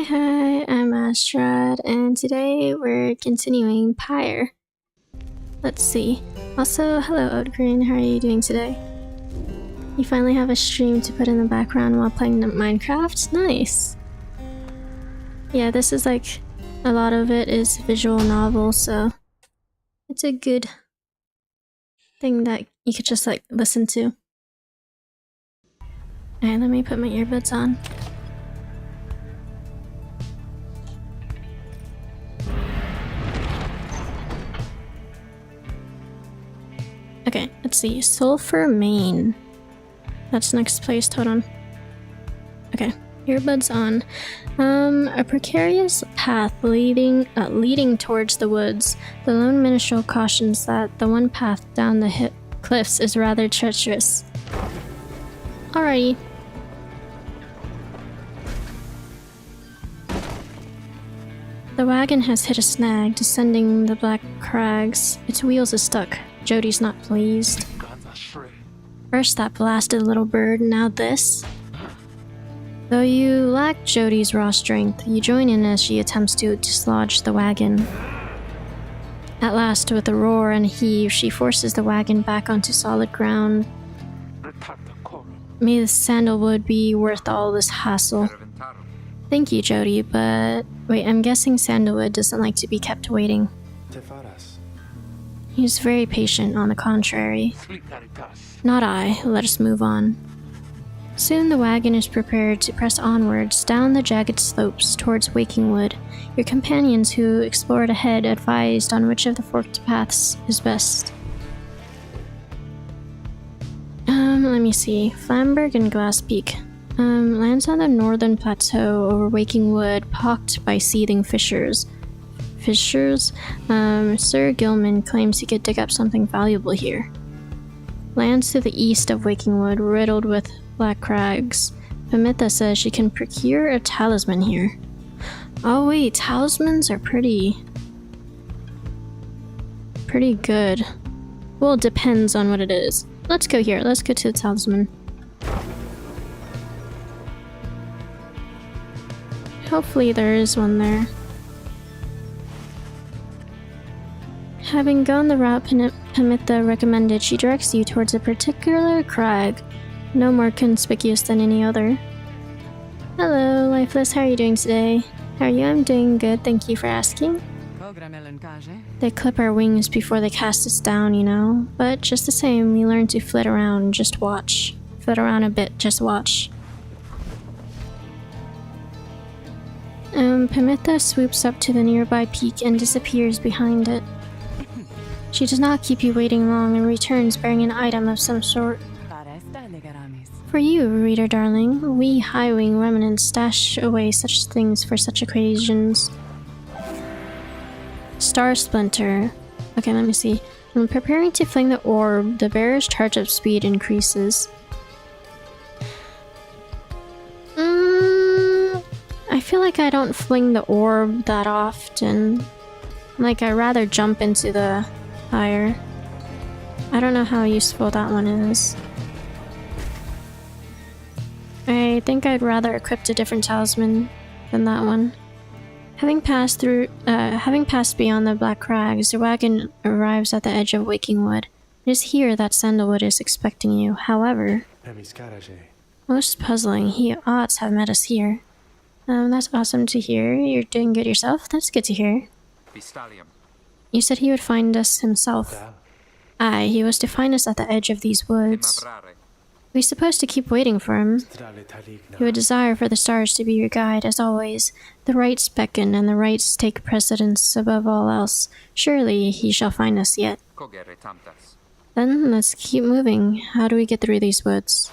Hi, I'm Astrad, and today we're continuing Pyre. Let's see. Also, hello Oatgreen, how are you doing today? You finally have a stream to put in the background while playing Minecraft? Nice! Yeah, this is like, a lot of it is visual novel, so it's a good thing that you could just like listen to. Alright, let me put my earbuds on. Okay, let's see. Sulphur, Maine. That's next place, hold on. Okay, earbuds on. A precarious path leading towards the woods. The lone minstrel cautions that the one path down the cliffs is rather treacherous. Alrighty. The wagon has hit a snag, descending the black crags. Its wheels are stuck. Jody's not pleased. First that blasted little bird, now this. Though you lack Jody's raw strength, you join in as she attempts to dislodge the wagon. At last, with a roar and heave, she forces the wagon back onto solid ground. May the sandalwood be worth all this hassle. Thank you, Jody, but wait, I'm guessing sandalwood doesn't like to be kept waiting. He's very patient, on the contrary. Not I, let us move on. Soon the wagon is prepared to press onwards down the jagged slopes towards Wakingwood. Your companions who explored ahead advised on which of the forked paths is best. Let me see. Flamberg and Glass Peak. Lands on the northern plateau over Wakingwood, pocked by seething fissures. Sir Gilman claims he could dig up something valuable here. Lands to the east of Wakingwood, riddled with black crags. Pamitha says she can procure a talisman here. Oh wait, talismans are pretty good. Well, it depends on what it is. Let's go here, let's go to the talisman. Hopefully there is one there. Having gone the route Pamitha recommended, she directs you towards a particular crag, no more conspicuous than any other. Hello, Lifeless, how are you doing today? How are you? I'm doing good, thank you for asking. They clip our wings before they cast us down, you know? But just the same, we learn to flit around, just watch. Flit around a bit, just watch. Pamitha swoops up to the nearby peak and disappears behind it. She does not keep you waiting long and returns bearing an item of some sort. For you, reader darling, we high-wing remnants stash away such things for such occasions. Star Splinter. Okay, let me see. When preparing to fling the orb, the bearer's charge-up speed increases. I feel like I don't fling the orb that often. Like, I'd rather jump into the fire. I don't know how useful that one is. I think I'd rather equip a different talisman than that one. Having passed beyond the Black Crags, the wagon arrives at the edge of Wakingwood. It is here that Sandalwood is expecting you. However, most puzzling, he ought to have met us here. That's awesome to hear. You're doing good yourself. That's good to hear. You said he would find us himself. Aye, he was to find us at the edge of these woods. We're supposed to keep waiting for him. He would desire for the stars to be your guide, as always. The rights beckon, and the rights take precedence above all else. Surely he shall find us yet. Then let's keep moving. How do we get through these woods?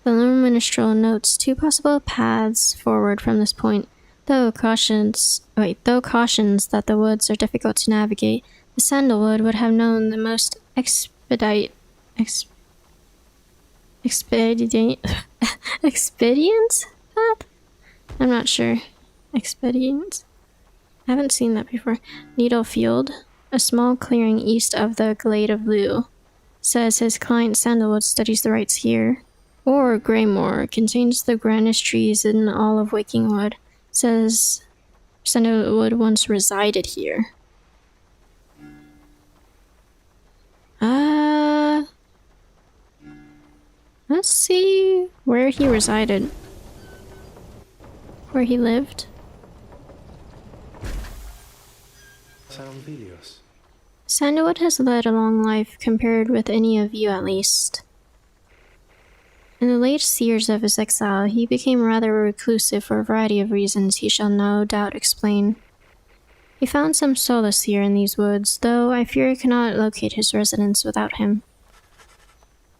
The lone minstrel notes two possible paths forward from this point. Though cautions that the woods are difficult to navigate, the Sandalwood would have known the most expedient path? I'm not sure. Expedient? I haven't seen that before. Needlefield, a small clearing east of the Glade of Lugh, says his client Sandalwood studies the rites here. Or Greymoor contains the grandest trees in all of Wikingwood. Says Sandalwood once resided here. Let's see where he resided. Where he lived. Sandalwood has led a long life compared with any of you at least. In the latest years of his exile, he became rather reclusive for a variety of reasons he shall no doubt explain. He found some solace here in these woods, though I fear I cannot locate his residence without him.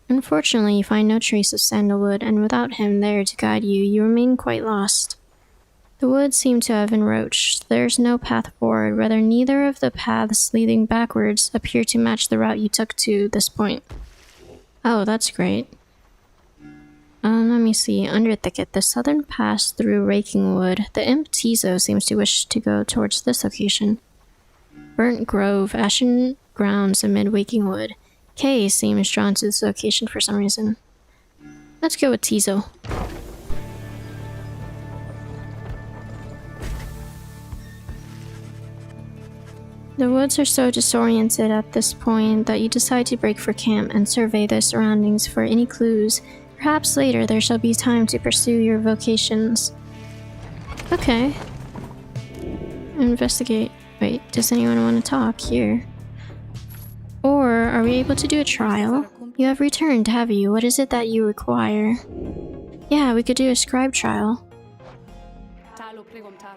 Unfortunately, you find no trace of Sandalwood, and without him there to guide you, you remain quite lost. The woods seem to have enroached. There is no path forward, rather neither of the paths leading backwards appear to match the route you took to this point. Oh, that's great. Let me see. Under Thicket, the southern pass through Raking Wood. The imp Tizo seems to wish to go towards this location. Burnt Grove, ashen grounds amid Waking Wood. Kay seems drawn to this location for some reason. Let's go with Tizo. The woods are so disoriented at this point that you decide to break for camp and survey the surroundings for any clues. Perhaps later there shall be time to pursue your vocations. Okay. Investigate. Wait, does anyone want to talk here? Or are we able to do a trial? You have returned, have you? What is it that you require? Yeah, we could do a scribe trial.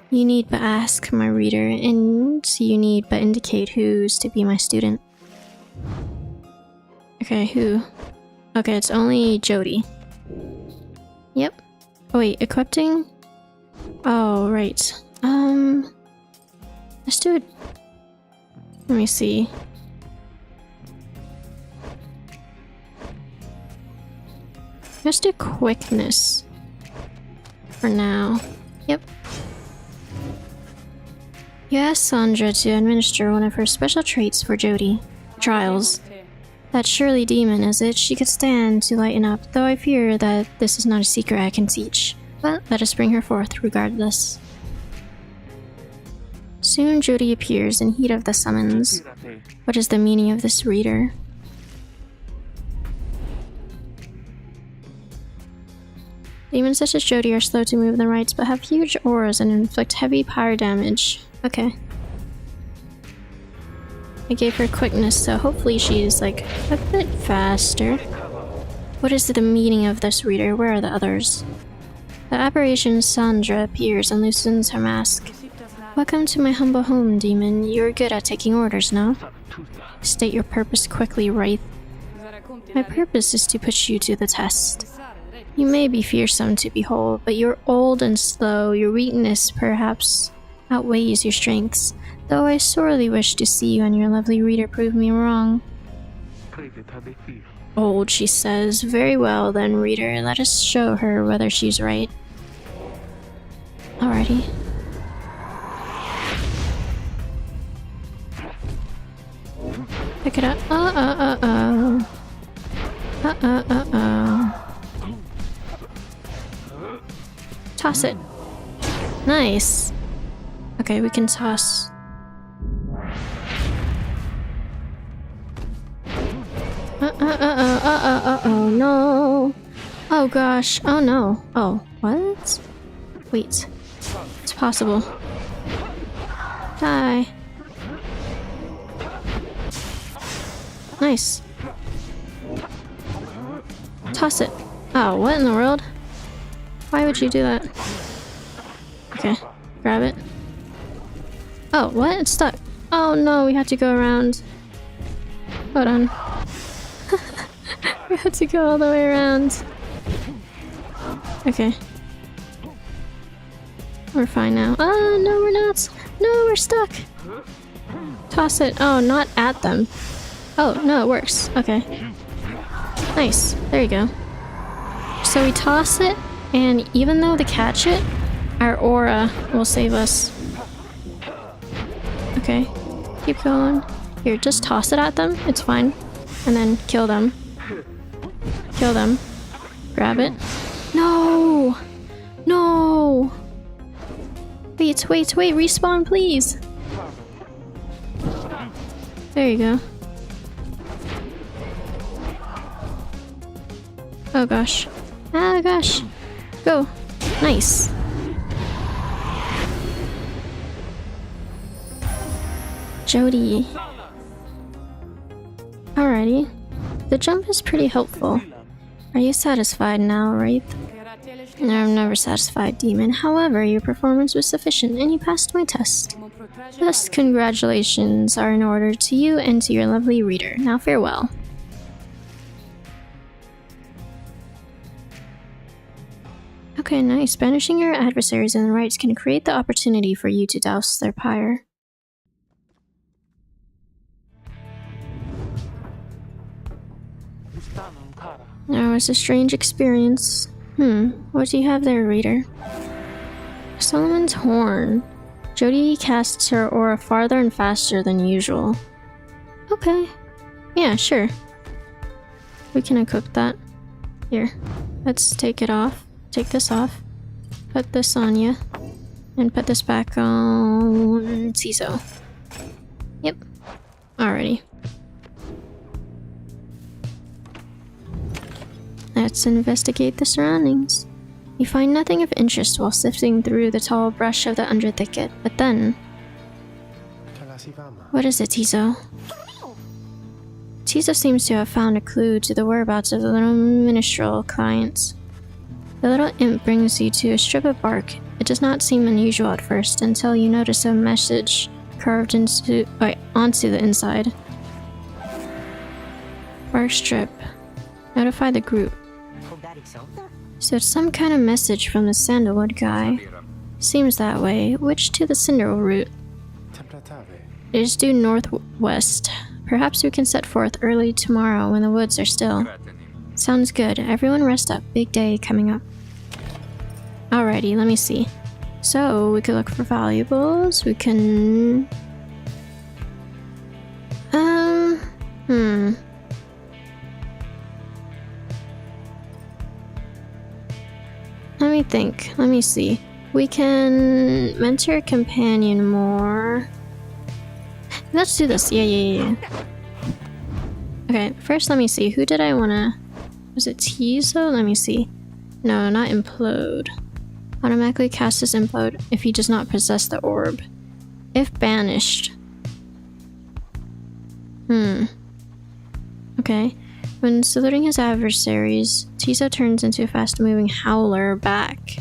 You need but ask, my reader, and you need but indicate who's to be my student. Okay, who? Okay, it's only Jody. Yep. Oh wait, equipping? Oh, right. Let's do it. Let me see. Let's do quickness. For now. Yep. You asked Sandra to administer one of her special traits for Jody. Trials. That surely demon, is it? She could stand to lighten up, though I fear that this is not a secret I can teach. But let us bring her forth regardless. Soon Jody appears in heat of the summons. What is the meaning of this, reader? Demons such as Jody are slow to move in the rites, but have huge auras and inflict heavy pyre damage. Okay. I gave her quickness, so hopefully she's like a bit faster. What is the meaning of this, reader? Where are the others? The aberration Sandra appears and loosens her mask. Welcome to my humble home, demon. You're good at taking orders, no? State your purpose quickly, Wraith. My purpose is to put you to the test. You may be fearsome to behold, but you're old and slow. Your weakness perhaps outweighs your strengths, though I sorely wish to see you and your lovely reader prove me wrong. Old, she says. Very well then, reader. Let us show her whether she's right. Alrighty. Pick it up. Toss it. Nice. Okay, we can toss. Oh no. Oh gosh. Oh no. Oh, what? Wait. It's possible. Die. Nice. Toss it. Oh, what in the world? Why would you do that? Okay, grab it. Oh, what? It's stuck. Oh no, we had to go around. Hold on. We had to go all the way around. Okay. We're fine now. Oh no, we're not. No, we're stuck. Toss it. Oh, not at them. Oh, no, it works. Okay. Nice. There you go. So we toss it, and even though they catch it, our aura will save us. Okay. Keep going. Here, just toss it at them. It's fine. And then kill them. Kill them. Grab it. No! No! Wait, respawn, please! There you go. Oh gosh. Ah gosh. Go. Nice. Jody. Alrighty. The jump is pretty helpful. Are you satisfied now, Wraith? No, I'm never satisfied, Demon. However, your performance was sufficient and you passed my test. Thus, congratulations are in order to you and to your lovely reader. Now farewell. Okay, nice. Banishing your adversaries and rights can create the opportunity for you to douse their pyre. Now, it's a strange experience. What do you have there, reader? Solomon's Horn. Jody casts her aura farther and faster than usual. Okay. Yeah, sure. We can equip that. Here. Let's take it off. Take this off. Put this on you. And put this back on Ciso. Yep. Alrighty. Let's investigate the surroundings. You find nothing of interest while sifting through the tall brush of the underthicket, but then... What is it, Tiso? Tiso seems to have found a clue to the whereabouts of the little minstrel clients. The little imp brings you to a strip of bark. It does not seem unusual at first until you notice a message carved onto the inside. Bark strip. Notify the group. So it's some kind of message from the sandalwood guy. Seems that way. Which to the cinder route? It is due northwest. Perhaps we can set forth early tomorrow when the woods are still. Sounds good. Everyone rest up. Big day coming up. Alrighty, let me see. So, we could look for valuables. We can... Let me think. Let me see. We can mentor a companion more. Let's do this. Yeah. Okay, first let me see. Who did I wanna... Was it Tiso? Let me see. No, not implode. Automatically cast his implode if he does not possess the orb. If banished. Okay. When saluting his adversaries, Tiso turns into a fast-moving howler back.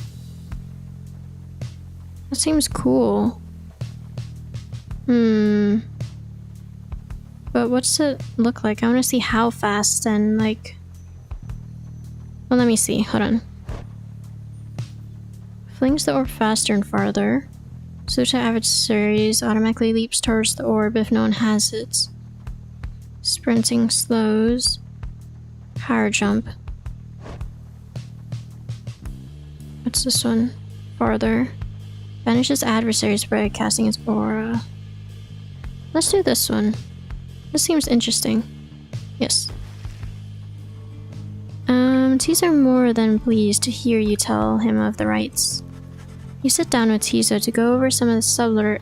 That seems cool. But what's it look like? I want to see how fast and like... Well, let me see. Hold on. Flings the orb faster and farther. So to adversaries automatically leaps towards the orb if no one has it. Sprinting slows. Power jump. What's this one? Farther. Banishes adversaries by casting its aura. Let's do this one. This seems interesting. Yes. Teas are more than pleased to hear you tell him of the rites. You sit down with Tiso to go over some of the subtler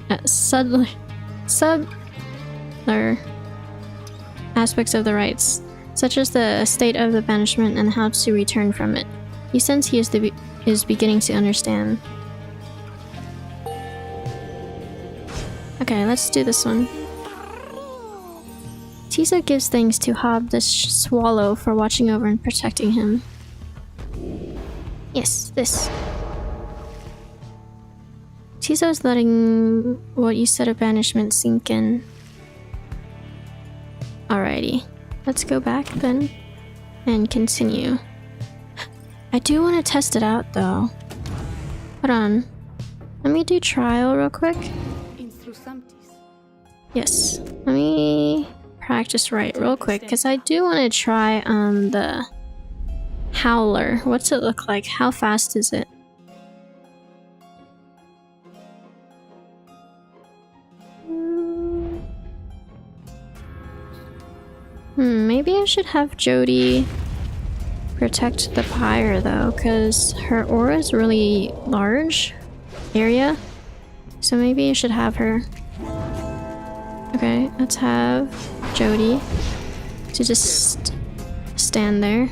aspects of the rites, such as the state of the banishment and how to return from it. You sense he is beginning to understand. Okay, let's do this one. Tiso gives thanks to Hob the Swallow for watching over and protecting him. Yes, this. Tiso is letting what you said of banishment sink in. Alrighty, let's go back then and continue. I do want to test it out though. Hold on. Let me do trial real quick. Yes, let me practice right real quick because I do want to try the howler. What's it look like? How fast is it? Maybe I should have Jody protect the Pyre though, because her aura is really large area. So maybe I should have her. Okay, let's have Jody to just stand there.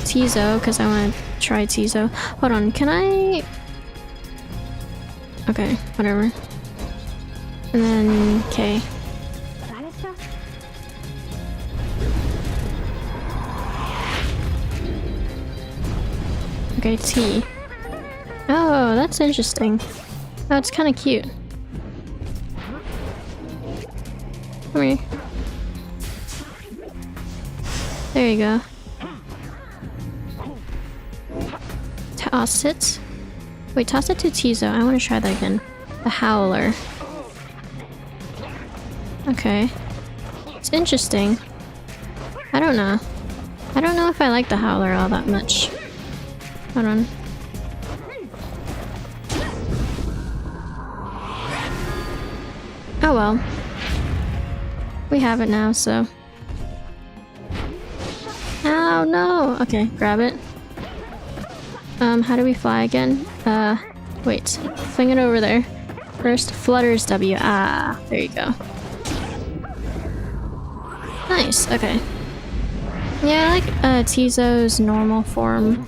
Tizo, because I want to try Tizo. Hold on, can I... Okay, whatever. And then K. Okay, T. Oh, that's interesting. Oh, it's kind of cute. Come here. There you go. Toss it. Wait, toss it to Tizo. I want to try that again. The Howler. Okay. It's interesting. I don't know. I don't know if I like the Howler all that much. Hold on. Oh well. We have it now, so... Oh no! Okay, grab it. How do we fly again? Wait. Fling it over there. First, flutters W. Ah, there you go. Nice, okay. Yeah, I like Tizo's normal form.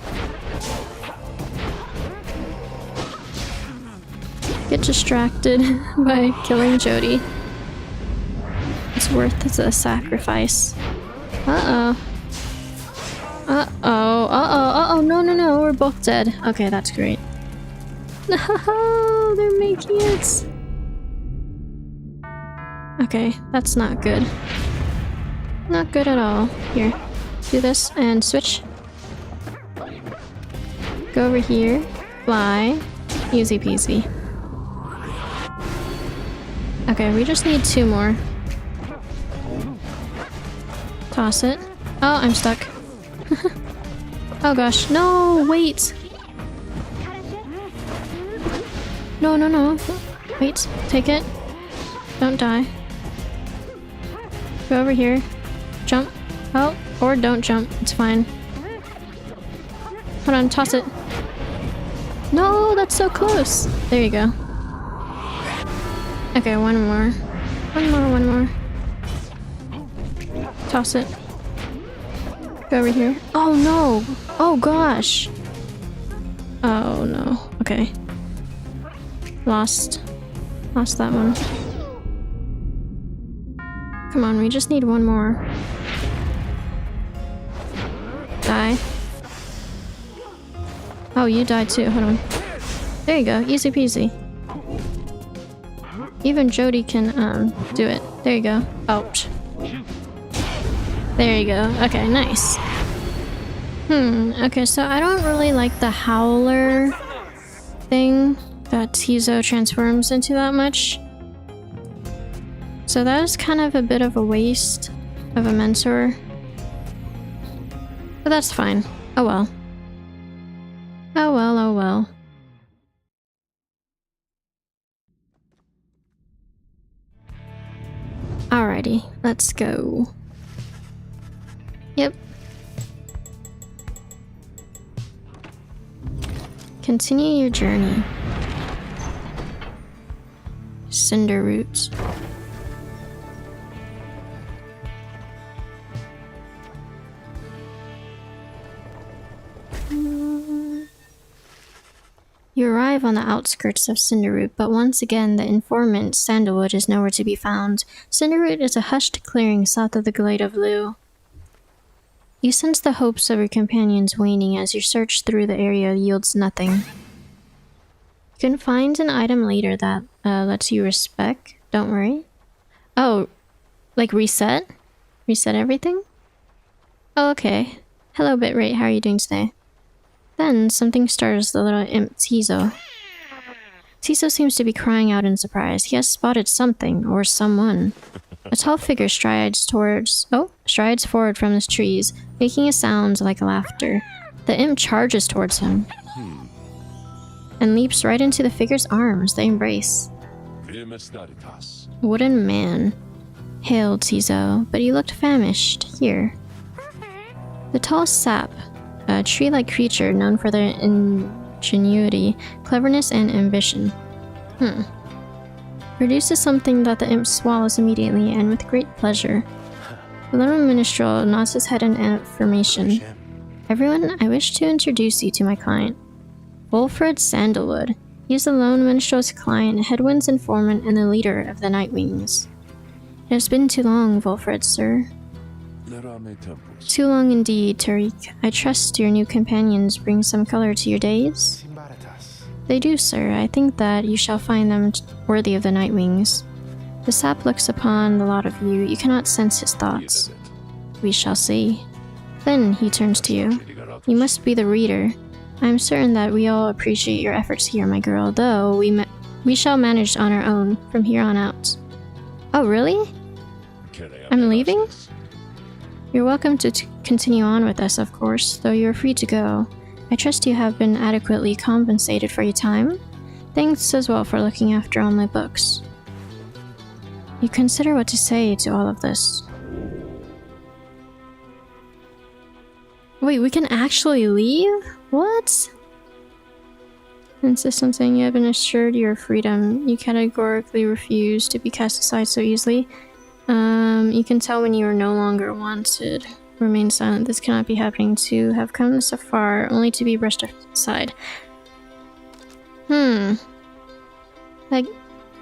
Get distracted by killing Jody. It's worth the sacrifice. Uh-oh. Uh-oh, uh-oh, uh-oh, no, we're both dead. Okay, that's great. No, they're making it. Okay, that's not good. Not good at all. Here, do this and switch. Go over here, fly, easy peasy. Okay, we just need 2 more. Toss it. Oh, I'm stuck. Oh gosh, no, wait! No, no, no. Wait, take it. Don't die. Go over here. Jump. Oh, or don't jump. It's fine. Hold on, toss it. No, that's so close! There you go. Okay, one more. One more. Toss it. Go over here. Oh no! Oh gosh! Oh no. Okay. Lost that one. Come on, we just need 1 more. Die. Oh, you died too. Hold on. There you go. Easy peasy. Even Jody can, do it. There you go. Ouch. There you go. Okay, nice. Okay, so I don't really like the Howler thing that Tizo transforms into that much. So that was kind of a bit of a waste of a mentor. But that's fine. Oh well. Oh well, oh well. Alrighty, let's go. Yep. Continue your journey. Cinder roots. You arrive on the outskirts of Cinderroot, but once again the informant, Sandalwood, is nowhere to be found. Cinderroot is a hushed clearing south of the Glade of Lu. You sense the hopes of your companions waning as your search through the area yields nothing. You can find an item later that lets you respec. Don't worry. Oh, like reset? Reset everything? Oh, okay. Hello, Bitrate. How are you doing today? Then something stirs the little imp Tizo. Tizo seems to be crying out in surprise. He has spotted something, or someone. A tall figure strides forward from his trees, making a sound like laughter. The imp charges towards him and leaps right into the figure's arms. They embrace. Wooden man. Hail, Tizo, but you looked famished. Here. The tall sap, a tree-like creature known for their ingenuity, cleverness, and ambition. Produces something that the imp swallows immediately and with great pleasure. The little minstrel nods his head in affirmation. Everyone, I wish to introduce you to my client. Wolfred Sandalwood. He is the lone minstrel's client, Headwind's informant, and the leader of the Nightwings. It has been too long, Wolfred, sir. Too long indeed, Tariq. I trust your new companions bring some color to your days? They do, sir. I think that you shall find them worthy of the Nightwings. The sap looks upon the lot of you. You cannot sense his thoughts. We shall see. Then he turns to you. You must be the reader. I am certain that we all appreciate your efforts here, my girl, though we shall manage on our own from here on out. Oh, really? I'm leaving? You're welcome to continue on with us, of course, though you're free to go. I trust you have been adequately compensated for your time. Thanks as well for looking after all my books. You consider what to say to all of this. Wait, we can actually leave? What? Insist on saying you have been assured your freedom. You categorically refuse to be cast aside so easily. You can tell when you are no longer wanted. Remain silent. This cannot be happening. To have come so far, only to be brushed aside. Like,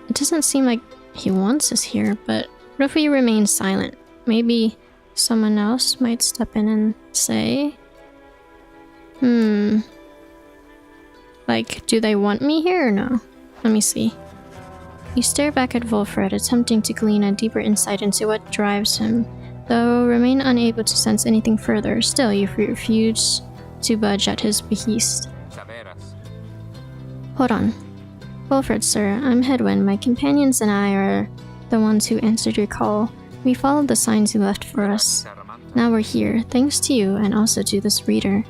it doesn't seem like he wants us here, but what if we remain silent? Maybe someone else might step in and say... Like, do they want me here or no? Let me see. You stare back at Wolfred, attempting to glean a deeper insight into what drives him, though remain unable to sense anything further. Still, you refuse to budge at his behest. Hold on. Wolfred, sir, I'm Headwind. My companions and I are the ones who answered your call. We followed the signs you left for us. Now we're here, thanks to you and also to this reader.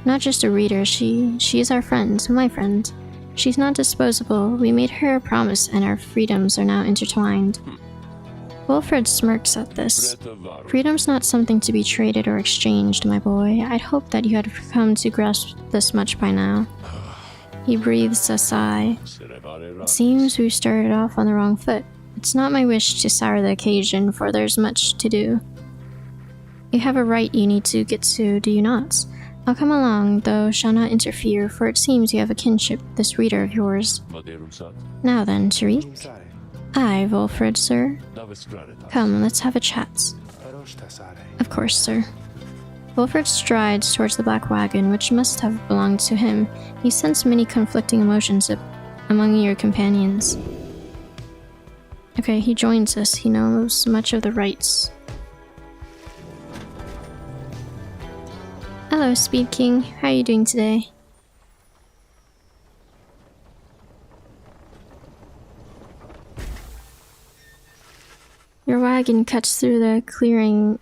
Not just a reader, she is our friend, my friend. She's not disposable. We made her a promise and our freedoms are now intertwined. Wolfred smirks at this. Freedom's not something to be traded or exchanged, my boy. I'd hoped that you had come to grasp this much by now. He breathes a sigh. It seems we started off on the wrong foot. It's not my wish to sour the occasion, for there's much to do. You have a right you need to get to, do you not? I'll come along, though shall not interfere, for it seems you have a kinship with this reader of yours. Now then, Tariq. Aye, Wolfred, sir. Come, let's have a chat. Of course, sir. Wolfred strides towards the black wagon, which must have belonged to him. He sensed many conflicting emotions among your companions. Okay, he joins us. He knows much of the rites. Hello, Speed King. How are you doing today? Your wagon cuts through a clearing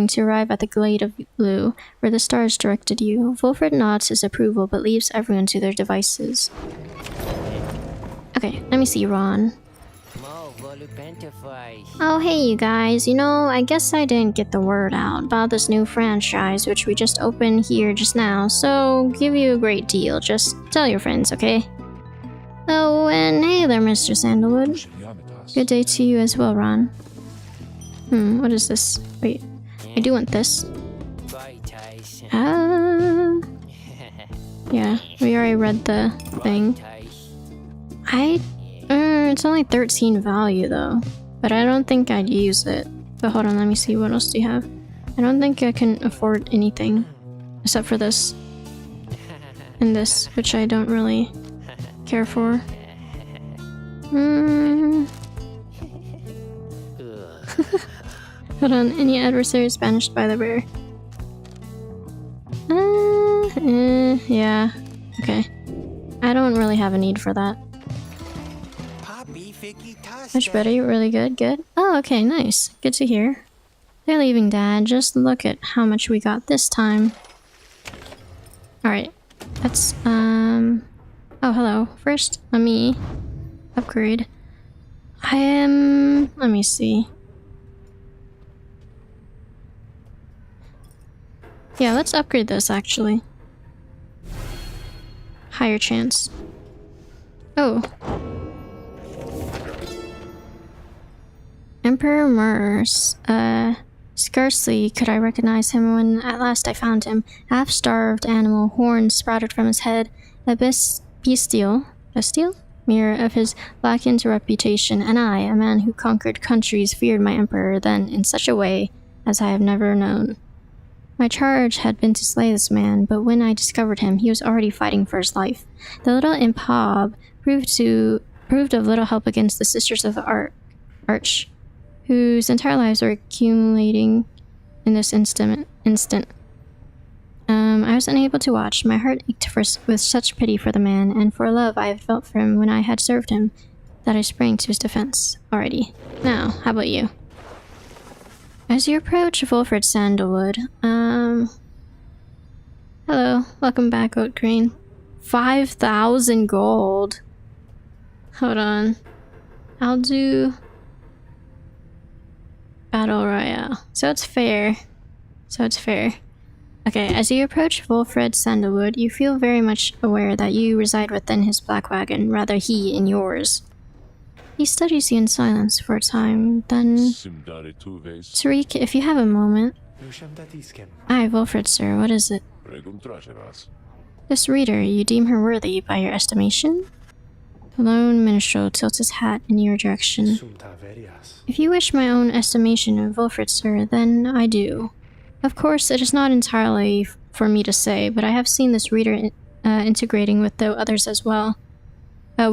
to arrive at the Glade of Blue, where the stars directed you. Wolfred nods his approval, but leaves everyone to their devices. Okay, let me see, Ron. Oh, hey, you guys. You know, I guess I didn't get the word out about this new franchise, which we just opened here just now, so give you a great deal. Just tell your friends, okay? Oh, and hey there, Mr. Sandalwood. Good day to you as well, Ron. What is this? Wait, I do want this. Yeah, we already read the thing. It's only 13 value though, but I don't think I'd use it. But hold on, let me see, what else do you have? I don't think I can afford anything, except for this. And this, which I don't really care for. Hold on, any adversaries banished by the bear? Yeah, okay. I don't really have a need for that. Much better, you're really good, good. Oh, okay, nice. Good to hear. They're leaving, Dad. Just look at how much we got this time. Alright, let's, oh, hello. First, let me upgrade. let me see. Yeah, let's upgrade this actually. Higher chance. Oh. Emperor Murs. Scarcely could I recognize him when at last I found him. Half-starved animal, horns sprouted from his head, a bestial mirror of his blackened reputation, and I, a man who conquered countries, feared my emperor then in such a way as I have never known. My charge had been to slay this man, but when I discovered him, he was already fighting for his life. The little imp proved of little help against the Sisters of the Arch, whose entire lives were accumulating in this instant. I was unable to watch. My heart ached with such pity for the man, and for love I had felt for him when I had served him, that I sprang to his defense. Alrighty. Now, how about you? As you approach Volfred Sandalwood, hello, welcome back, Oat Green. 5,000 gold. Hold on. I'll do Battle Royale. So it's fair. Okay, as you approach Volfred Sandalwood, you feel very much aware that you reside within his black wagon, rather he in yours. He studies you in silence for a time, then... Tariq, if you have a moment... Aye, Volfred, sir, what is it? This reader, you deem her worthy by your estimation? The lone minstrel tilts his hat in your direction. If you wish my own estimation of Volfred, sir, then I do. Of course, it is not entirely for me to say, but I have seen this reader integrating with the others as well. I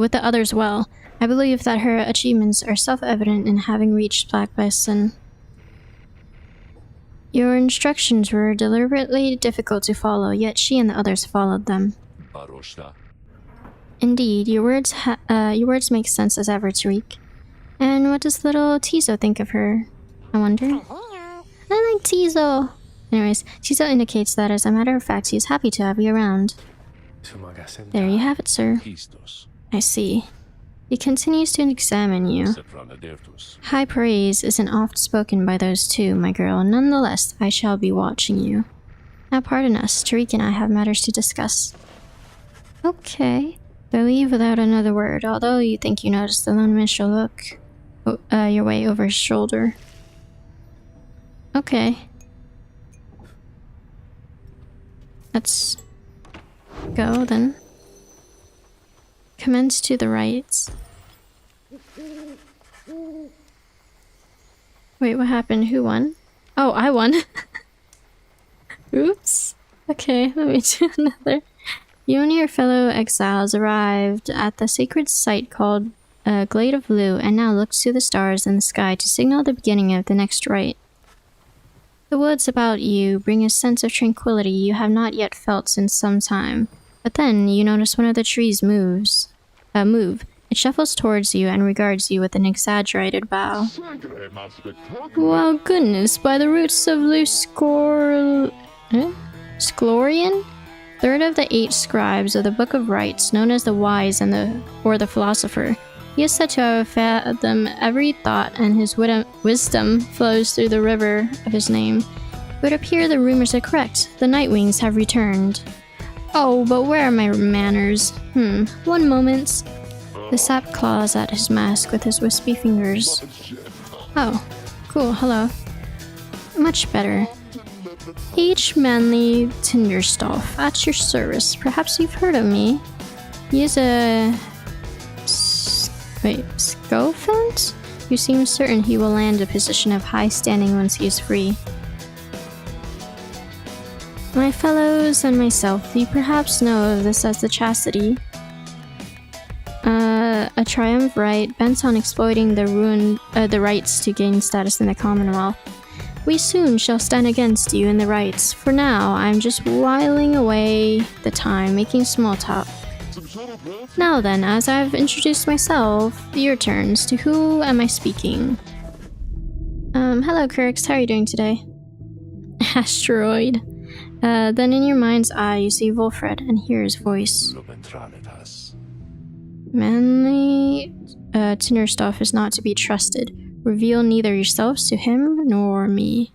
believe that her achievements are self-evident in having reached Black Bison. Your instructions were deliberately difficult to follow, yet she and the others followed them. Indeed, your words make sense as ever, Tariq. And what does little Tizo think of her? I wonder. I like Tizo. Anyways, Tizo indicates that as a matter of fact, he is happy to have you around. There you have it, sir. I see. He continues to examine you. High praise isn't oft spoken by those two, my girl. Nonetheless, I shall be watching you. Now pardon us, Tariq and I have matters to discuss. Okay. They leave without another word, although you think you notice the lone minstrel look your way over his shoulder. Okay. Let's go then. Commence to the right. Wait, what happened? Who won? Oh, I won. Oops. Okay, let me do another. You and your fellow exiles arrived at the sacred site called Glade of Lu, and now look to the stars in the sky to signal the beginning of the next rite. The woods about you bring a sense of tranquility you have not yet felt since some time. But then you notice one of the trees move. It shuffles towards you and regards you with an exaggerated bow. Well, goodness, by the roots of Sklorian? Third of the 8 scribes of the Book of Rites, known as the Wise and the Philosopher. He is said to have fathomed every thought, and his wisdom flows through the river of his name. It would appear the rumors are correct. The Nightwings have returned. Oh, but where are my manners? One moment. The sap claws at his mask with his wispy fingers. Oh, cool, hello. Much better. H. Manly Tinderstoff, at your service. Perhaps you've heard of me. He is a... Scofant? You seem certain he will land a position of high standing once he is free. My fellows and myself, you perhaps know of this as the Chastity. A triumvirate bent on exploiting the rights to gain status in the Commonwealth. We soon shall stand against you in the rights. For now, I'm just whiling away the time, making small talk. Now then, as I've introduced myself, your turns. To who am I speaking? Hello Kirks, how are you doing today? Asteroid. Then in your mind's eye, you see Volfred and hear his voice. Manly Tinnerstoff is not to be trusted. Reveal neither yourselves to him nor me.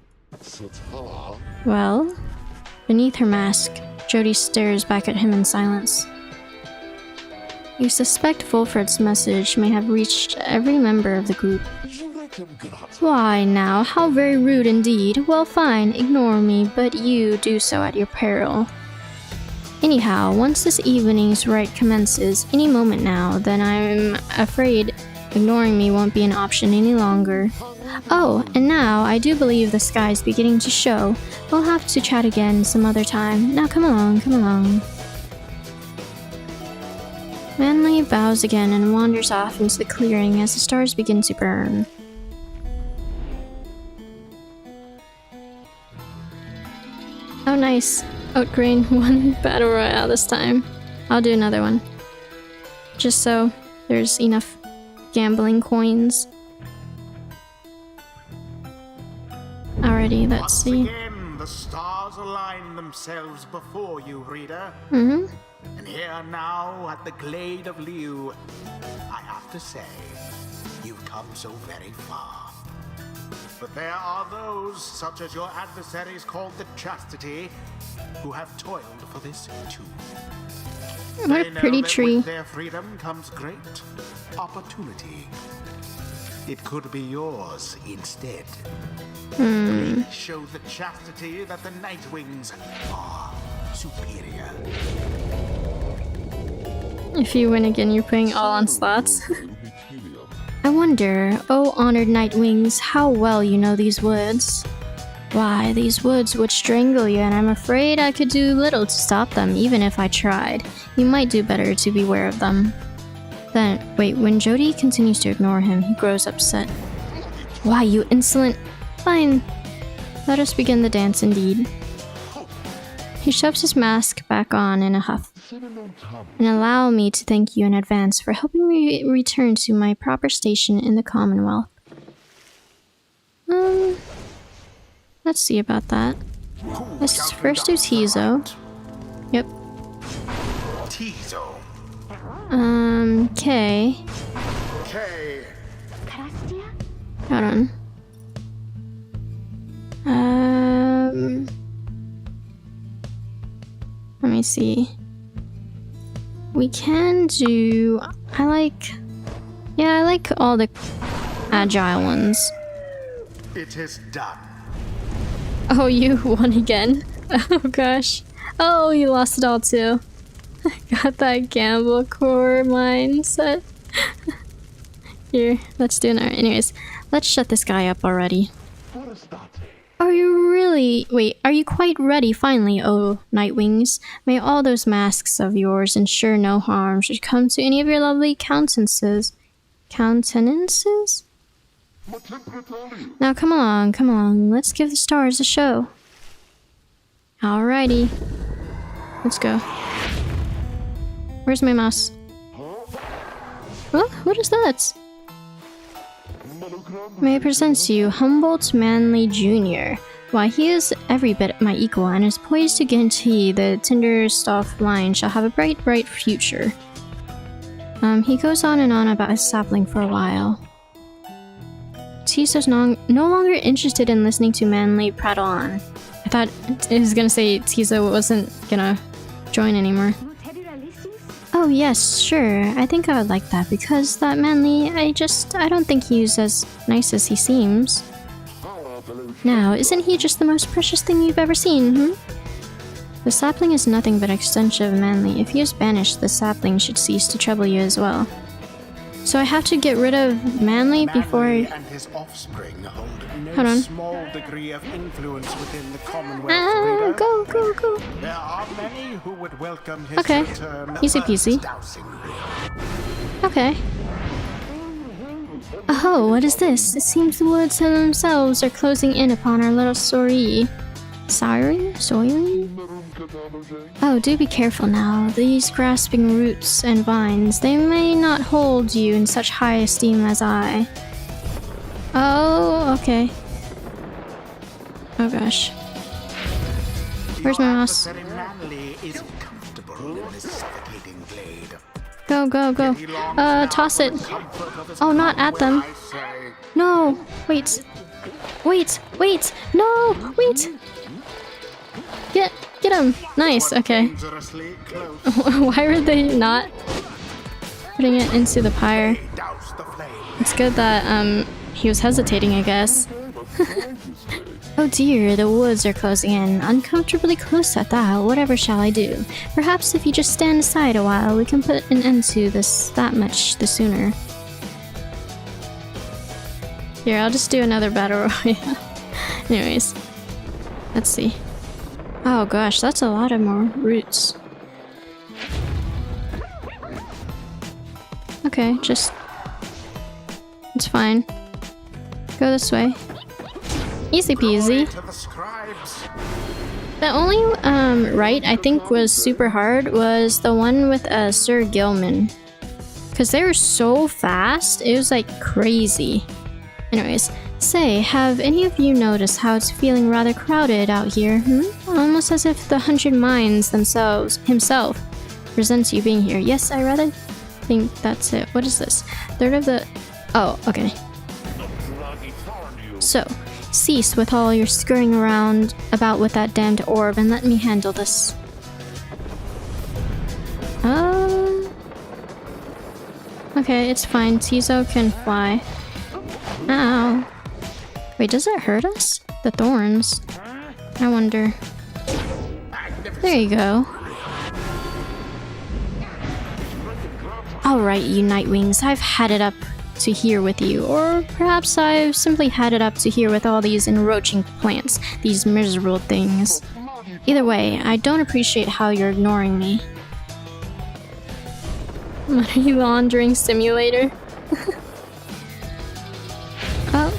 Well, Beneath her mask, Jody stares back at him in silence. You suspect Volfred's message may have reached every member of the group. Why now, how very rude indeed. Well fine, ignore me, but you do so at your peril. Anyhow, once this evening's rite commences, any moment now, then I'm afraid ignoring me won't be an option any longer. Oh, and now I do believe the sky's beginning to show. We'll have to chat again some other time. Now come along, come along. Manly bows again and wanders off into the clearing as the stars begin to burn. Oh nice, Outgrain won Battle Royale this time. I'll do another one. Just so there's enough gambling coins. Alrighty, let's see. Once again, the stars align themselves before you, reader. Mm-hmm. And here now at the Glade of Liu, I have to say, you've come so very far. But there are those, such as your adversaries called the Chastity, who have toiled for this too. What a pretty tree. With their freedom comes great opportunity. It could be yours instead. Please show the Chastity that the Nightwings are superior. If you win again, you're putting all on slots. I wonder, oh honored Nightwings, how well you know these woods. Why, these woods would strangle you, and I'm afraid I could do little to stop them, even if I tried. You might do better to beware of them. Then, wait, when Jody continues to ignore him, he grows upset. Why, you insolent... Fine. Let us begin the dance indeed. He shoves his mask back on in a huff. And allow me to thank you in advance for helping me return to my proper station in the Commonwealth. Let's see about that. Let's first do Tizo. Yep. Tizo. K. K. Hold on. Let me see. We can do... I like all the agile ones. It is done. Oh, you won again? Oh gosh. Oh, you lost it all too. Got that gamble core mindset. Here, let's do another. Anyways, let's shut this guy up already. Are you really... Wait, are you quite ready finally, oh Nightwings? May all those masks of yours ensure no harm should come to any of your lovely countenances. Countenances? Now come along, let's give the stars a show. Alrighty. Let's go. Where's my mouse? What is that? May I present to you Humboldt Manley Jr. Why, he is every bit my equal and is poised to guarantee the Tinderstoff line shall have a bright, bright future. He goes on and on about his sapling for a while. Tizo's no longer interested in listening to Manley prattle on. I thought it was gonna say Tizo wasn't gonna join anymore. Oh yes, sure, I think I would like that because that Manley, I don't think he's as nice as he seems. Now, isn't he just the most precious thing you've ever seen, The sapling is nothing but an extension of Manley. If he is banished, the sapling should cease to trouble you as well. So I have to get rid of Manley before Manley and his offspring hold no small degree of influence within the Commonwealth. Go. There are many who would welcome his Okay, return easy peasy. Okay. Oh, what is this? It seems the woods themselves are closing in upon our little soiree. Soiree? Oh, do be careful now. These grasping roots and vines, they may not hold you in such high esteem as I. Oh, okay. Oh gosh. Where's my mouse? Go. Toss it. Oh, not at them. No, wait. No, wait. Get Get him! Nice, okay. Dangerously close. Why were they not putting it into the pyre? Douse the flame. It's good that, he was hesitating, I guess. Oh dear, the woods are closing in. Uncomfortably close at that. Whatever shall I do? Perhaps if you just stand aside a while, we can put an end to this that much the sooner. Here, I'll just do another battle royale. Anyways, let's see. Oh gosh, that's a lot of more roots. Okay, just... it's fine. Go this way. Easy peasy. To the scribes. The only right I think was super hard was the one with Sir Gilman. Cause they were so fast, it was like crazy. Anyways, say, have any of you noticed how it's feeling rather crowded out here? Almost as if the 100 Minds himself resents you being here. Yes, I rather think that's it. What is this? Third of the... oh, okay. So, cease with all your scurrying around about with that damned orb and let me handle this. Okay, it's fine. Tizo can fly. Ow. Wait, does it hurt us? The thorns. I wonder. There you go. Alright, you Nightwings, I've had it up to here with you. Or perhaps I've simply had it up to here with all these encroaching plants. These miserable things. Either way, I don't appreciate how you're ignoring me. Money laundering simulator? Oh,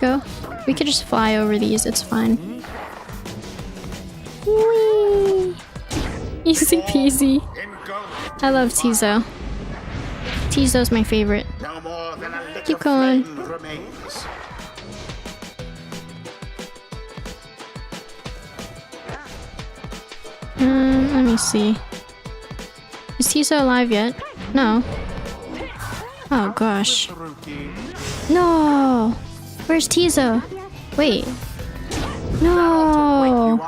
go. We could just fly over these, it's fine. Whee! Easy peasy. I love Tizo. Tizo's my favorite. No more than a little Keep going. flame remains. Let me see. Is Tizo alive yet? No. Oh gosh. No! Where's Tizo? Wait. No!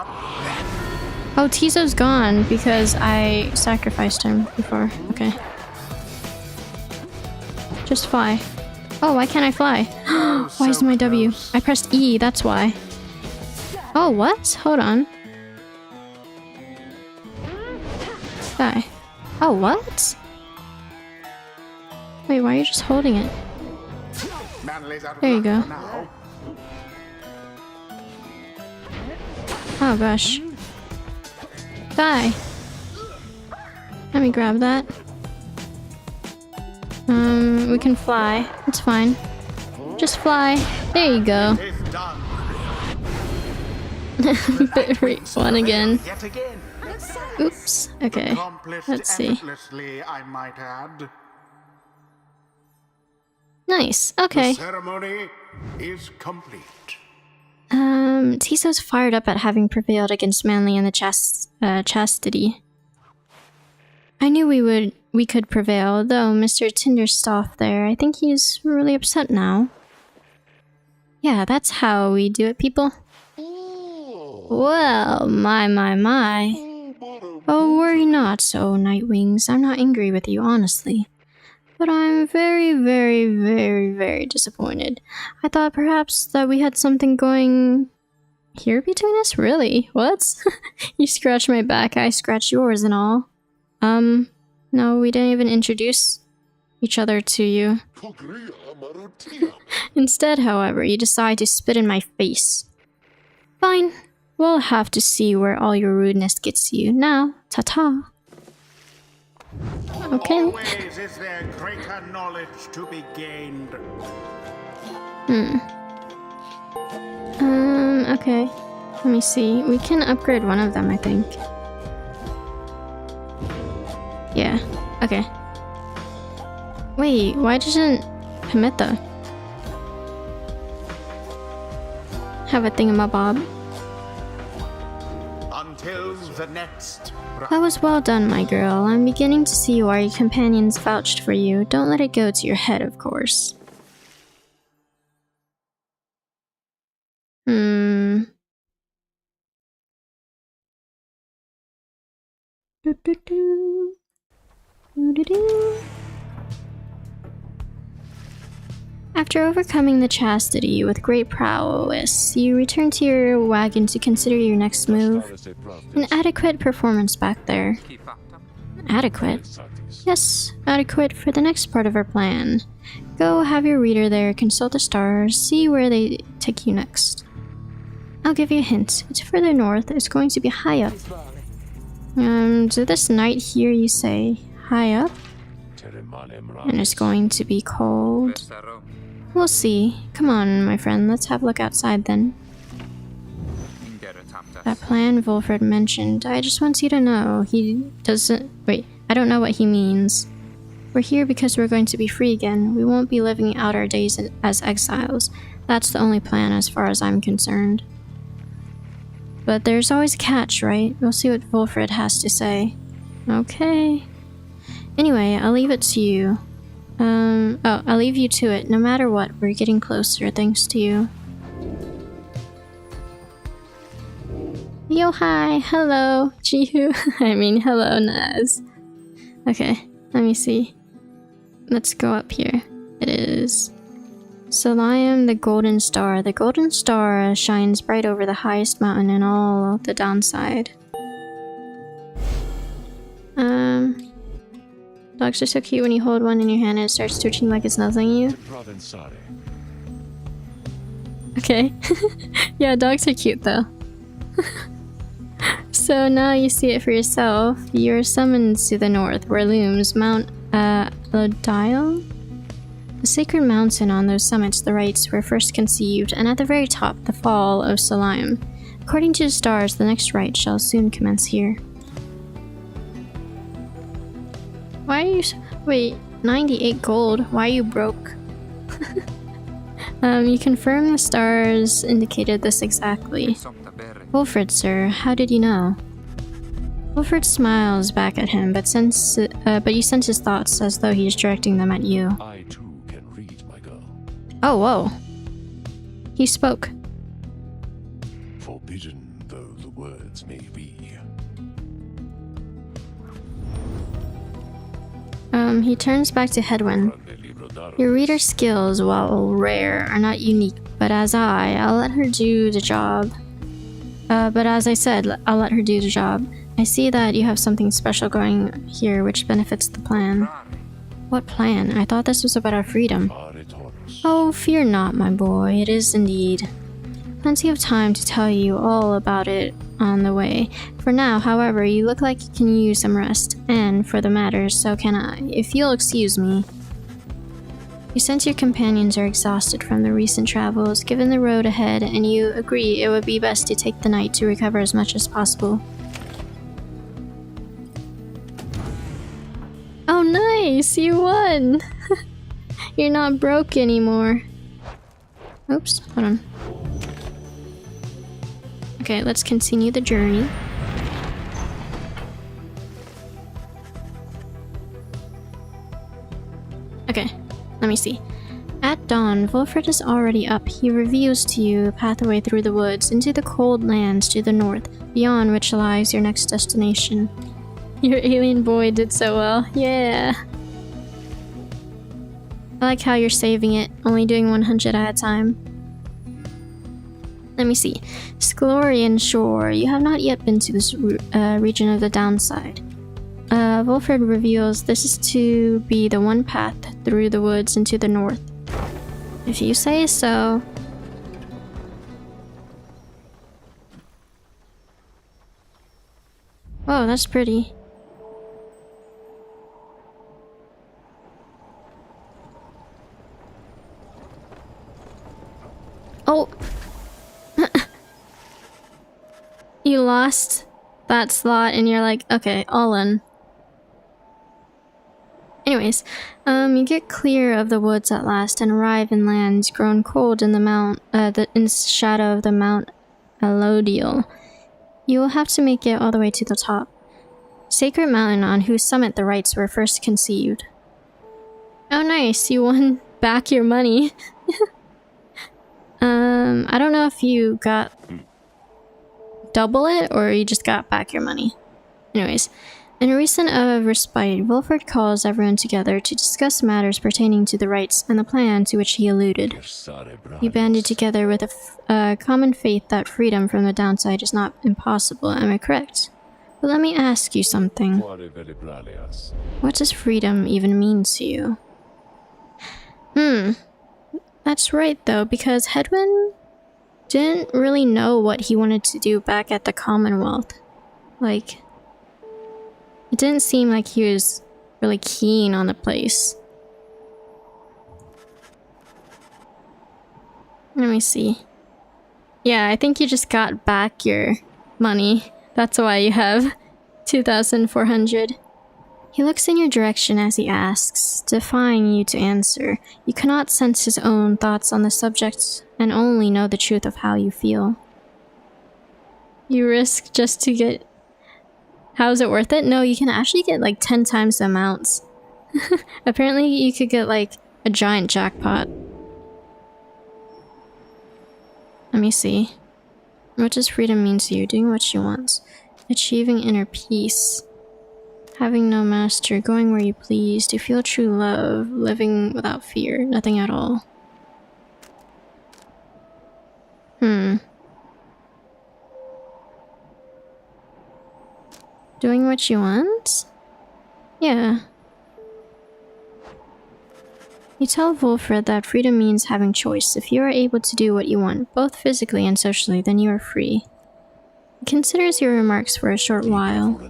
Oh, Tizo's gone because I sacrificed him before. Okay. Just fly. Oh, why can't I fly? Why is my W? I pressed E, that's why. Oh, what? Hold on. Die. Oh, what? Wait, why are you just holding it? There you go. Oh gosh. Die. Let me grab that. We can fly. It's fine. Just fly. There you go. Bit rate one again. Oops. Okay. Let's see. I might add. Nice. Okay. The ceremony is complete. Tiso's fired up at having prevailed against Manly and the chastity. I knew we could prevail, though Mr. Tinderstoff there, I think he's really upset now. Yeah, that's how we do it, people. Well, my. Oh, worry not so, Nightwings. I'm not angry with you, honestly. But I'm very disappointed. I thought perhaps that we had something going here between us? Really? What? You scratched my back, I scratched yours and all. No, we didn't even introduce each other to you. Instead, however, you decide to spit in my face. Fine. We'll have to see where all your rudeness gets you. Now, ta-ta. Okay. Always is there greater knowledge to be gained. Okay. Let me see. We can upgrade one of them, I think. Yeah. Okay. Wait, why doesn't Pimetta have a thingamabob? Until the next. That was well done, my girl. I'm beginning to see why your companions vouched for you. Don't let it go to your head, of course. Do-do-do. Do-do-do. After overcoming the chastity with great prowess, you return to your wagon to consider your next move. An adequate performance back there. Adequate? Yes, adequate for the next part of our plan. Go have your reader there, consult the stars, see where they take you next. I'll give you a hint. It's further north, it's going to be high up. To this night here you say, high up? And it's going to be cold. We'll see. Come on, my friend, let's have a look outside then. That plan Wolfred mentioned, I just want you to know, he doesn't... Wait, I don't know what he means. We're here because we're going to be free again. We won't be living out our days as exiles. That's the only plan as far as I'm concerned. But there's always a catch, right? We'll see what Wolfred has to say. Okay. Anyway, I'll leave it to you. I'll leave you to it. No matter what, we're getting closer thanks to you. Yo, hi, hello, Jihu. I mean, hello, Naz. Okay, let me see. Let's go up here. It is Salayam, the Golden Star. The Golden Star shines bright over the highest mountain in all the downside. Dogs are so cute when you hold one in your hand and it starts twitching like it's nuzzling you. Okay. Yeah, dogs are cute though. So now you see it for yourself. You're summoned to the north, where looms Mount Lodial? The sacred mountain on those summits the rites were first conceived, and at the very top, the fall of Salayam. According to the stars, the next rite shall soon commence here. Why are you... Wait, 98 gold? Why are you broke? You confirm the stars indicated this exactly. Wolfred, sir, how did you know? Wolfred smiles back at him, but you sense his thoughts as though he is directing them at you. I too can read, my girl. Oh, whoa. He spoke. Forbidden though the words may be. He turns back to Hedwyn. Your reader skills, while rare, are not unique, but I'll let her do the job. But as I said, I'll let her do the job. I see that you have something special going here which benefits the plan. What plan? I thought this was about our freedom. Oh, fear not, my boy, it is indeed. Plenty of time to tell you all about it on the way. For now, however, you look like you can use some rest, and for the matter, so can I, if you'll excuse me. You sense your companions are exhausted from the recent travels, given the road ahead, and you agree it would be best to take the night to recover as much as possible. Oh nice! You won! You're not broke anymore. Oops, hold on. Okay, let's continue the journey. Okay, let me see. At dawn, Wolfred is already up. He reveals to you a pathway through the woods into the cold lands to the north, beyond which lies your next destination. Your alien boy did so well. Yeah. I like how you're saving it, only doing 100 at a time. Let me see. Sklorian Shore. You have not yet been to this region of the downside. Wolfred reveals this is to be the one path through the woods into the north. If you say so. Whoa, that's pretty. Oh! You lost that slot and you're like, okay, all in. Anyways, you get clear of the woods at last and arrive in lands grown cold in the shadow of the Mount Elodial. You will have to make it all the way to the top. Sacred mountain on whose summit the rites were first conceived. Oh nice, you won back your money. I don't know if you got double it or you just got back your money. Anyways, In a recent respite, Wilfred calls everyone together to discuss matters pertaining to the rites and the plan to which he alluded. You banded together with a common faith that freedom from the downside is not impossible, am I correct? But let me ask you something. What does freedom even mean to you? That's right though, because Hedwin didn't really know what he wanted to do back at the Commonwealth. Like, it didn't seem like he was really keen on the place. Let me see. Yeah, I think you just got back your money. That's why you have 2,400. He looks in your direction as he asks, defying you to answer. You cannot sense his own thoughts on the subject and only know the truth of how you feel. You risk just to get... How is it worth it? No, you can actually get like 10 times the amounts. Apparently you could get like a giant jackpot. Let me see. What does freedom mean to you? Doing what you want. Achieving inner peace. Having no master. Going where you please. To feel true love. Living without fear. Nothing at all. Doing what you want? Yeah. You tell Wolfred that freedom means having choice. If you are able to do what you want, both physically and socially, then you are free. He considers your remarks for a short while.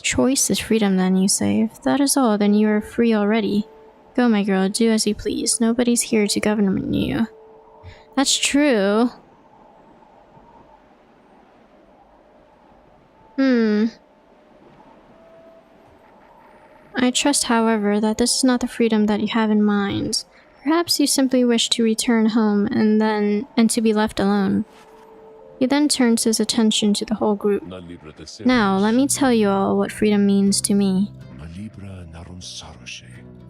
Choice is freedom then, you say. If that is all, then you are free already. Go, my girl, do as you please. Nobody's here to govern you. That's true. I trust, however, that this is not the freedom that you have in mind. Perhaps you simply wish to return home and to be left alone. He then turns his attention to the whole group. Now, let me tell you all what freedom means to me.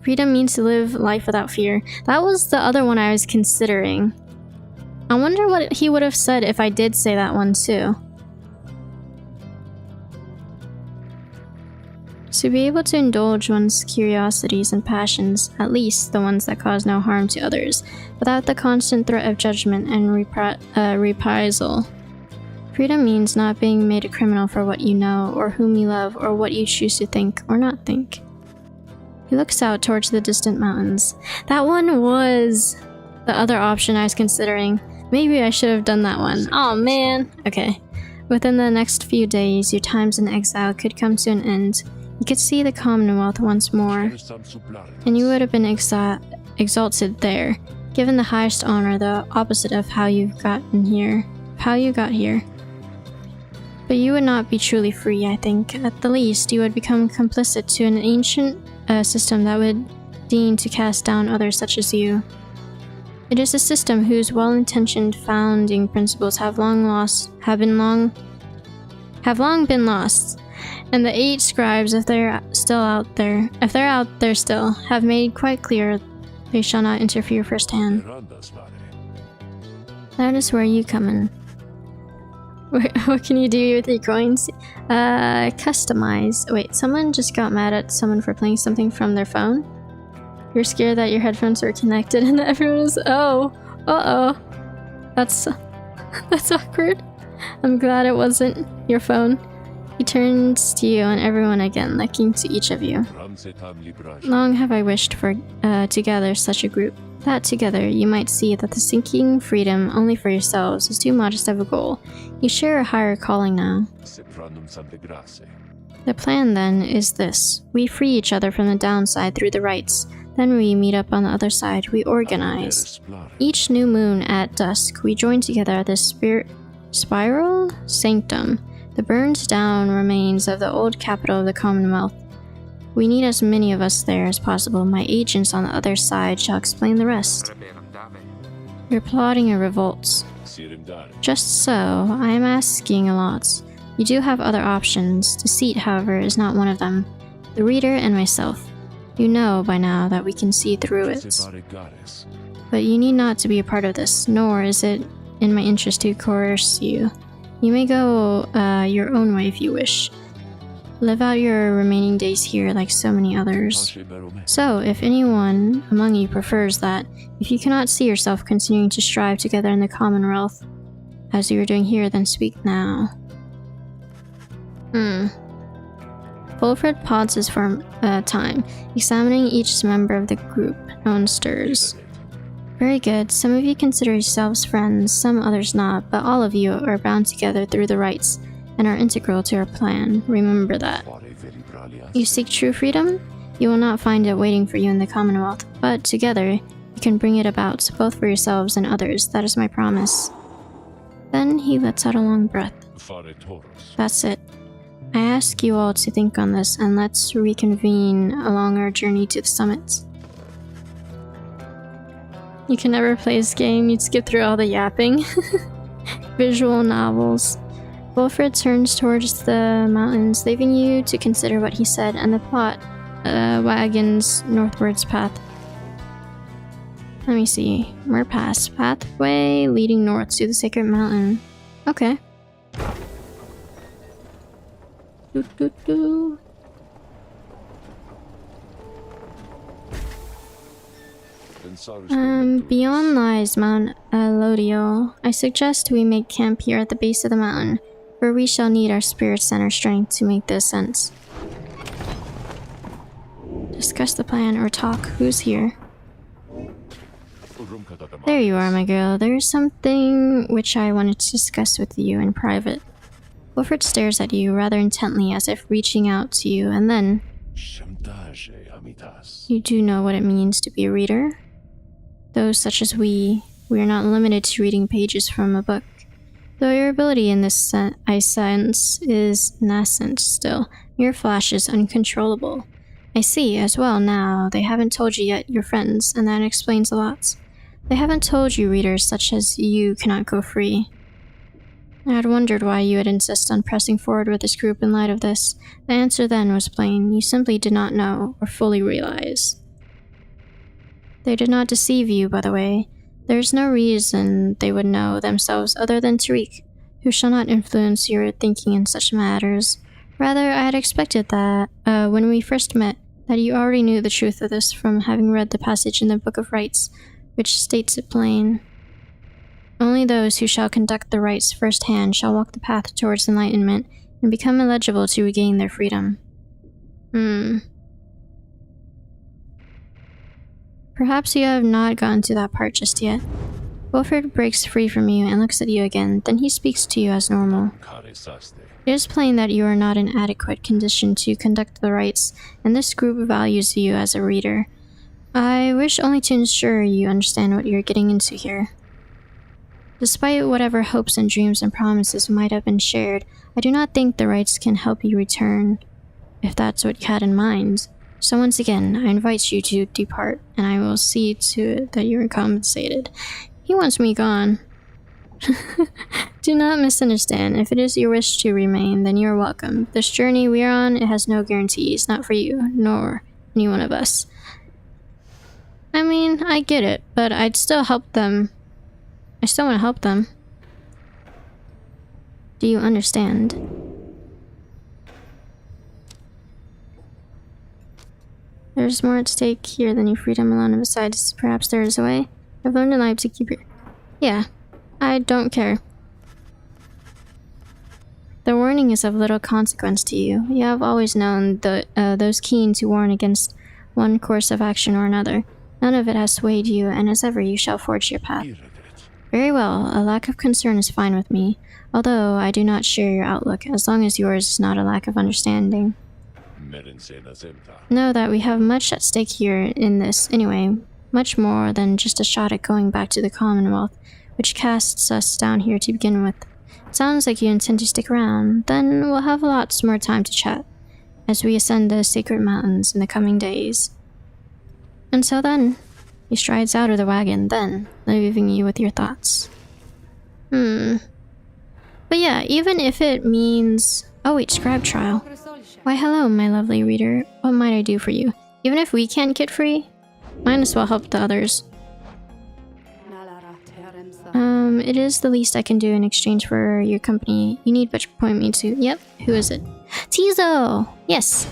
Freedom means to live life without fear. That was the other one I was considering. I wonder what he would have said if I did say that one too. To be able to indulge one's curiosities and passions, at least the ones that cause no harm to others, without the constant threat of judgment and reprisal. Freedom means not being made a criminal for what you know, or whom you love, or what you choose to think or not think. He looks out towards the distant mountains. That one was the other option I was considering. Maybe I should have done that one. Oh man. Okay. Within the next few days, your times in exile could come to an end. You could see the Commonwealth once more, and you would have been exalted there, given the highest honor, the opposite of how you got here. But you would not be truly free, I think. At the least, you would become complicit to an ancient system that would deign to cast down others such as you. It is a system whose well-intentioned founding principles have long been lost. And the 8 scribes, if they're out there still, have made quite clear they shall not interfere firsthand. That is where you come in. What can you do with your coins? Customize. Wait, someone just got mad at someone for playing something from their phone? You're scared that your headphones were connected and that everyone was— oh, uh-oh. That's awkward. I'm glad it wasn't your phone. He turns to you and everyone again, looking to each of you. Long have I wished for to gather such a group, that together you might see that the seeking freedom only for yourselves is too modest of a goal. You share a higher calling now. The plan then is this. We free each other from the downside through the rites. Then we meet up on the other side. We organize. Each new moon at dusk, we join together at this spiral sanctum, the burned down remains of the old capital of the Commonwealth. We need as many of us there as possible. My agents on the other side shall explain the rest. You're plotting a revolt. Just so, I am asking a lot. You do have other options. Deceit, however, is not one of them. The reader and myself. You know by now that we can see through it. But you need not to be a part of this, nor is it in my interest to coerce you. You may go your own way if you wish. live out your remaining days here like so many others. So, if anyone among you prefers that, if you cannot see yourself continuing to strive together in the Commonwealth, as you are doing here, then speak now. Wilfred pauses for time, examining each member of the group. No one stirs. Very good. Some of you consider yourselves friends, some others not, but all of you are bound together through the rites and are integral to our plan. Remember that. You seek true freedom? You will not find it waiting for you in the Commonwealth, but together you can bring it about, both for yourselves and others. That is my promise. Then he lets out a long breath. That's it. I ask you all to think on this, and let's reconvene along our journey to the summit. You can never play this game, you'd skip through all the yapping. Visual novels. Wilfred turns towards the mountains, leaving you to consider what he said and the plot wagon's northwards path. Let me see. Merpass. Pathway leading north to the sacred mountain. Okay. Beyond lies Mount Elodial. I suggest we make camp here at the base of the mountain, where we shall need our spirits and our strength to make the ascent. Discuss the plan or talk. Who's here? There you are, my girl. There is something which I wanted to discuss with you in private. Wilfred stares at you rather intently, as if reaching out to you, and then... You do know what it means to be a reader? Those such as we are not limited to reading pages from a book. Though your ability in this sense is nascent still, mere flashes uncontrollable. I see, as well now, they haven't told you yet you're friends, and that explains a lot. They haven't told you readers such as you cannot go free. I had wondered why you would insist on pressing forward with this group in light of this. The answer then was plain. You simply did not know or fully realize. They did not deceive you, by the way. There is no reason they would know themselves other than Tariq, who shall not influence your thinking in such matters. Rather, I had expected that, when we first met, that you already knew the truth of this from having read the passage in the Book of Rites, which states it plain. Only those who shall conduct the rites firsthand shall walk the path towards enlightenment and become eligible to regain their freedom. Perhaps you have not gotten to that part just yet. Wilfred breaks free from you and looks at you again, then he speaks to you as normal. It is plain that you are not in adequate condition to conduct the rites, and this group values you as a reader. I wish only to ensure you understand what you're getting into here. Despite whatever hopes and dreams and promises might have been shared, I do not think the rites can help you return, if that's what you had in mind. So once again, I invite you to depart, and I will see to it that you are compensated. He wants me gone. Do not misunderstand. If it is your wish to remain, then you are welcome. This journey we are on, it has no guarantees, not for you, nor any one of us. I mean, I get it, but I'd still help them. I still want to help them. Do you understand? There's more at stake here than your freedom alone, and besides, perhaps there is a way. I've learned in life to keep your... Yeah, I don't care. The warning is of little consequence to you. You have always known those keen to warn against one course of action or another. None of it has swayed you, and as ever you shall forge your path. Very well, a lack of concern is fine with me, although I do not share your outlook, as long as yours is not a lack of understanding. Know that we have much at stake here in this, anyway, much more than just a shot at going back to the Commonwealth, which casts us down here to begin with. Sounds like you intend to stick around, then we'll have lots more time to chat, as we ascend the sacred mountains in the coming days. Until then, he strides out of the wagon, then, leaving you with your thoughts. But yeah, even if it means... Oh wait, scribe trial. Why hello, my lovely reader. What might I do for you? Even if we can't get free, might as well help the others. It is the least I can do in exchange for your company. You need but point me to... Yep, who is it? Tizo! Yes!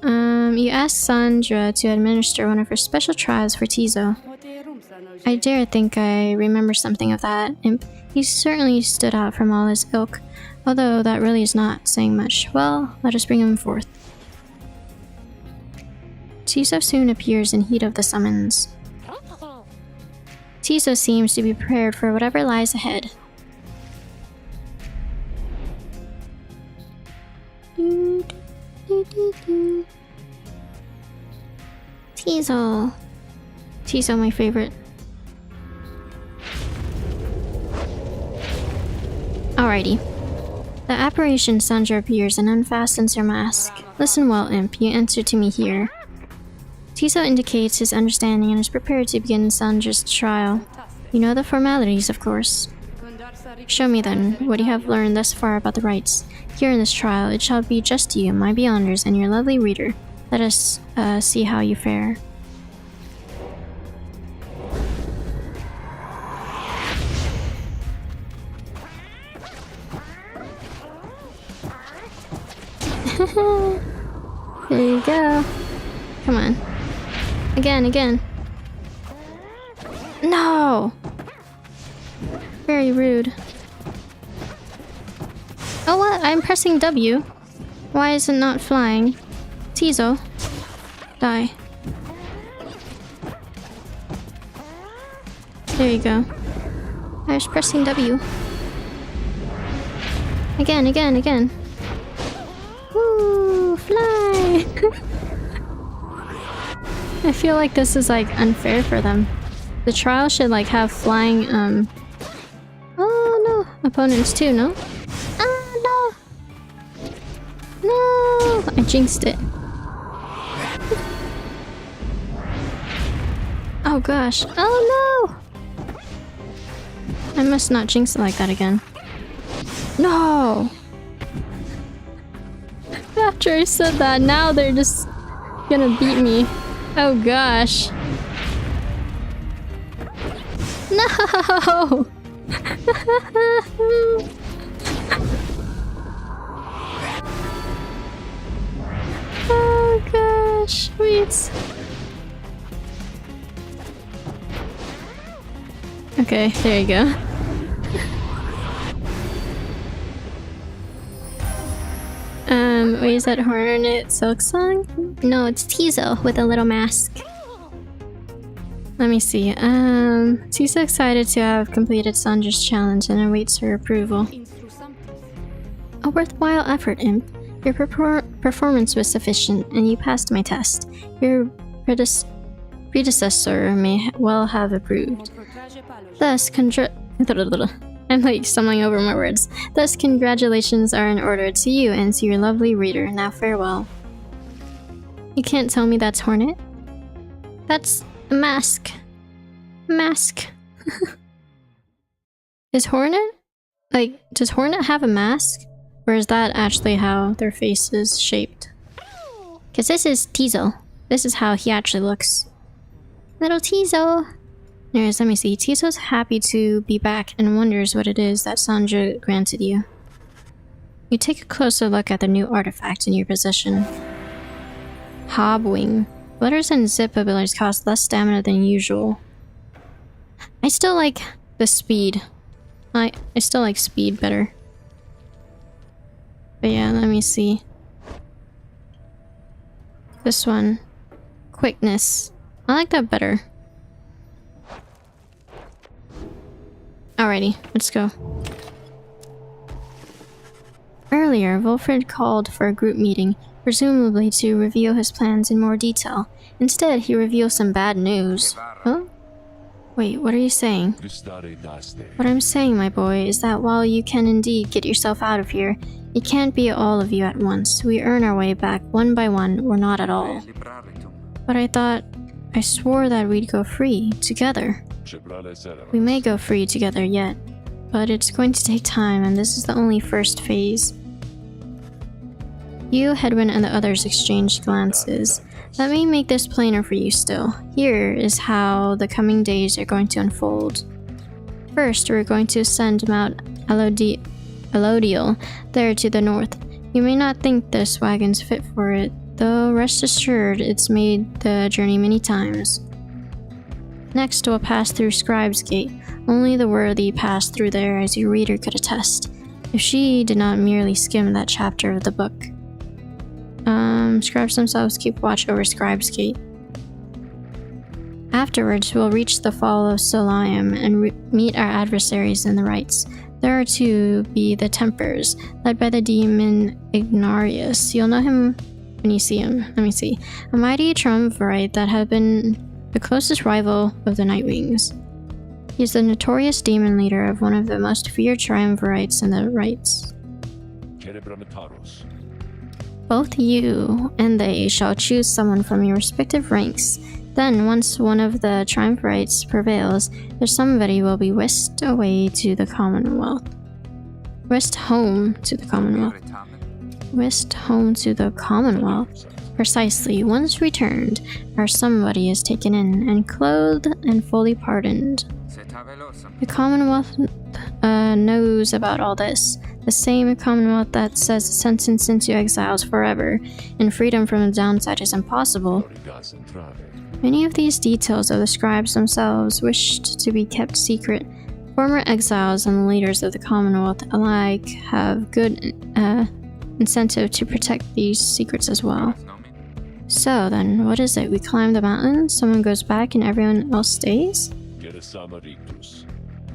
You asked Sandra to administer one of her special trials for Tizo. I dare think I remember something of that. He certainly stood out from all his ilk, although that really is not saying much. Well, let us bring him forth. Tizo soon appears in heat of the summons. Tizo seems to be prepared for whatever lies ahead. Tizo. Tizo, my favorite. Alrighty. The apparition Sandra appears and unfastens her mask. Listen well, imp. You answer to me here. Tizo indicates his understanding and is prepared to begin Sandra's trial. You know the formalities, of course. Show me then what you have learned thus far about the rites. Here in this trial, it shall be just you, my beyonders, and your lovely reader. Let us see how you fare. There you go. Come on. Again. No! Very rude. Oh, what? I'm pressing W. Why is it not flying? Tizo. Die. There you go. I was pressing W. Again. Woo! Fly! I feel like this is like unfair for them. The trial should like have flying oh no, opponents too, no? Ah no! No! I jinxed it. Oh gosh. Oh no! I must not jinx it like that again. No! After I said that, now they're just gonna beat me. Oh gosh. No! Oh gosh, wait. Okay, there you go. Wait, is that Hornet Silk Song? No, it's Tizo with a little mask. Let me see. Tizo excited to have completed Sandra's challenge and awaits her approval. A worthwhile effort, imp. Your performance was sufficient, and you passed my test. Your predecessor may well have approved. Thus, I'm like stumbling over my words. Thus, congratulations are in order to you and to your lovely reader. Now farewell. You can't tell me that's Hornet? That's a mask. Mask. Is Hornet? Like, does Hornet have a mask? Or is that actually how their face is shaped? Because this is Tizo. This is how he actually looks. Little Tizo! Anyways, let me see. Tizo's happy to be back and wonders what it is that Sandra granted you. You take a closer look at the new artifact in your possession. Hobwing. Letters and zip abilities cost less stamina than usual. I still like the speed. I still like speed better. But yeah, let me see. This one. Quickness. I like that better. Alrighty, let's go. Earlier, Wilfred called for a group meeting, presumably to reveal his plans in more detail. Instead, he reveals some bad news. Huh? Wait, what are you saying? What I'm saying, my boy, is that while you can indeed get yourself out of here, it can't be all of you at once. We earn our way back one by one, or not at all. But I swore that we'd go free, together. We may go free together yet, but it's going to take time, and this is the only first phase. You, Hedwyn, and the others exchanged glances. Let me make this plainer for you still. Here is how the coming days are going to unfold. First, we're going to ascend Mount Elodial, there to the north. You may not think this wagon's fit for it, though rest assured it's made the journey many times. Next, we'll pass through Scribe's Gate. Only the worthy pass through there, as your reader could attest, if she did not merely skim that chapter of the book. Scribes themselves keep watch over Scribe's Gate. Afterwards, we'll reach the Fall of Solium and meet our adversaries in the rites. There are to be the Tempers, led by the demon Ignarius. You'll know him when you see him. Let me see. A mighty triumvirate that have been the closest rival of the Nightwings. He is the notorious demon leader of one of the most feared triumvirates in the rites. Both you and they shall choose someone from your respective ranks. Then, once one of the triumvirates prevails, their somebody will be whisked away to the Commonwealth. Whisked home to the Commonwealth. Whisked home to the Commonwealth. Precisely. Once returned, our somebody is taken in and clothed and fully pardoned. The Commonwealth knows about all this. The same Commonwealth that says sentence into exiles forever, and freedom from the downside is impossible. Many of these details of the scribes themselves wished to be kept secret. Former exiles and the leaders of the Commonwealth alike have good incentive to protect these secrets as well. So then, what is it? We climb the mountain, someone goes back, and everyone else stays?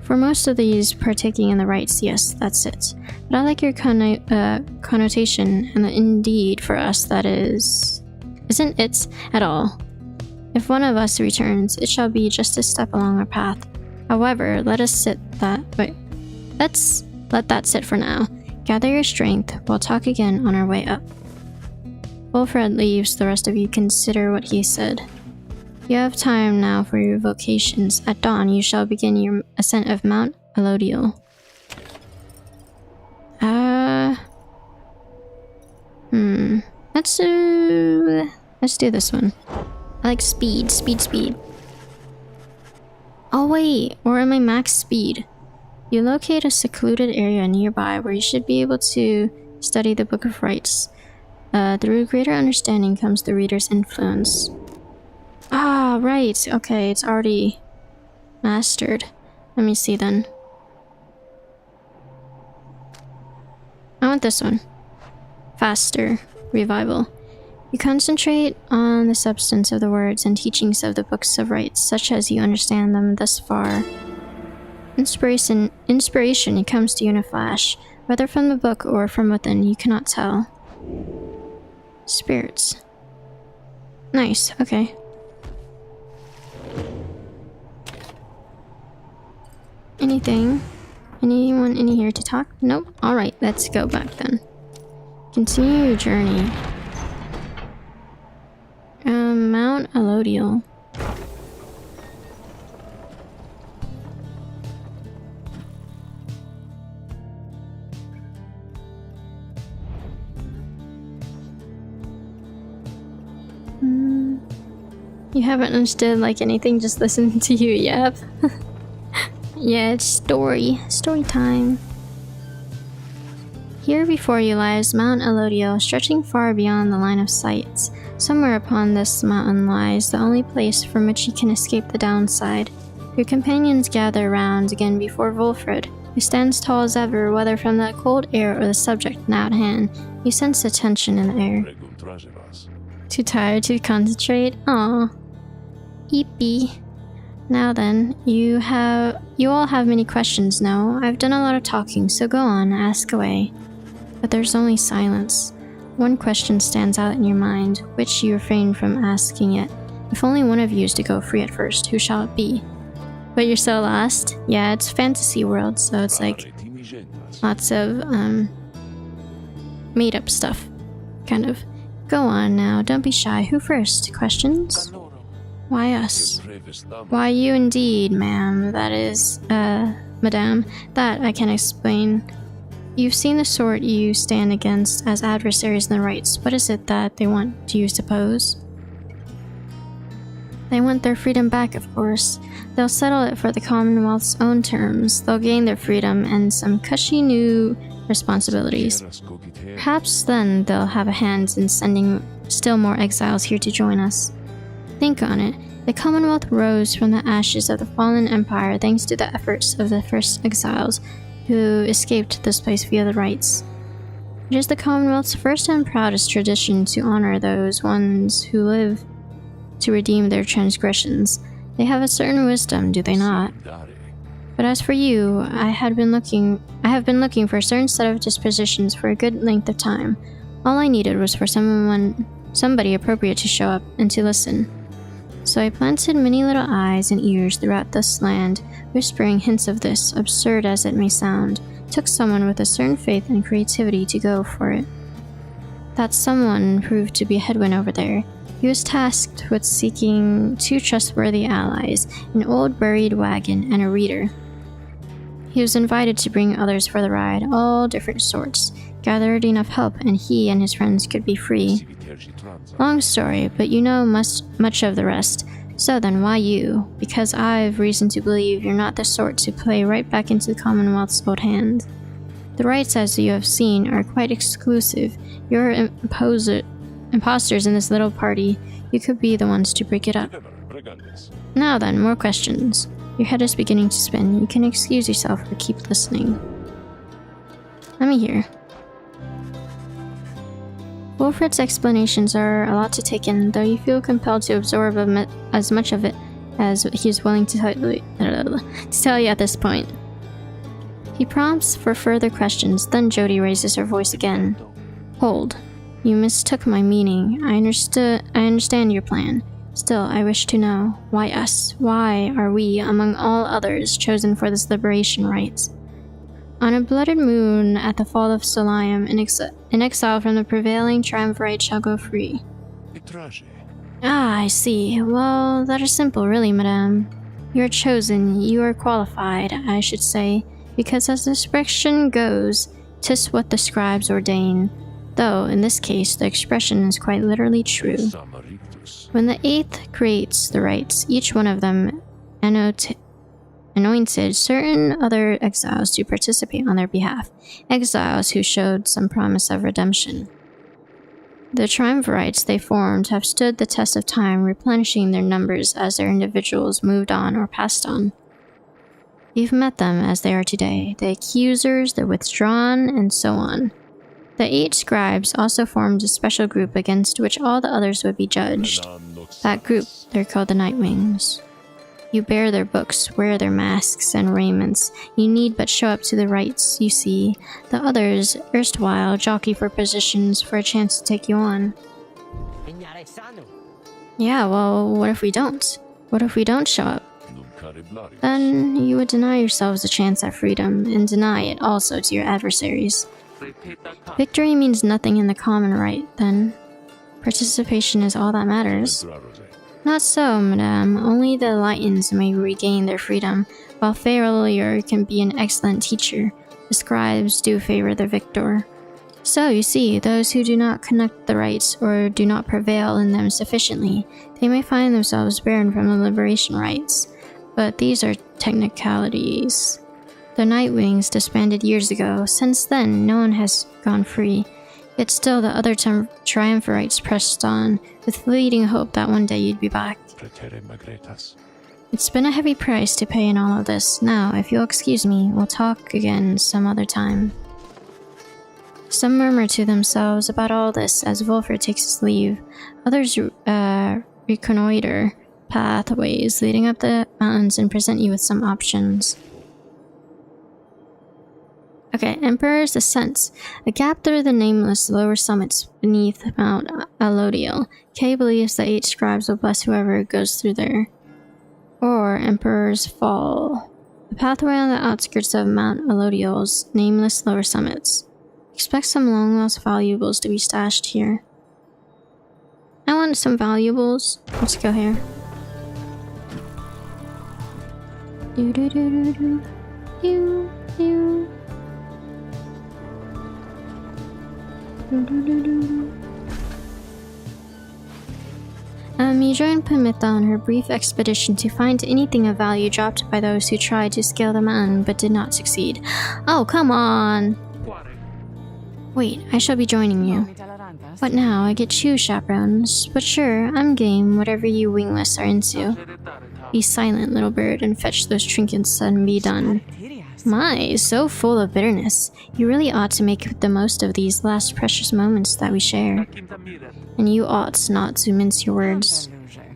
For most of these partaking in the rites, yes, that's it. But I like your connotation, and indeed for us that isn't it at all. If one of us returns, it shall be just a step along our path. However, let's let that sit for now. Gather your strength, we'll talk again on our way up. Wilfred leaves, the rest of you consider what he said. You have time now for your vocations. At dawn, you shall begin your ascent of Mount Elodial. Let's do this one. I like speed. Oh wait, or am I max speed? You locate a secluded area nearby where you should be able to study the Book of Rites. Through greater understanding comes the reader's influence. Ah, right. Okay, it's already mastered. Let me see then. I want this one. Faster. Revival. You concentrate on the substance of the words and teachings of the books of rites, such as you understand them thus far. Inspiration it comes to you in a flash, whether from the book or from within, you cannot tell. Spirits. Nice, okay. Anything? Anyone in here to talk? Nope. Alright, let's go back then. Continue your journey. Mount Elodial. You haven't understood like anything, just listen to you, yep. Yeah, it's story time. Here before you lies Mount Elodial, stretching far beyond the line of sight. Somewhere upon this mountain lies the only place from which you can escape the downside. Your companions gather around again before Wilfred, who stands tall as ever, whether from the cold air or the subject now at hand. You sense the tension in the air. Too tired to concentrate? Aw. Eepy. Now then, you all have many questions now. I've done a lot of talking, so go on, ask away. But there's only silence. One question stands out in your mind, which you refrain from asking it. If only one of you is to go free at first, who shall it be? But you're so lost? Yeah, it's fantasy world, so it's like lots of made up stuff. Kind of. Go on now, don't be shy. Who first? Questions? Why us? Why you indeed, ma'am. That is, madame. That I can explain. You've seen the sort you stand against as adversaries in the rites. What is it that they want, do you suppose? They want their freedom back, of course. They'll settle it for the Commonwealth's own terms. They'll gain their freedom and some cushy new responsibilities. Perhaps then they'll have a hand in sending still more exiles here to join us. Think on it. The Commonwealth rose from the ashes of the fallen empire thanks to the efforts of the first exiles who escaped this place via the rites. It is the Commonwealth's first and proudest tradition to honor those ones who live to redeem their transgressions. They have a certain wisdom, do they not? But as for you, I have been looking for a certain set of dispositions for a good length of time. All I needed was for somebody appropriate to show up and to listen. So I planted many little eyes and ears throughout this land, whispering hints of this, absurd as it may sound. Took someone with a certain faith and creativity to go for it. That someone proved to be a headwind over there. He was tasked with seeking 2 trustworthy allies, an old buried wagon and a reader. He was invited to bring others for the ride, all different sorts, gathered enough help, and he and his friends could be free. Long story, but you know much of the rest. So then, why you? Because I've reason to believe you're not the sort to play right back into the Commonwealth's old hand. The rites, as you have seen, are quite exclusive. You're imposters in this little party. You could be the ones to break it up. Now then, more questions. Your head is beginning to spin. You can excuse yourself or keep listening. Let me hear. Wilfred's explanations are a lot to take in, though you feel compelled to absorb as much of it as he is willing to tell you at this point. He prompts for further questions, then Jody raises her voice again. Hold. You mistook my meaning. I understand your plan. Still, I wish to know, why us? Why are we, among all others, chosen for this liberation rites? On a blooded moon at the fall of Solium, an exile from the prevailing triumvirate shall go free. Ah, I see. Well, that is simple, really, madame. You are chosen, you are qualified, I should say, because as the expression goes, 'tis what the scribes ordain. Though, in this case, the expression is quite literally true. When the 8th creates the rites, each one of them anointed certain other exiles to participate on their behalf, exiles who showed some promise of redemption. The triumvirates they formed have stood the test of time, replenishing their numbers as their individuals moved on or passed on. You've met them as they are today, the accusers, the withdrawn, and so on. The 8 scribes also formed a special group against which all the others would be judged. That group, they're called the Nightwings. You bear their books, wear their masks and raiments. You need but show up to the rites, you see. The others, erstwhile, jockey for positions for a chance to take you on. Yeah, well, what if we don't? What if we don't show up? Then you would deny yourselves a chance at freedom, and deny it also to your adversaries. Victory means nothing in the common right, then. Participation is all that matters. Not so, madame. Only the Lightens may regain their freedom, while failure can be an excellent teacher. The scribes do favor the victor. So, you see, those who do not conduct the rites, or do not prevail in them sufficiently, they may find themselves barren from the liberation rites. But these are technicalities. The Nightwings disbanded years ago. Since then, no one has gone free. Yet still the other triumvirates pressed on, with fleeting hope that one day you'd be back. It's been a heavy price to pay in all of this. Now, if you'll excuse me, we'll talk again some other time. Some murmur to themselves about all this as Wilfred takes his leave. Others reconnoiter pathways leading up the mountains and present you with some options. Okay, Emperor's Ascent. A gap through the nameless lower summits beneath Mount Alodiel. Kay believes the 8 scribes will bless whoever goes through there. Or Emperor's Fall. A pathway on the outskirts of Mount Alodiel's nameless lower summits. Expect some long-lost valuables to be stashed here. I want some valuables. Let's go here. You joined Pamitha on her brief expedition to find anything of value dropped by those who tried to scale the mountain but did not succeed. Oh, come on! Wait, I shall be joining you. What now? I get two chaperones. But sure, I'm game, whatever you wingless are into. Be silent, little bird, and fetch those trinkets and be done. My, so full of bitterness. You really ought to make the most of these last precious moments that we share. And you ought not to mince your words.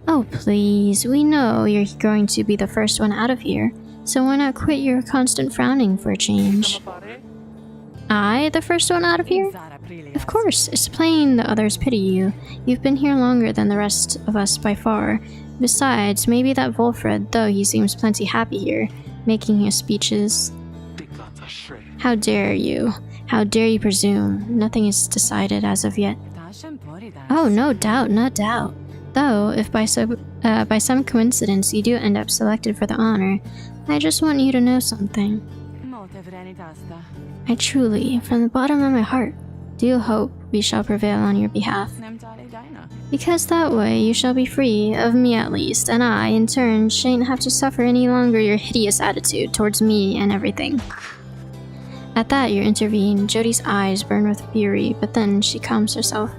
Oh, please, we know you're going to be the first one out of here, so why not quit your constant frowning for a change? I, the first one out of here? Of course, it's plain the others pity you. You've been here longer than the rest of us by far. Besides, maybe that Wolfred, though he seems plenty happy here, making his speeches. How dare you? How dare you presume? Nothing is decided as of yet. Oh, no doubt, no doubt. Though, if by some coincidence you do end up selected for the honor, I just want you to know something. I truly, from the bottom of my heart, do hope we shall prevail on your behalf. Because that way you shall be free, of me at least, and I, in turn, shan't have to suffer any longer your hideous attitude towards me and everything. At that you intervene. Jodie's eyes burn with fury, but then she calms herself.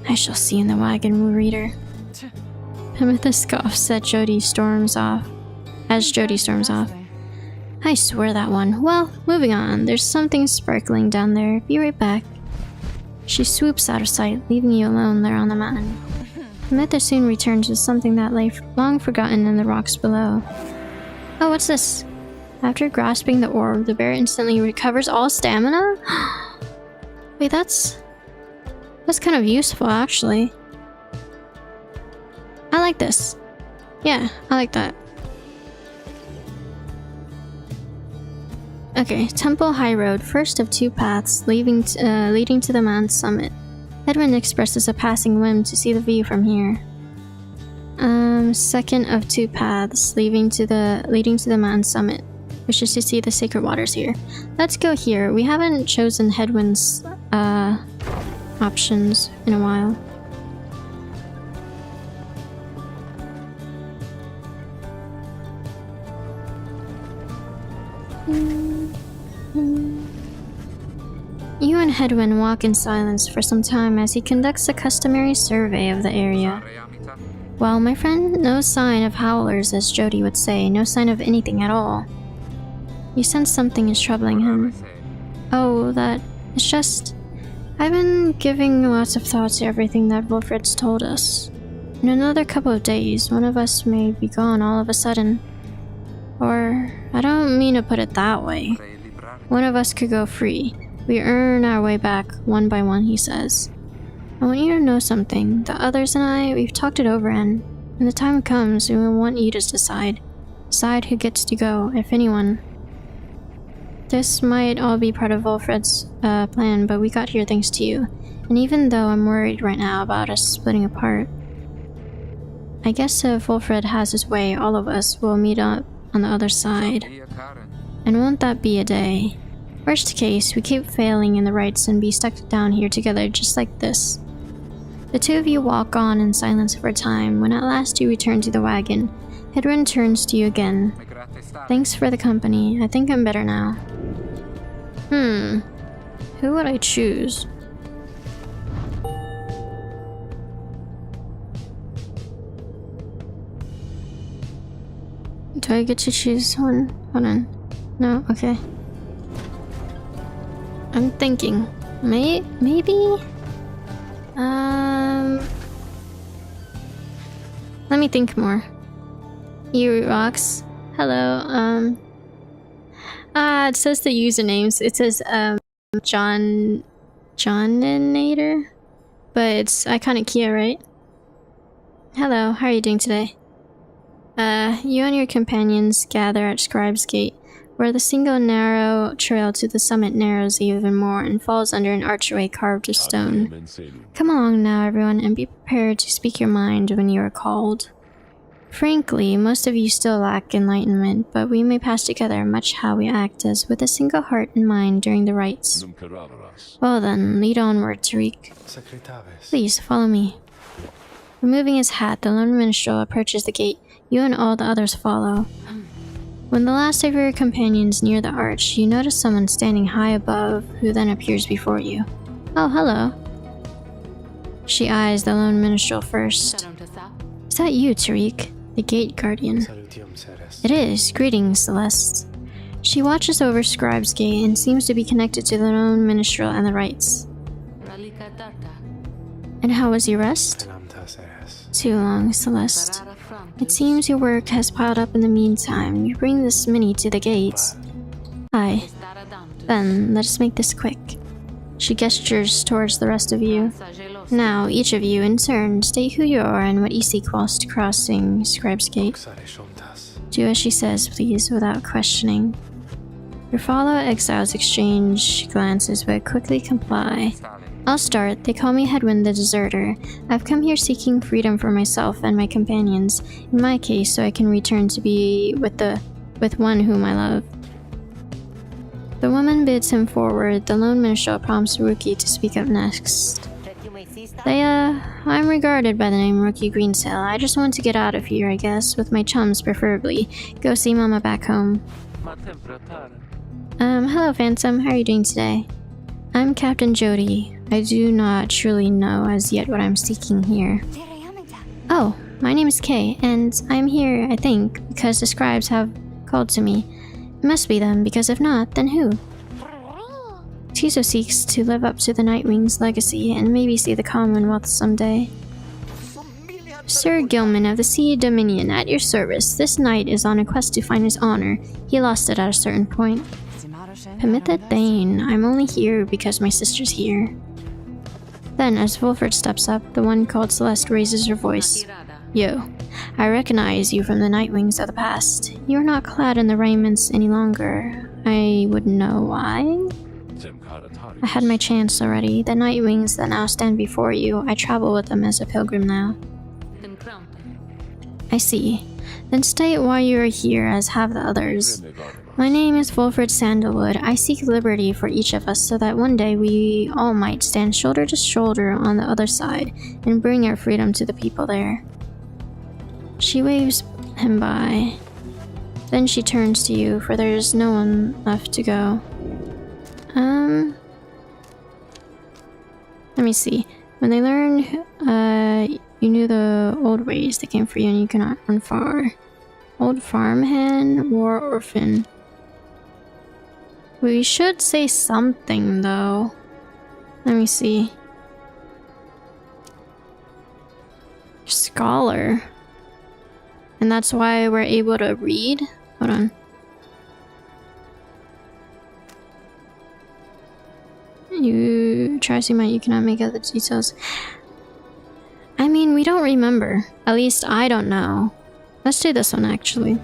I shall see in the wagon, reader. And with a scoff as Jodie storms off. I swear that one. Well, moving on. There's something sparkling down there. Be right back. She swoops out of sight, leaving you alone there on the mountain. Meta soon returns with something that lay long forgotten in the rocks below. Oh, what's this? After grasping the orb, the bear instantly recovers all stamina? Wait, that's kind of useful, actually. I like this. Yeah, I like that. Okay, Temple High Road, first of two paths leading to the mountain summit. Edwin expresses a passing whim to see the view from here. Second of two paths leading to the mountain summit. Wishes to see the sacred waters here. Let's go here. We haven't chosen Hedwin's options in a while. You and Hedwin walk in silence for some time as he conducts a customary survey of the area. Well, my friend, no sign of howlers, as Jodie would say, no sign of anything at all. You sense something is troubling him. Oh, that... it's just... I've been giving lots of thought to everything that Wolfred's told us. In another couple of days, one of us may be gone all of a sudden. Or, I don't mean to put it that way. One of us could go free. We earn our way back, one by one, he says. I want you to know something. The others and I, we've talked it over, and when the time comes, we will want you to decide. Decide who gets to go, if anyone. This might all be part of Wolfred's plan, but we got here thanks to you. And even though I'm worried right now about us splitting apart, I guess if Wolfred has his way, all of us will meet up on the other side. And won't that be a day? Worst case, we keep failing in the rites and be stuck down here together just like this. The two of you walk on in silence for a time. When at last you return to the wagon, Hedwin turns to you again. Thanks for the company. I think I'm better now. Who would I choose? Do I get to choose one? Hold on. No? Okay. I'm thinking. Maybe? Let me think more. You rocks. Hello, it says the usernames. It says, Johninator? But it's iconic Kia, right? Hello, how are you doing today? You and your companions gather at Scribe's Gate, where the single narrow trail to the summit narrows even more and falls under an archway carved of stone. Come along now, everyone, and be prepared to speak your mind when you are called. Frankly, most of you still lack enlightenment, but we may pass together much how we act as with a single heart and mind during the rites. Well then, lead onward, Tariq. Please, follow me. Removing his hat, the lone minstrel approaches the gate. You and all the others follow. When the last of your companions near the arch, you notice someone standing high above, who then appears before you. Oh, hello. She eyes the lone minstrel first. Is that you, Tariq, the gate guardian? It is. Greetings, Celeste. She watches over Scribe's gate and seems to be connected to the lone minstrel and the rites. And how was your rest? Too long, Celeste. It seems your work has piled up in the meantime. You bring this mini to the gates. Aye. Then, let us make this quick. She gestures towards the rest of you. Now, each of you, in turn, state who you are and what you seek whilst crossing Scribe's gate. Do as she says, please, without questioning. Your fellow exiles exchange glances, but quickly comply. I'll start. They call me Headwind the Deserter. I've come here seeking freedom for myself and my companions, in my case, so I can return to be with one whom I love. The woman bids him forward. The lone minstrel prompts Rookie to speak up next. I'm regarded by the name Rookie Greensail. I just want to get out of here, I guess, with my chums preferably. Go see Mama back home. Hello Phantom, how are you doing today? I'm Captain Jody. I do not truly know as yet what I'm seeking here. Oh, my name is Kay, and I'm here, I think, because the scribes have called to me. It must be them, because if not, then who? Tiso seeks to live up to the Nightwing's legacy and maybe see the Commonwealth someday. Sir Gilman of the Sea Dominion, at your service. This knight is on a quest to find his honor. He lost it at a certain point. Pamitha Thane, I'm only here because my sister's here. Then, as Wolford steps up, the one called Celeste raises her voice. Yo, I recognize you from the Nightwings of the past. You are not clad in the raiments any longer. I wouldn't know why. I had my chance already. The Nightwings that now stand before you, I travel with them as a pilgrim now. I see. Then state why you are here, as have the others. My name is Wolford Sandalwood. I seek liberty for each of us so that one day we all might stand shoulder to shoulder on the other side and bring our freedom to the people there. She waves him by. Then she turns to you, for there is no one left to go. Let me see. When they learn, you knew the old ways that came for you and you cannot run far. Old farmhand, war orphan. We should say something, though. Let me see. Scholar. And that's why we're able to read? Hold on. You try so much you cannot make out the details. I mean, we don't remember. At least I don't know. Let's do this one, actually.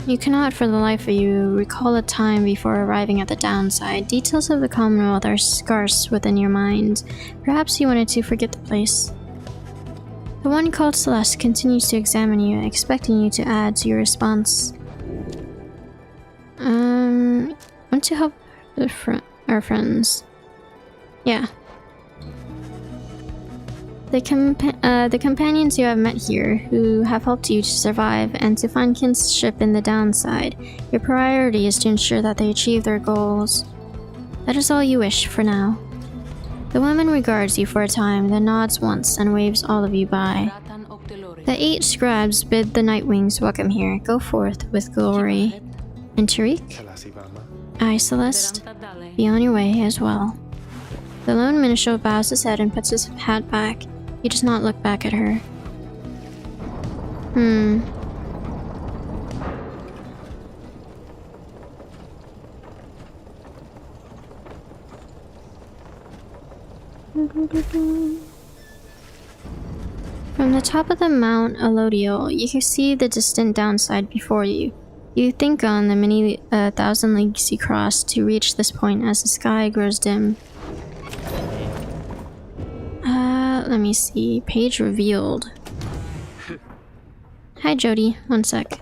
You cannot for the life of you recall a time before arriving at the downside. Details of the Commonwealth are scarce within your mind. Perhaps you wanted to forget the place. The one called Celeste continues to examine you, expecting you to add to your response. Want to help our friends. Yeah. The companions you have met here, who have helped you to survive and to find kinship in the downside, your priority is to ensure that they achieve their goals. That is all you wish for now. The woman regards you for a time, then nods once and waves all of you by. The 8 scribes bid the Nightwings welcome here. Go forth with glory. And Tariq? Aye, Celeste. Be on your way as well. The lone minstrel bows his head and puts his hat back. He does not look back at her. From the top of the Mount Elodial, you can see the distant downside before you. You think on the many thousand leagues you cross to reach this point as the sky grows dim. Let me see. Page revealed. Hi, Jody. One sec.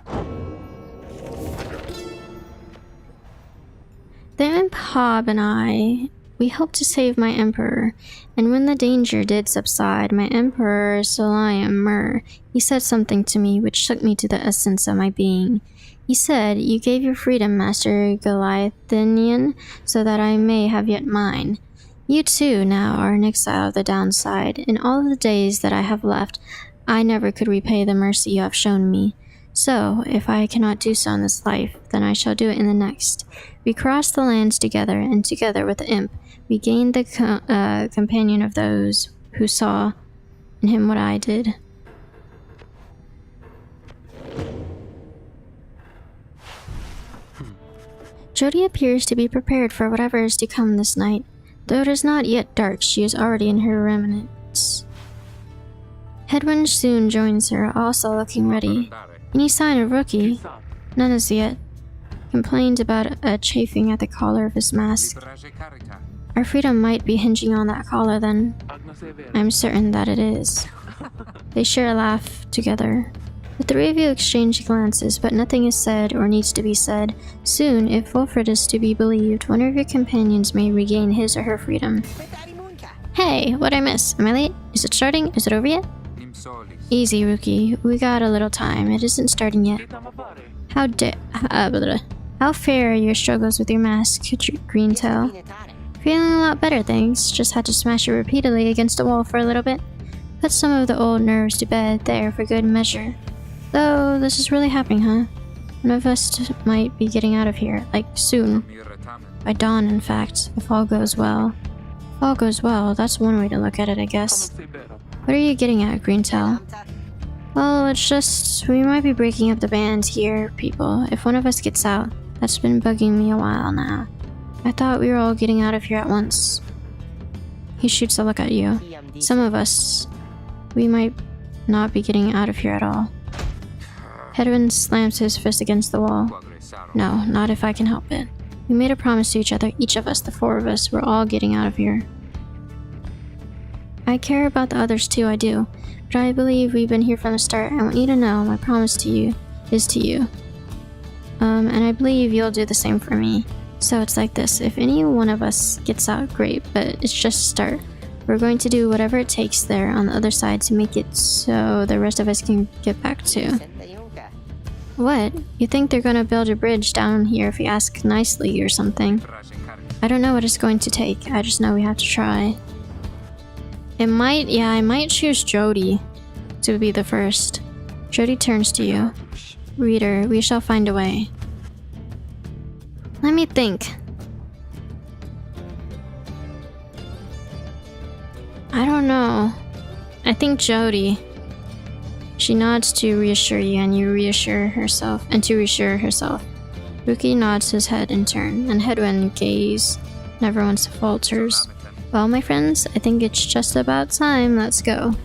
The Imp Hob and I, we helped to save my Emperor, and when the danger did subside, my Emperor Soliam Mur, he said something to me which shook me to the essence of my being. He said, "You gave your freedom, Master Goliathinian, so that I may have yet mine. You too now are an exile of the downside. In all of the days that I have left, I never could repay the mercy you have shown me. So, if I cannot do so in this life, then I shall do it in the next. We crossed the lands together, and together with the imp, we gained the companion of those who saw in him what I did." Jody appears to be prepared for whatever is to come this night. Though it is not yet dark, she is already in her remnants. Headwind soon joins her, also looking ready. Any sign of Rookie? None as yet. Complained about a chafing at the collar of his mask. Our freedom might be hinging on that collar then. I'm certain that it is. They share a laugh together. The three of you exchange glances, but nothing is said or needs to be said. Soon, if Wilfred is to be believed, one of your companions may regain his or her freedom. Hey, what'd I miss? Am I late? Is it starting? Is it over yet? Easy, Rookie. We got a little time. It isn't starting yet. How fair are your struggles with your mask, Greentail? Feeling a lot better, thanks. Just had to smash it repeatedly against a wall for a little bit. Put some of the old nerves to bed there for good measure. Though, this is really happening, huh? One of us might be getting out of here, like, soon. By dawn, in fact, if all goes well. If all goes well, that's one way to look at it, I guess. What are you getting at, Greentail? Well, it's just, we might be breaking up the band here, people. If one of us gets out, that's been bugging me a while now. I thought we were all getting out of here at once. He shoots a look at you. Some of us, we might not be getting out of here at all. Headwind slams his fist against the wall. No, not if I can help it. We made a promise to each other, each of us, the four of us, we're all getting out of here. I care about the others too, I do. But I believe we've been here from the start. I want you to know my promise to you is to you. And I believe you'll do the same for me. So it's like this, if any one of us gets out, great, but it's just a start. We're going to do whatever it takes there on the other side to make it so the rest of us can get back to. What? You think they're gonna build a bridge down here if we ask nicely or something? I don't know what it's going to take, I just know we have to try. I might choose Jody to be the first. Jody turns to you. Reader, we shall find a way. Let me think. I don't know. I think Jody. She nods to reassure you, and you reassure herself, and to reassure herself. Rookie nods his head in turn, and Headwind gaze never once falters. Well, my friends, I think it's just about time. Let's go.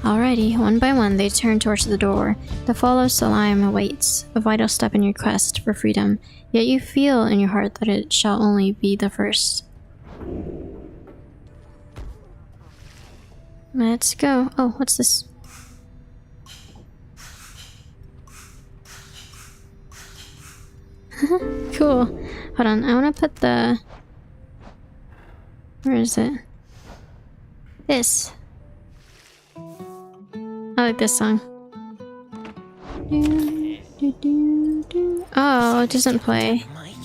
Alrighty, one by one, they turn towards the door. The fall of Salim awaits, a vital step in your quest for freedom, yet you feel in your heart that it shall only be the first. Let's go. Oh, what's this? Cool. Hold on, I want to put the... Where is it? This. I like this song. Oh, it doesn't play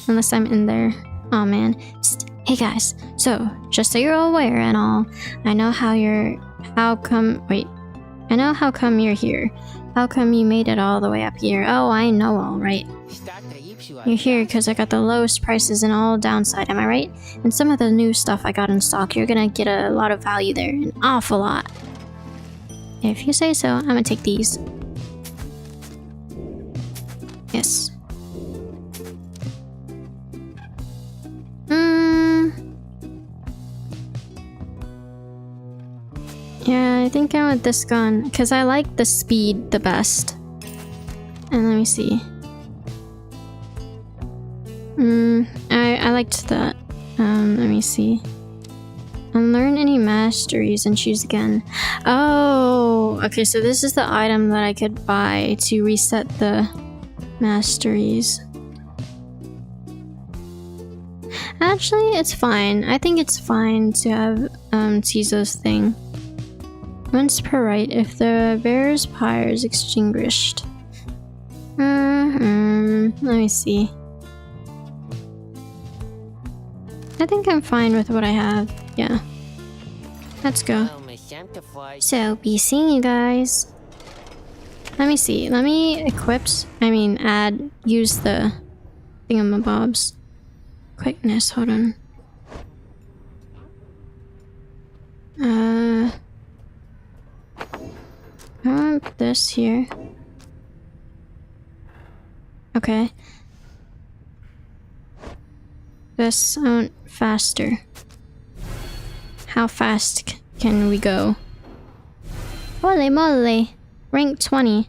unless I'm in there. Oh man. Psst. Hey guys. So, just so you're all aware and all, I know how come you're here. How come you made it all the way up here? Oh, I know all right. You're here because I got the lowest prices in all downside, am I right? And some of the new stuff I got in stock, you're gonna get a lot of value there. An awful lot. If you say so, I'm gonna take these. Yes. Yeah, I think I want this gun, because I like the speed the best. And let me see. I liked that. Let me see. Unlearn any masteries and choose again. Oh, okay, so this is the item that I could buy to reset the masteries. Actually, it's fine. I think it's fine to have Tizo's thing. Once per right, if the bearer's pyre is extinguished. Let me see. I think I'm fine with what I have. Yeah. Let's go. So, be seeing you guys. Let me see. Let me use the thingamabobs. Quickness, hold on. I want this here. Okay. This faster. How fast can we go? Holy moly! Rank 20.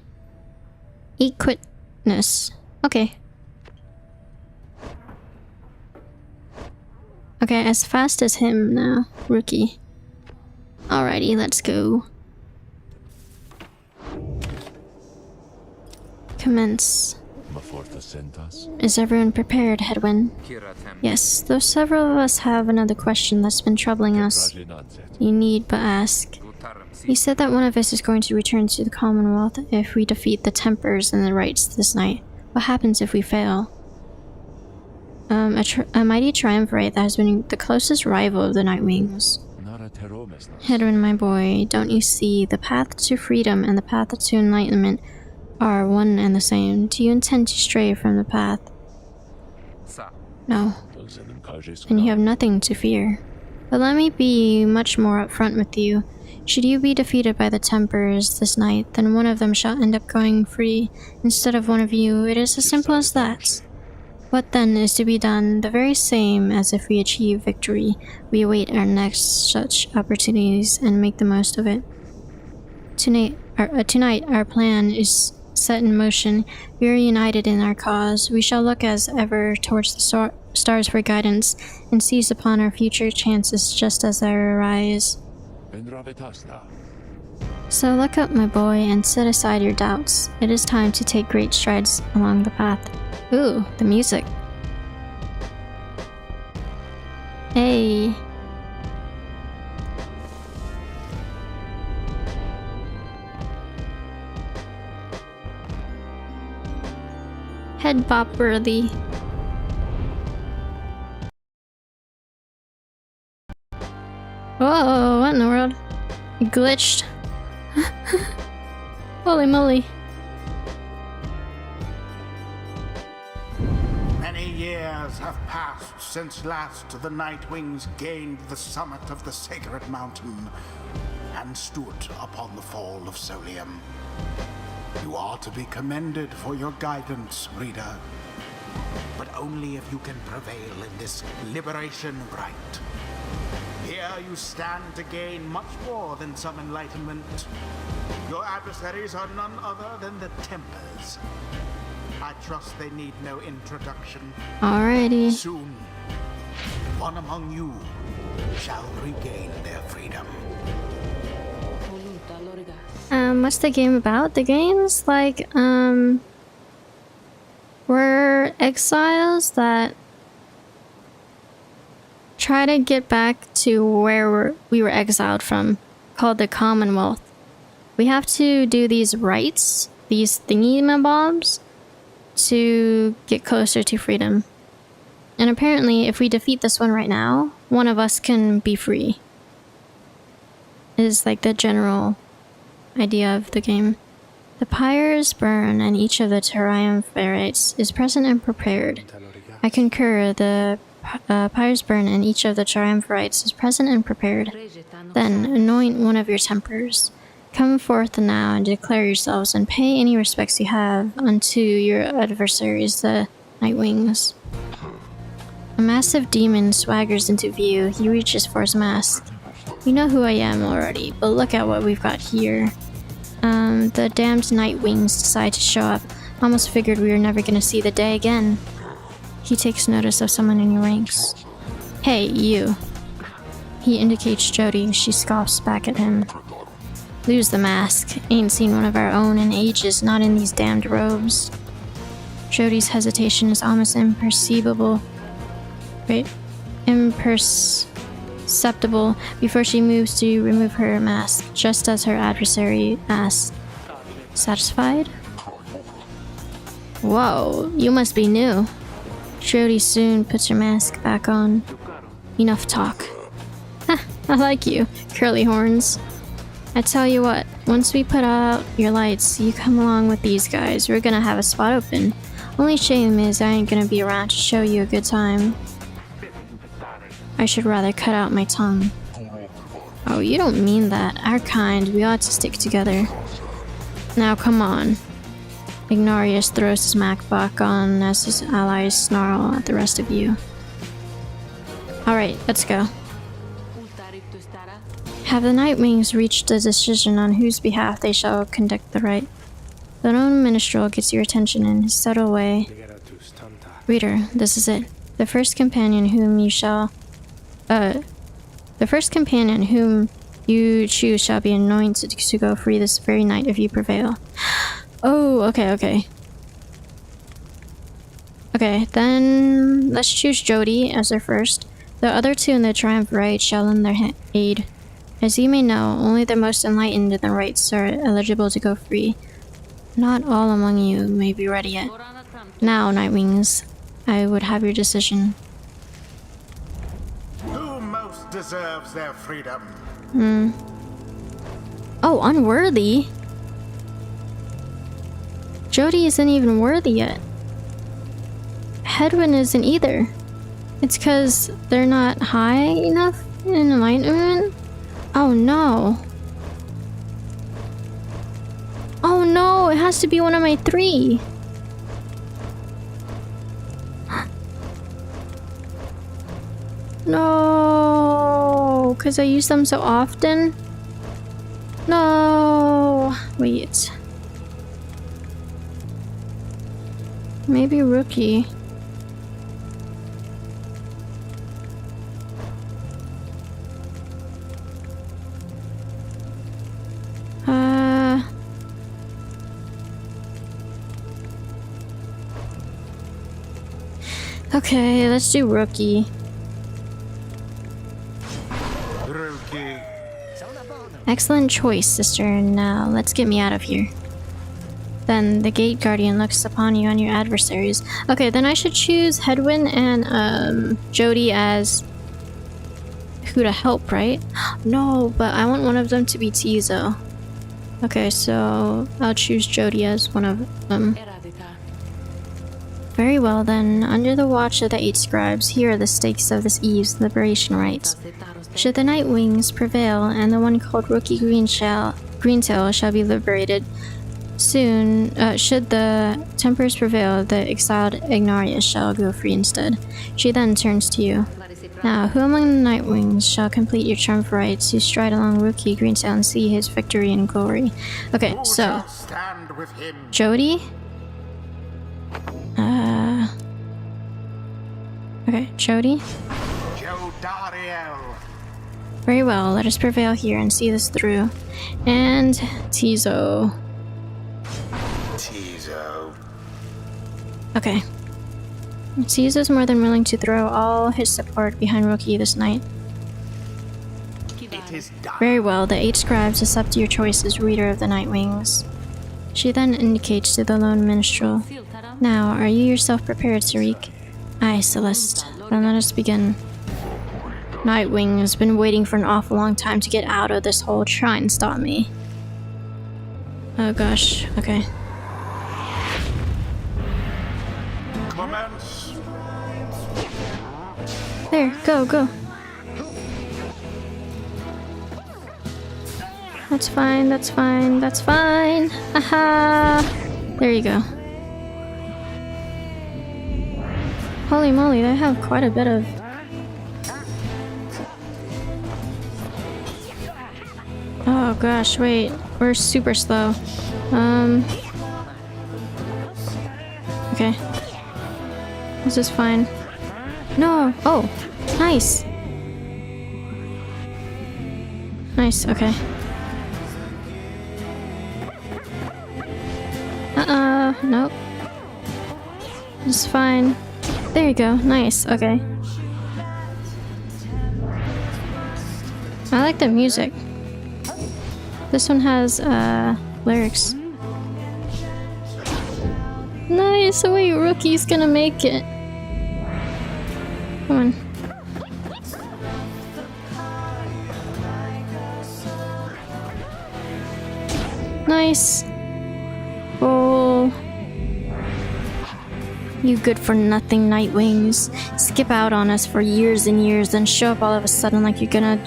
Equipness. Okay. Okay, as fast as him now. Rookie. Alrighty, let's go. Commence. Is everyone prepared, Headwind? Yes, though several of us have another question that's been troubling us. You need but ask. You said that one of us is going to return to the Commonwealth if we defeat the Tempers and the Rights this night. What happens if we fail? A mighty triumvirate that has been the closest rival of the Nightwings. Headwind, my boy, don't you see? The path to freedom and the path to enlightenment are one and the same. Do you intend to stray from the path? No. Then you have nothing to fear. But let me be much more upfront with you. Should you be defeated by the Tempers this night, then one of them shall end up going free instead of one of you. It is as simple as that. What then is to be done? The very same as if we achieve victory. We await our next such opportunities and make the most of it. Tonight, our plan is set in motion. We are united in our cause. We shall look as ever towards the stars for guidance and seize upon our future chances just as they arise. So look up, my boy, and set aside your doubts. It is time to take great strides along the path. Ooh, the music. Hey. Head bop worthy. Whoa, what in the world? It glitched. Holy moly. Many years have passed since last the Nightwings gained the summit of the sacred mountain and stood upon the fall of Solium. You are to be commended for your guidance, reader, but only if you can prevail in this liberation rite. Here you stand to gain much more than some enlightenment. Your adversaries are none other than the Tempers. I trust they need no introduction. Alrighty. Soon, one among you shall regain their freedom. What's the game about? The game's like, we're exiles that try to get back to where we were exiled from, called the Commonwealth. We have to do these rites, these thingy-mabobs, to get closer to freedom. And apparently, if we defeat this one right now, one of us can be free. Is like the general idea of the game. The Pyre's burn and each of the triumvirates is present and prepared. I concur, the Pyre's burn and each of the triumvirates is present and prepared. Then anoint one of your Tempers. Come forth now and declare yourselves and pay any respects you have unto your adversaries, the Nightwings. A massive demon swaggers into view. He reaches for his mask. You know who I am already, but look at what we've got here. The damned Nightwings decide to show up. Almost figured we were never gonna see the day again. He takes notice of someone in your ranks. Hey, you. He indicates Jody. She scoffs back at him. Lose the mask. Ain't seen one of our own in ages, not in these damned robes. Jody's hesitation is almost imperceptible. Imperceptible before she moves to remove her mask, just as her adversary asks. Satisfied? Whoa, you must be new. Jody soon puts her mask back on. Enough talk. Ha, I like you, curly horns. I tell you what, once we put out your lights, you come along with these guys. We're gonna have a spot open. Only shame is I ain't gonna be around to show you a good time. I should rather cut out my tongue. Oh, you don't mean that. Our kind, we ought to stick together. Now come on. Ignarius throws his Mac back on as his allies snarl at the rest of you. Alright, let's go. Have the Nightwings reached a decision on whose behalf they shall conduct the rite? The lone minstrel gets your attention in his subtle way. Reader, this is it. The first companion whom you choose shall be anointed to go free this very night if you prevail. Oh, okay. Okay, then let's choose Jody as our first. The other two in the triumvirate shall lend their aid. As you may know, only the most enlightened in the rites are eligible to go free. Not all among you may be ready yet. Now, Nightwings, I would have your decision. Who most deserves their freedom? Oh, unworthy? Jody isn't even worthy yet. Hedwyn isn't either. It's cause they're not high enough in enlightenment? Oh no. Oh no, it has to be one of my three. No, cause I use them so often. No, wait. Maybe Rookie. Okay, let's do Rookie. Rookie. Excellent choice, sister. Now, let's get me out of here. Then the Gate Guardian looks upon you and your adversaries. Okay, then I should choose Hedwyn and Jody as who to help, right? No, but I want one of them to be Tizo. Okay, so I'll choose Jody as one of them. Very well then, under the watch of the 8 scribes, here are the stakes of this eve's liberation rites. Should the Nightwings prevail and the one called Rookie Greentail shall be liberated, soon, should the Tempers prevail, the exiled Ignarius shall go free instead. She then turns to you. Now, who among the Nightwings shall complete your triumvirate to stride along Rookie Greentail and see his victory and glory? Okay, so Stand with him. Jody? Okay, Jody? Jodariel. Very well, let us prevail here and see this through. And Tizo. Tizo. Okay. Tizo's more than willing to throw all his support behind Rookie this night. It is done. Very well, the 8 scribes accept your choice as reader of the Nightwings. She then indicates to the lone minstrel. Now, are you yourself prepared, Tariq? Aye, Celeste. Then let us begin. Nightwing has been waiting for an awful long time to get out of this hole. Try and stop me. Oh gosh, okay. Commence. There, go. That's fine. Aha! There you go. Holy moly, they have quite a bit of... Oh gosh, wait. We're super slow. Okay. This is fine. No! Oh! Nice! Nice, okay. Nope. It's fine. There you go, nice, okay. I like the music. This one has, lyrics. Nice. Wait, Rookie's gonna make it. Come on. Nice. Oh. You good for nothing Nightwings. Skip out on us for years and years, then show up all of a sudden like you're gonna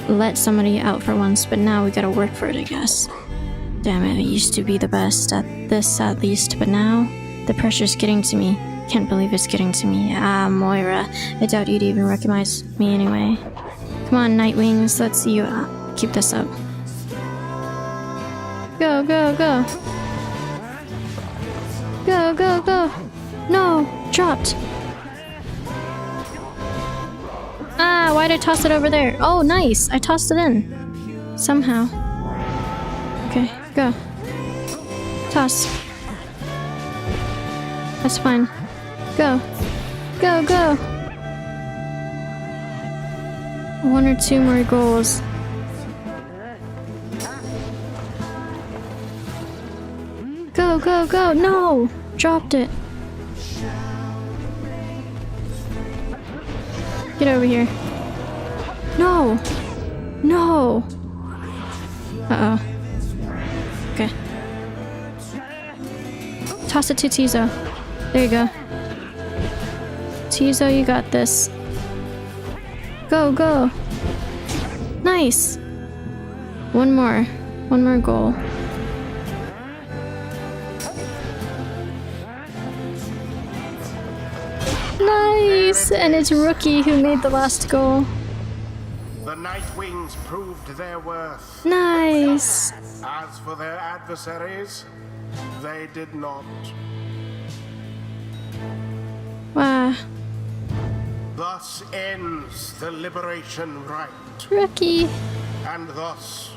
let somebody out for once, but now we gotta work for it, I guess. Damn it, I used to be the best at this at least, but now the pressure's getting to me. Can't believe it's getting to me. Ah, Moira, I doubt you'd even recognize me anyway. Come on, Nightwings, let's see you keep this up. Go, go, go. Go, go, go. No, dropped. Ah, why'd I toss it over there? Oh, nice, I tossed it in. Somehow. Okay, go. Toss. That's fine. Go. Go, go. 1 or 2 more goals. Go, go, go! No! Dropped it. Get over here. No! No! Uh-oh. Okay. Toss it to Tizo. There you go. Tizo, you got this. Go, go! Nice! One more goal. Nice! And it's Rookie who made the last goal. The Nightwings proved their worth. Nice! As for their adversaries, they did not. Wow. Thus ends the liberation rite. Rookie! And thus,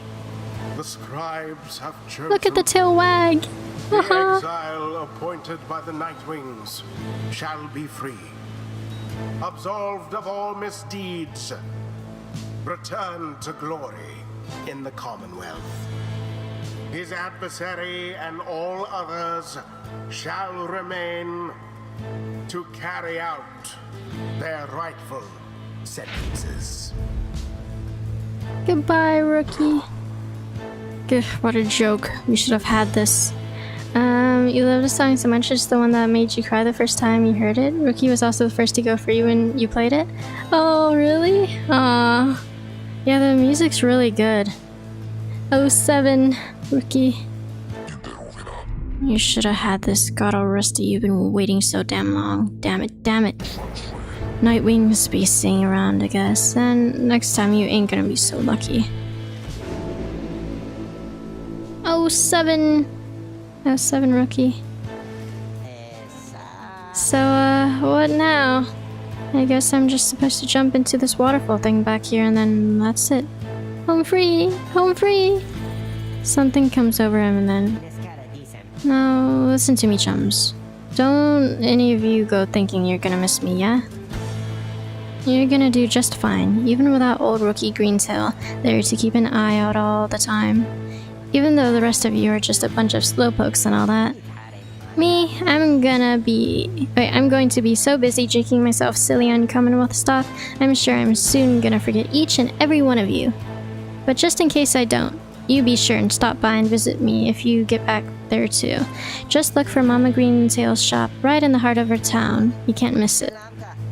the scribes have chosen Look at the tail wag! the exile appointed by the Nightwings shall be free. Absolved of all misdeeds, return to glory in the Commonwealth. His adversary and all others shall remain to carry out their rightful sentences. Goodbye, Rookie. Gah, what a joke. We should have had this. You love the song so much, it's the one that made you cry the first time you heard it. Rookie was also the first to go for you when you played it. Oh, really? Aww. Yeah, the music's really good. 07, Rookie. You should have had this. God, all rusty, you've been waiting so damn long. Damn it, damn it. Nightwing must be singing around, I guess. And next time you ain't gonna be so lucky. 07. 07, Rookie. So, what now? I guess I'm just supposed to jump into this waterfall thing back here and then that's it. Home free! Home free! Something comes over him and then... No, listen to me, chums. Don't any of you go thinking you're gonna miss me, yeah? You're gonna do just fine, even without old Rookie Greentail there to keep an eye out all the time. Even though the rest of you are just a bunch of slowpokes and all that. Me, I'm going to be so busy drinking myself silly on Commonwealth stuff, I'm sure I'm soon gonna forget each and every one of you. But just in case I don't, you be sure and stop by and visit me if you get back there too. Just look for Mama Greentail's shop right in the heart of her town. You can't miss it.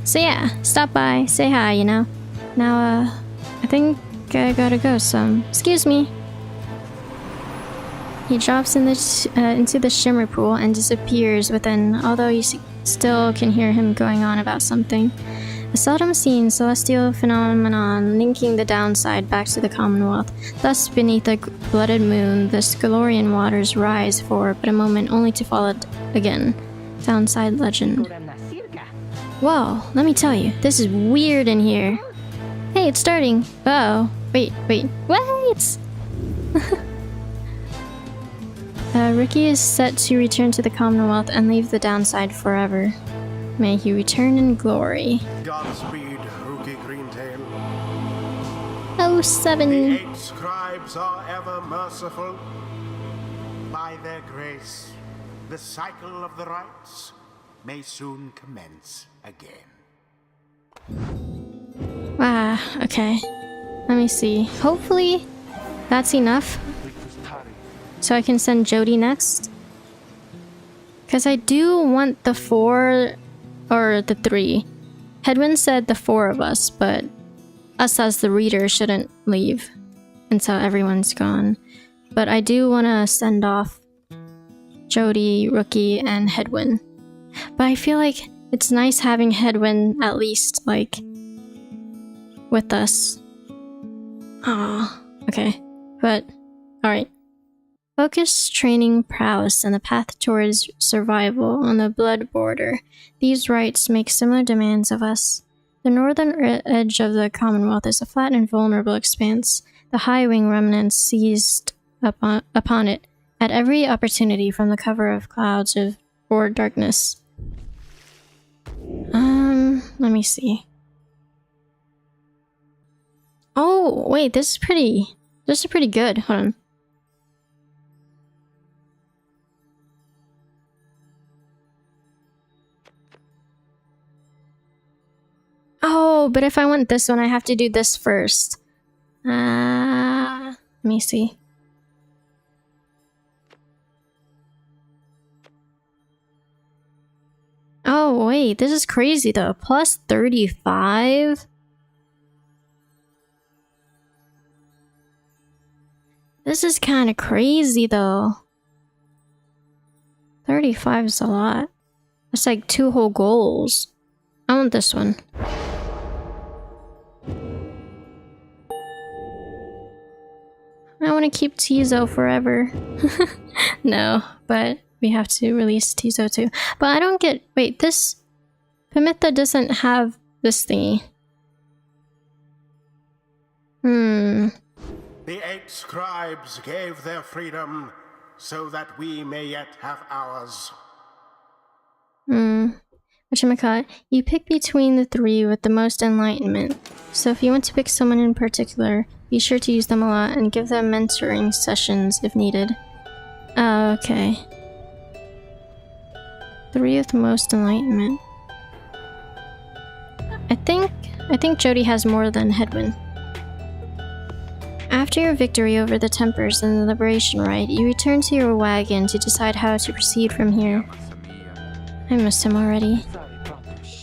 So yeah, stop by, say hi, you know. Now, I think I gotta go, so excuse me. He drops in into the shimmer pool and disappears within, although you still can hear him going on about something. A seldom seen celestial phenomenon linking the downside back to the Commonwealth. Thus, beneath a blooded moon, the Scalorian waters rise for but a moment only to fall again. Downside legend. Whoa, let me tell you, this is weird in here. Hey, it's starting. Uh-oh. Wait. What? Ricky is set to return to the Commonwealth and leave the downside forever. May he return in glory. Godspeed, Rookie Greentail. 07. The 8 scribes are ever merciful. By their grace, the cycle of the rites may soon commence again. Okay. Let me see. Hopefully that's enough. So I can send Jody next. Because I do want the 4 or the 3. Hedwin said the 4 of us, but us as the reader shouldn't leave until everyone's gone. But I do want to send off Jody, Rookie, and Hedwin. But I feel like it's nice having Hedwin at least, like, with us. Ah, okay. But, alright. Focus training prowess and the path towards survival on the blood border. These rites make similar demands of us. The northern edge of the Commonwealth is a flat and vulnerable expanse. The high-wing remnants seized upon it at every opportunity from the cover of clouds or darkness. Let me see. Oh, wait, this is pretty good. Hold on. Oh, but if I want this one, I have to do this first. Let me see. Oh, wait, this is crazy though. Plus 35? This is kind of crazy though. 35 is a lot. That's like 2 whole goals. I want this one. I want to keep Tizo forever. No, but we have to release Tizo too. But I don't get... Wait, this... Pamitha doesn't have this thingy. The 8 scribes gave their freedom so that we may yet have ours. Whatchamacallit? You pick between the 3 with the most enlightenment. So if you want to pick someone in particular, be sure to use them a lot and give them mentoring sessions if needed. Okay. 3 with most enlightenment. I think Jody has more than Hedwin. After your victory over the Tempers and the Liberation Rite, you return to your wagon to decide how to proceed from here. I missed him already.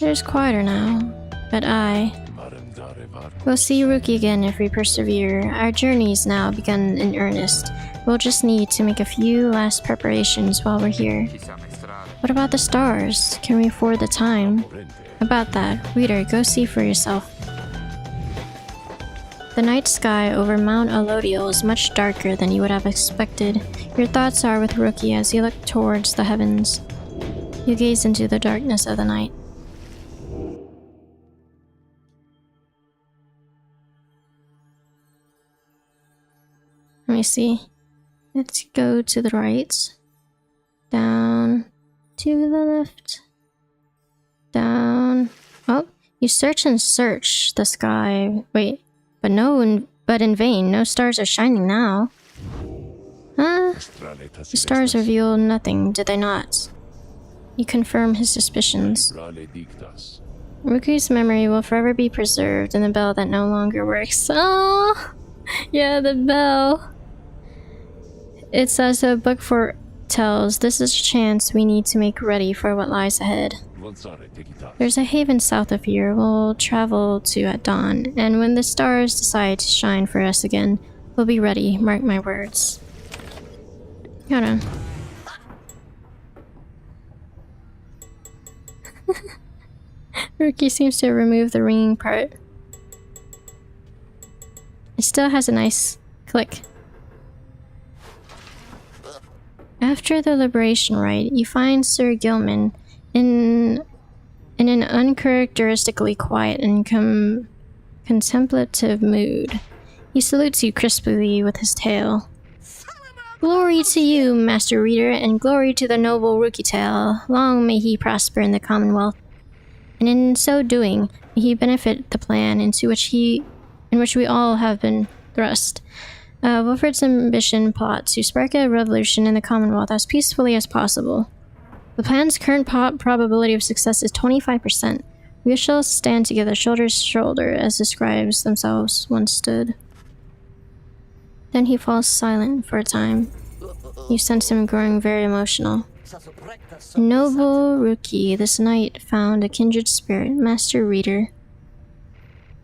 It is quieter now, but we'll see Rookie again if we persevere. Our journey's now begun in earnest. We'll just need to make a few last preparations while we're here. What about the stars? Can we afford the time? About that, reader, go see for yourself. The night sky over Mount Elodial is much darker than you would have expected. Your thoughts are with Rookie as you look towards the heavens. You gaze into the darkness of the night. Let me see. Let's go to the right. Down. To the left. Down. Oh, you search and search the sky. Wait, but in vain. No stars are shining now. Huh? The stars reveal nothing, did they not? You confirm his suspicions. Rookie's memory will forever be preserved in the bell that no longer works. Oh! Yeah, the bell. It's as the book foretells, this is a chance we need to make ready for what lies ahead. There's a haven south of here we'll travel to at dawn, and when the stars decide to shine for us again, we'll be ready, mark my words. Hold on. Rookie seems to have removed the ringing part. It still has a nice click. After the Liberation Rite, you find Sir Gilman in an uncharacteristically quiet and contemplative mood. He salutes you crisply with his tail. Glory to you, Master Reader, and glory to the noble Rookie Tail. Long may he prosper in the Commonwealth. And in so doing, may he benefit the plan in which we all have been thrust. Wilfred's ambition plot to spark a revolution in the Commonwealth as peacefully as possible. The plan's current probability of success is 25%. We shall stand together, shoulder to shoulder, as the scribes themselves once stood. Then he falls silent for a time. You sense him growing very emotional. Noble rookie, this knight found a kindred spirit, master reader.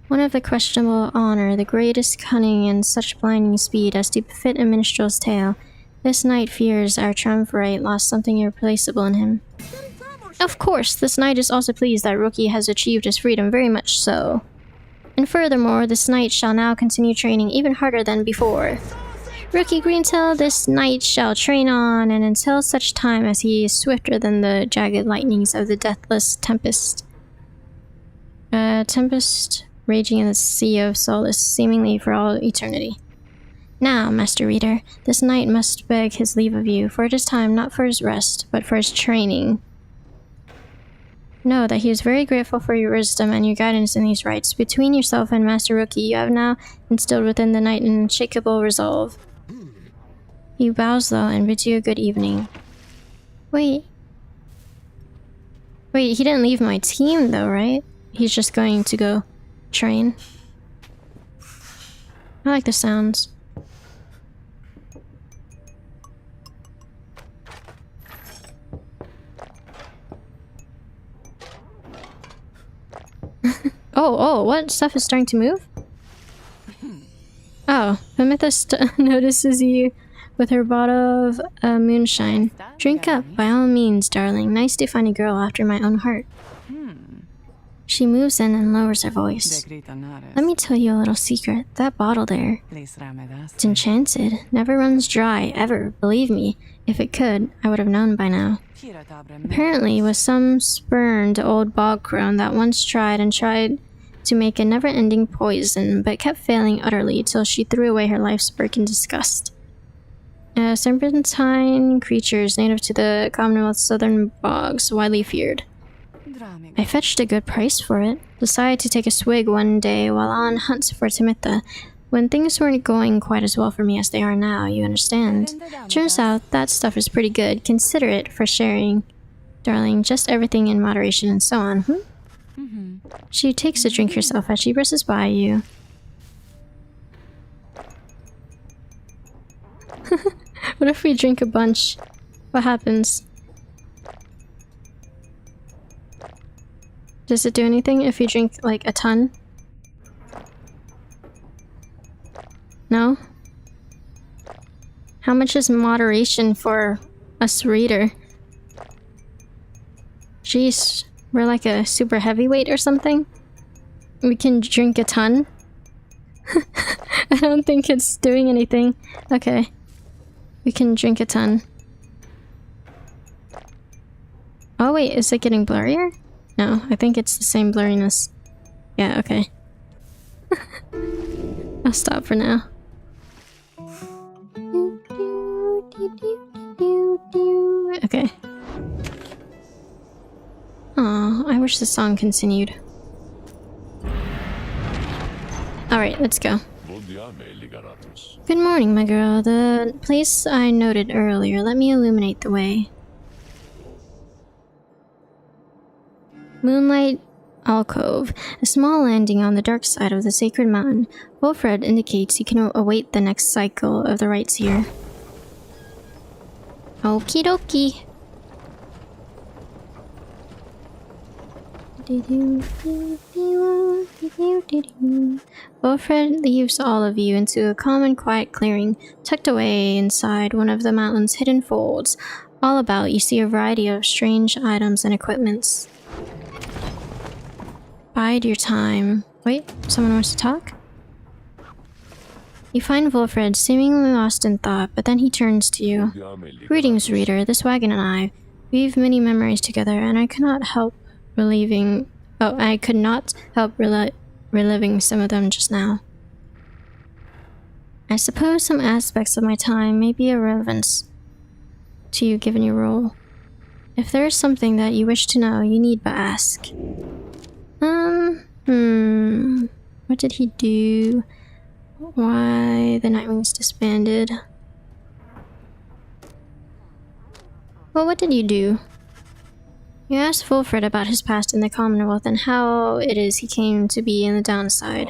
One of the questionable honor, the greatest cunning, and such blinding speed as to befit a minstrel's tale. This knight fears our triumvirate lost something irreplaceable in him. Of course, this knight is also pleased that Rookie has achieved his freedom, very much so. And furthermore, this knight shall now continue training even harder than before. Rookie Greentail, this knight shall train on, and until such time as he is swifter than the jagged lightnings of the deathless tempest. Tempest raging in the sea of solace, seemingly for all eternity. Now, Master Reader, this knight must beg his leave of you, for it is time not for his rest, but for his training. Know that he is very grateful for your wisdom and your guidance in these rites. Between yourself and Master Rookie, you have now instilled within the knight an unshakable resolve. He bows low and bids you a good evening. Wait, he didn't leave my team though, right? He's just going to go train. I like the sounds. Oh, what? Stuff is starting to move? Oh, Pamithas notices you with her bottle of moonshine. Drink up, by all means, darling. Nice to find a girl after my own heart. She moves in and lowers her voice. Let me tell you a little secret. That bottle there, it's enchanted. Never runs dry, ever. Believe me, if it could, I would have known by now. Apparently, it was some spurned old bog crone that once tried to make a never-ending poison, but kept failing utterly till she threw away her life's work in disgust. Serpentine creatures native to the Commonwealth's southern bogs, widely feared. I fetched a good price for it. Decided to take a swig one day while on hunts for Timitha, when things weren't going quite as well for me as they are now, you understand. Turns out that stuff is pretty good. Consider it for sharing. Darling, just everything in moderation and so on, She takes a drink herself as she brushes by you. What if we drink a bunch? What happens? Does it do anything if you drink, like, a ton? No? How much is moderation for us reader? Jeez, we're like a super heavyweight or something? We can drink a ton? I don't think it's doing anything. Okay. We can drink a ton. Oh wait, is it getting blurrier? No, I think it's the same blurriness. Yeah, okay. I'll stop for now. Okay. Aw, I wish the song continued. Alright, let's go. Good morning, my girl. The place I noted earlier, let me illuminate the way. Moonlight Alcove, a small landing on the dark side of the sacred mountain. Wilfred indicates you can await the next cycle of the rites here. Okie dokie. Wilfred leaves all of you into a calm and quiet clearing, tucked away inside one of the mountain's hidden folds. All about, you see a variety of strange items and equipments. Bide your time. Wait, someone wants to talk? You find Wilfred seemingly lost in thought, but then he turns to you. Greetings, reader. This wagon and I, we've many memories together, and I cannot help reliving some of them just now. I suppose some aspects of my time may be irrelevant to you given your role. If there is something that you wish to know, you need but ask. What did he do? Why the Nightwings disbanded? Well, what did you do? You asked Fulfred about his past in the Commonwealth and how it is he came to be in the downside.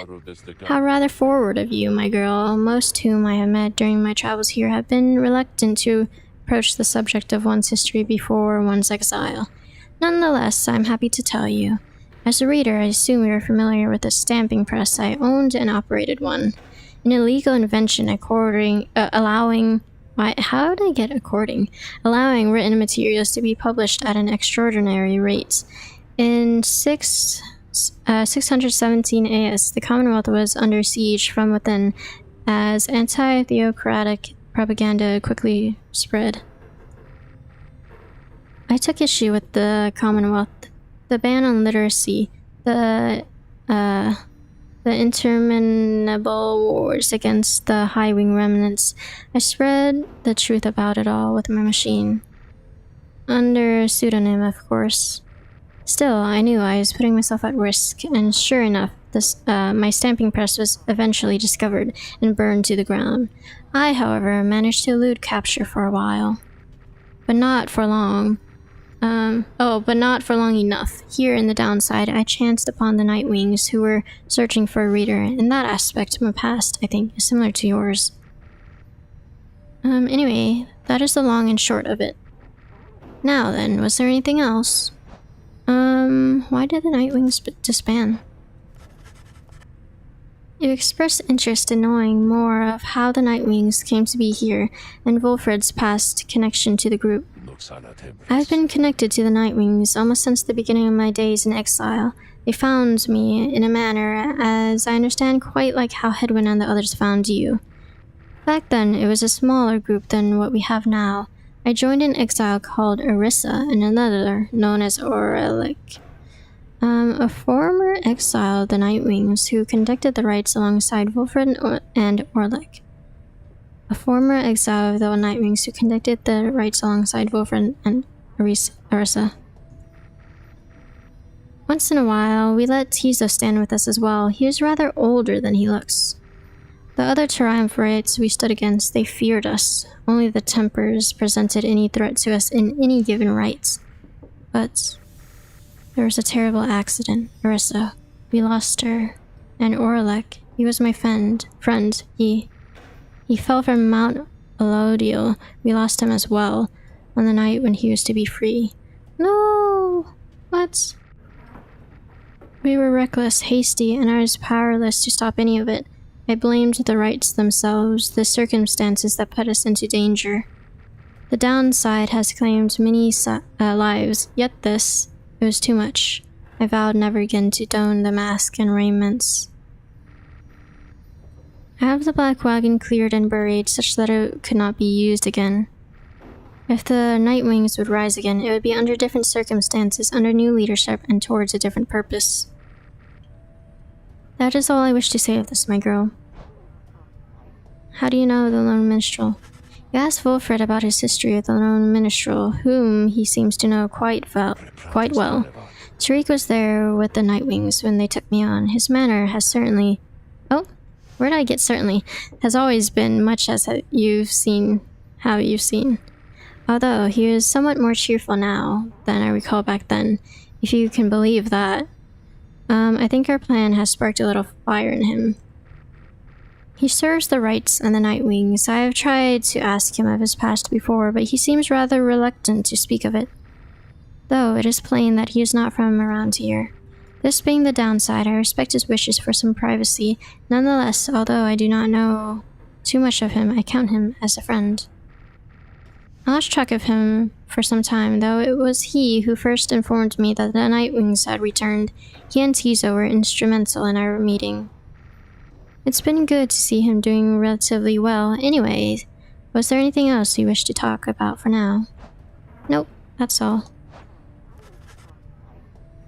How rather forward of you, my girl. Most whom I have met during my travels here have been reluctant to approach the subject of one's history before one's exile. Nonetheless, I'm happy to tell you. As a reader, I assume you're familiar with the stamping press. I owned and operated one. An illegal invention allowing written materials to be published at an extraordinary rate. In 617 AS, the Commonwealth was under siege from within as anti-theocratic propaganda quickly spread. I took issue with the Commonwealth, the ban on literacy, the interminable wars against the high-wing remnants. I spread the truth about it all with my machine. Under a pseudonym, of course. Still, I knew I was putting myself at risk, and sure enough, my stamping press was eventually discovered and burned to the ground. I, however, managed to elude capture for a while. But not for long. But not for long enough. Here in the downside, I chanced upon the Nightwings who were searching for a reader. In that aspect, my past, I think, is similar to yours. Anyway, that is the long and short of it. Now then, was there anything else? Why did the Nightwings disband? You expressed interest in knowing more of how the Nightwings came to be here, and Wolfred's past connection to the group. I've been connected to the Nightwings almost since the beginning of my days in exile. They found me in a manner, as I understand, quite like how Hedwyn and the others found you. Back then, it was a smaller group than what we have now. I joined an exile called Orissa and another known as Orlick. A former exile of the Nightwings who conducted the rites alongside Wolfred and Orlick. A former exile of the Nightwings who conducted the rites alongside Wolfred and Orissa. Once in a while, we let Tizo stand with us as well. He was rather older than he looks. The other triumvirates we stood against, they feared us. Only the Tempers presented any threat to us in any given rites. But there was a terrible accident. Orissa, we lost her. And Orlick, he was my friend. He fell from Mount Elodiel. We lost him as well, on the night when he was to be free. No! What? We were reckless, hasty, and I was powerless to stop any of it. I blamed the rites themselves, the circumstances that put us into danger. The downside has claimed many lives, yet it was too much. I vowed never again to don the mask and raiments. I have the black wagon cleared and buried such that it could not be used again. If the Nightwings would rise again, it would be under different circumstances, under new leadership, and towards a different purpose. That is all I wish to say of this, my girl. How do you know the Lone Minstrel? You asked Wolfred about his history with the Lone Minstrel, whom he seems to know quite well. Tariq was there with the Nightwings when they took me on. His manner has certainly... Oh, where did I get certainly? Has always been much as how you've seen. Although he is somewhat more cheerful now than I recall back then, if you can believe that. I think our plan has sparked a little fire in him. He serves the rites and the Nightwings. I have tried to ask him of his past before, but he seems rather reluctant to speak of it. Though it is plain that he is not from around here. This being the downside, I respect his wishes for some privacy. Nonetheless, although I do not know too much of him, I count him as a friend. I lost track of him for some time, though it was he who first informed me that the Nightwings had returned. He and Tizo were instrumental in our meeting. It's been good to see him doing relatively well. Anyway, was there anything else you wish to talk about for now? Nope, that's all.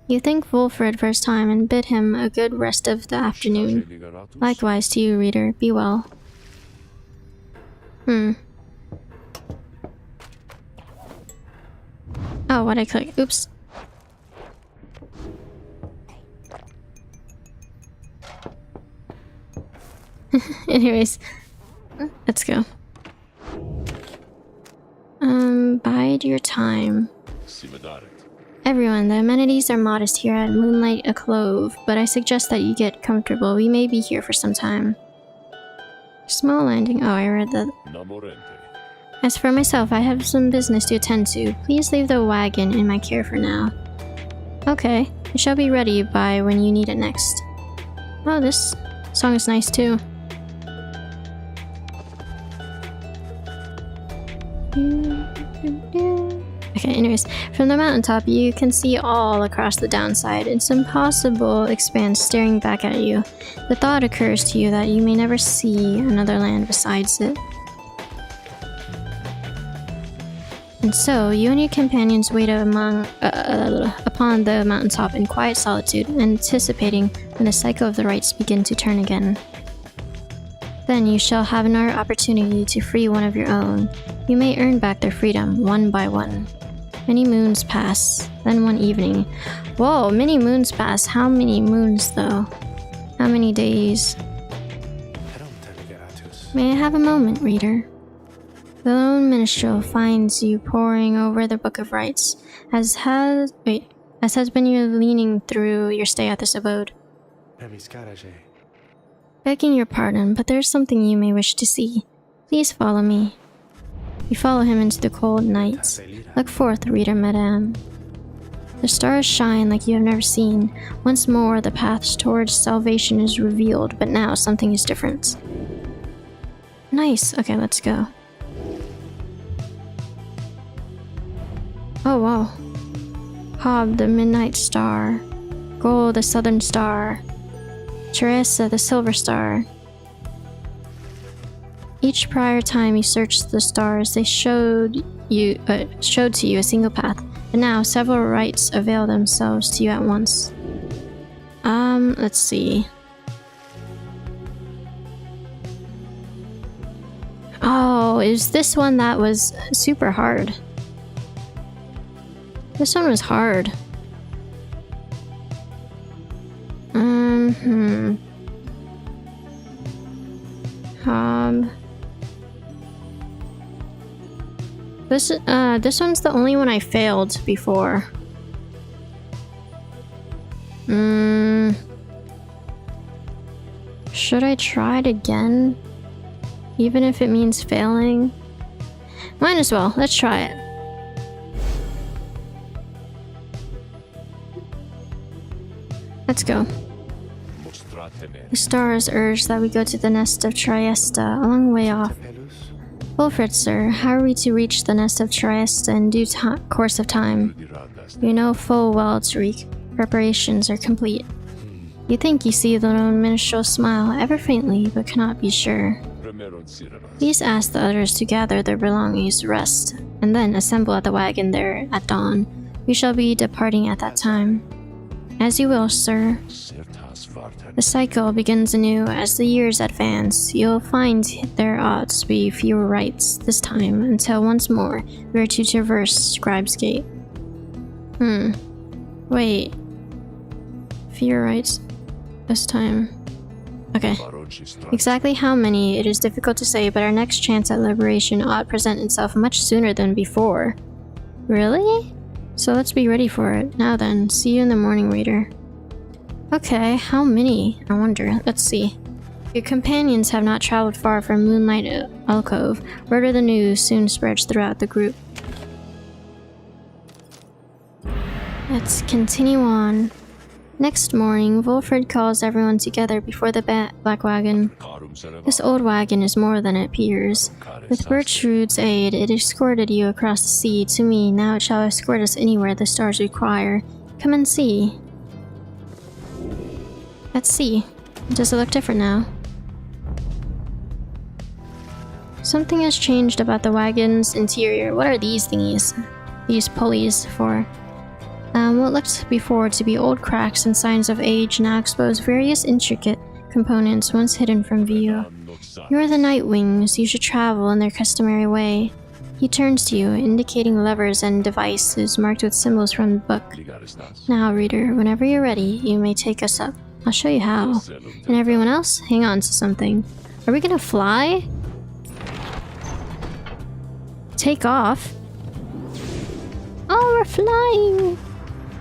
You thanked Wolfred for his time and bid him a good rest of the afternoon. Likewise to you, reader. Be well. Oh, what'd I click? Oops. Anyways, let's go. Bide your time. Everyone, the amenities are modest here at Moonlight Alcove, but I suggest that you get comfortable. We may be here for some time. Small landing. Oh, I read that. As for myself, I have some business to attend to. Please leave the wagon in my care for now. Okay, it shall be ready by when you need it next. Oh, this song is nice too. Okay, anyways, from the mountaintop you can see all across the downside. It's impossible expanse staring back at you. The thought occurs to you that you may never see another land besides it. And so, you and your companions wait upon the mountaintop in quiet solitude, anticipating when the cycle of the rites begin to turn again. Then you shall have another opportunity to free one of your own. You may earn back their freedom, one by one. Many moons pass, then one evening. Whoa, many moons pass. How many moons, though? How many days? May I have a moment, reader? The lone minstrel finds you poring over the Book of Rites, as has been your leaning through your stay at this abode. Begging your pardon, but there's something you may wish to see. Please follow me. You follow him into the cold night. Look forth, reader madame. The stars shine like you have never seen. Once more, the path towards salvation is revealed, but now something is different. Nice. Okay, let's go. Oh, wow. Hob, the midnight star. Gold, the southern star. Teresa, the silver star. Each prior time you searched the stars, they showed to you a single path, but now several rites avail themselves to you at once. Let's see. Oh, is this one that was super hard? This one was hard. This one's the only one I failed before. Should I try it again? Even if it means failing? Might as well. Let's try it. Let's go. The stars urge that we go to the nest of Triesta, a long way off. Wilfred, sir, how are we to reach the nest of Triesta in due course of time? You know full well its preparations are complete. You think you see the lone minstrel smile ever faintly, but cannot be sure. Please ask the others to gather their belongings, rest, and then assemble at the wagon there at dawn. We shall be departing at that time. As you will, sir. The cycle begins anew as the years advance. You'll find there ought to be fewer rites this time, until once more we are to traverse Scribe's Gate. Wait. Fewer rites this time. Okay. Exactly how many, it is difficult to say, but our next chance at liberation ought to present itself much sooner than before. Really? So let's be ready for it. Now then, see you in the morning, reader. Okay, how many? I wonder. Let's see. Your companions have not traveled far from Moonlight Alcove. Word of the news soon spreads throughout the group. Let's continue on. Next morning, Wilfred calls everyone together before the black wagon. This old wagon is more than it appears. With Bertrude's aid, it escorted you across the sea to me. Now it shall escort us anywhere the stars require. Come and see. Let's see. Does it look different now? Something has changed about the wagon's interior. What are these thingies? These pulleys for? What looked before to be old cracks and signs of age now expose various intricate components once hidden from view. You are the Nightwings. You should travel in their customary way. He turns to you, indicating levers and devices marked with symbols from the book. Now, reader, whenever you're ready, you may take us up. I'll show you how. And everyone else, hang on to something. Are we gonna fly? Take off? Oh, we're flying!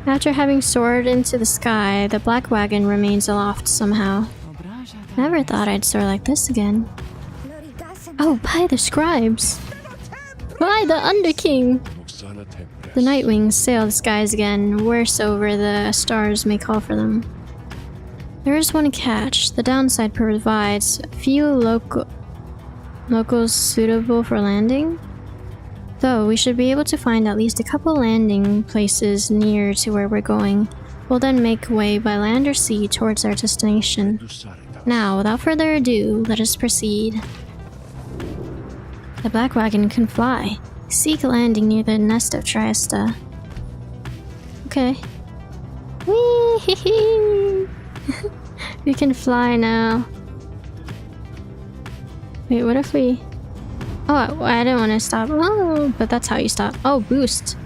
After having soared into the sky, the black wagon remains aloft somehow. Never thought I'd soar like this again. Oh, by the scribes! By the Underking! The Nightwings sail the skies again, wheresoever the stars may call for them. There is one catch. The downside provides few locals suitable for landing. Though we should be able to find at least a couple landing places near to where we're going. We'll then make way by land or sea towards our destination. Now, without further ado, let us proceed. The black wagon can fly. Seek landing near the nest of Triesta. Okay. Whee! We can fly now. Wait, what if we... Oh, I didn't want to stop. Oh, but that's how you stop. Oh, boost.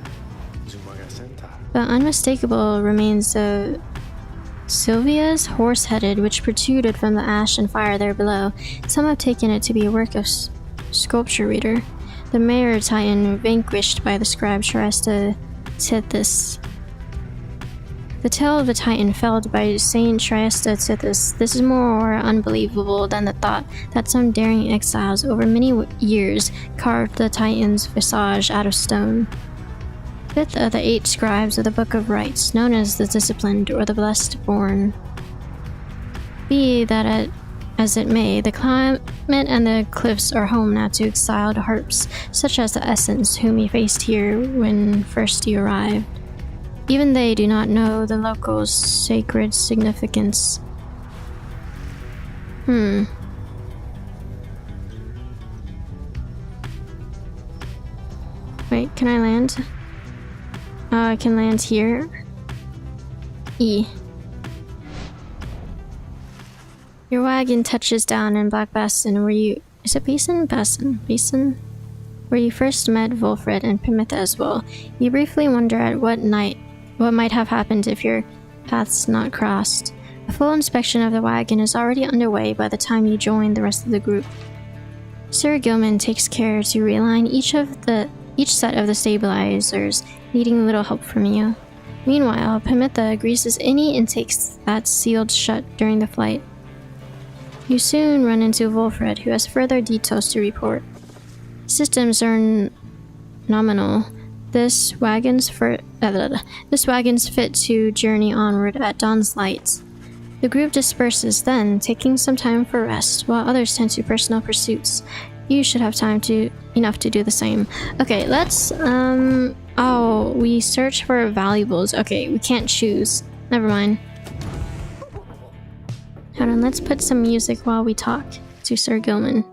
The unmistakable remains of Sylvia's horse-headed, which protruded from the ash and fire there below. Some have taken it to be a work of sculpture reader. The mayor titan vanquished by the scribe Triesta Tithys. The tale of the titan felled by Saint Triesta Tithys. This is more unbelievable than the thought that some daring exiles over many years carved the titan's visage out of stone. Fifth of the 8 scribes of the Book of Rites, known as the Disciplined or the Blessed Born. Be that as it may, the climate and the cliffs are home now to exiled harps, such as the Essence, whom you faced here when first you arrived. Even they do not know the local's sacred significance. Wait, can I land? I can land here. E. Your wagon touches down in Black Basin where you... Is it Basin? Basin? Where you first met Volfred and Pimitha as well. You briefly wonder at what might have happened if your paths not crossed. A full inspection of the wagon is already underway by the time you join the rest of the group. Sir Gilman takes care to realign each set of the stabilizers, needing little help from you. Meanwhile, Pimitha greases any intakes that's sealed shut during the flight. You soon run into Volfred, who has further details to report. Systems are nominal. This wagon's fit to journey onward at dawn's light. The group disperses then, taking some time for rest, while others tend to personal pursuits. You should have enough to do the same. Okay, let's, oh, we search for valuables. Okay, we can't choose. Never mind. Hold on, let's put some music while we talk to Sir Gilman.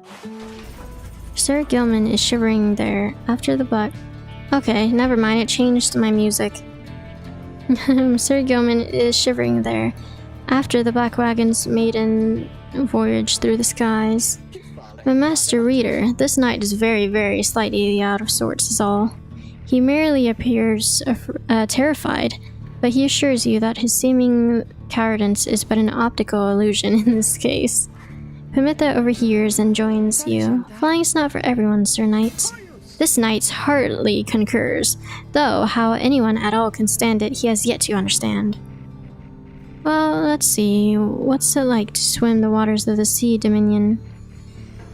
Sir Gilman is shivering there after the black... Okay, never mind, it changed my music. Sir Gilman is shivering there after the black wagon's maiden voyage through the skies. My master reader, this knight is very, very slightly out of sorts is all. He merely appears terrified, but he assures you that his seeming cowardice is but an optical illusion in this case. Pimitha overhears and joins you. Flying's not for everyone, Sir Knight. This knight heartily concurs, though how anyone at all can stand it he has yet to understand. Well, let's see, what's it like to swim the waters of the sea dominion?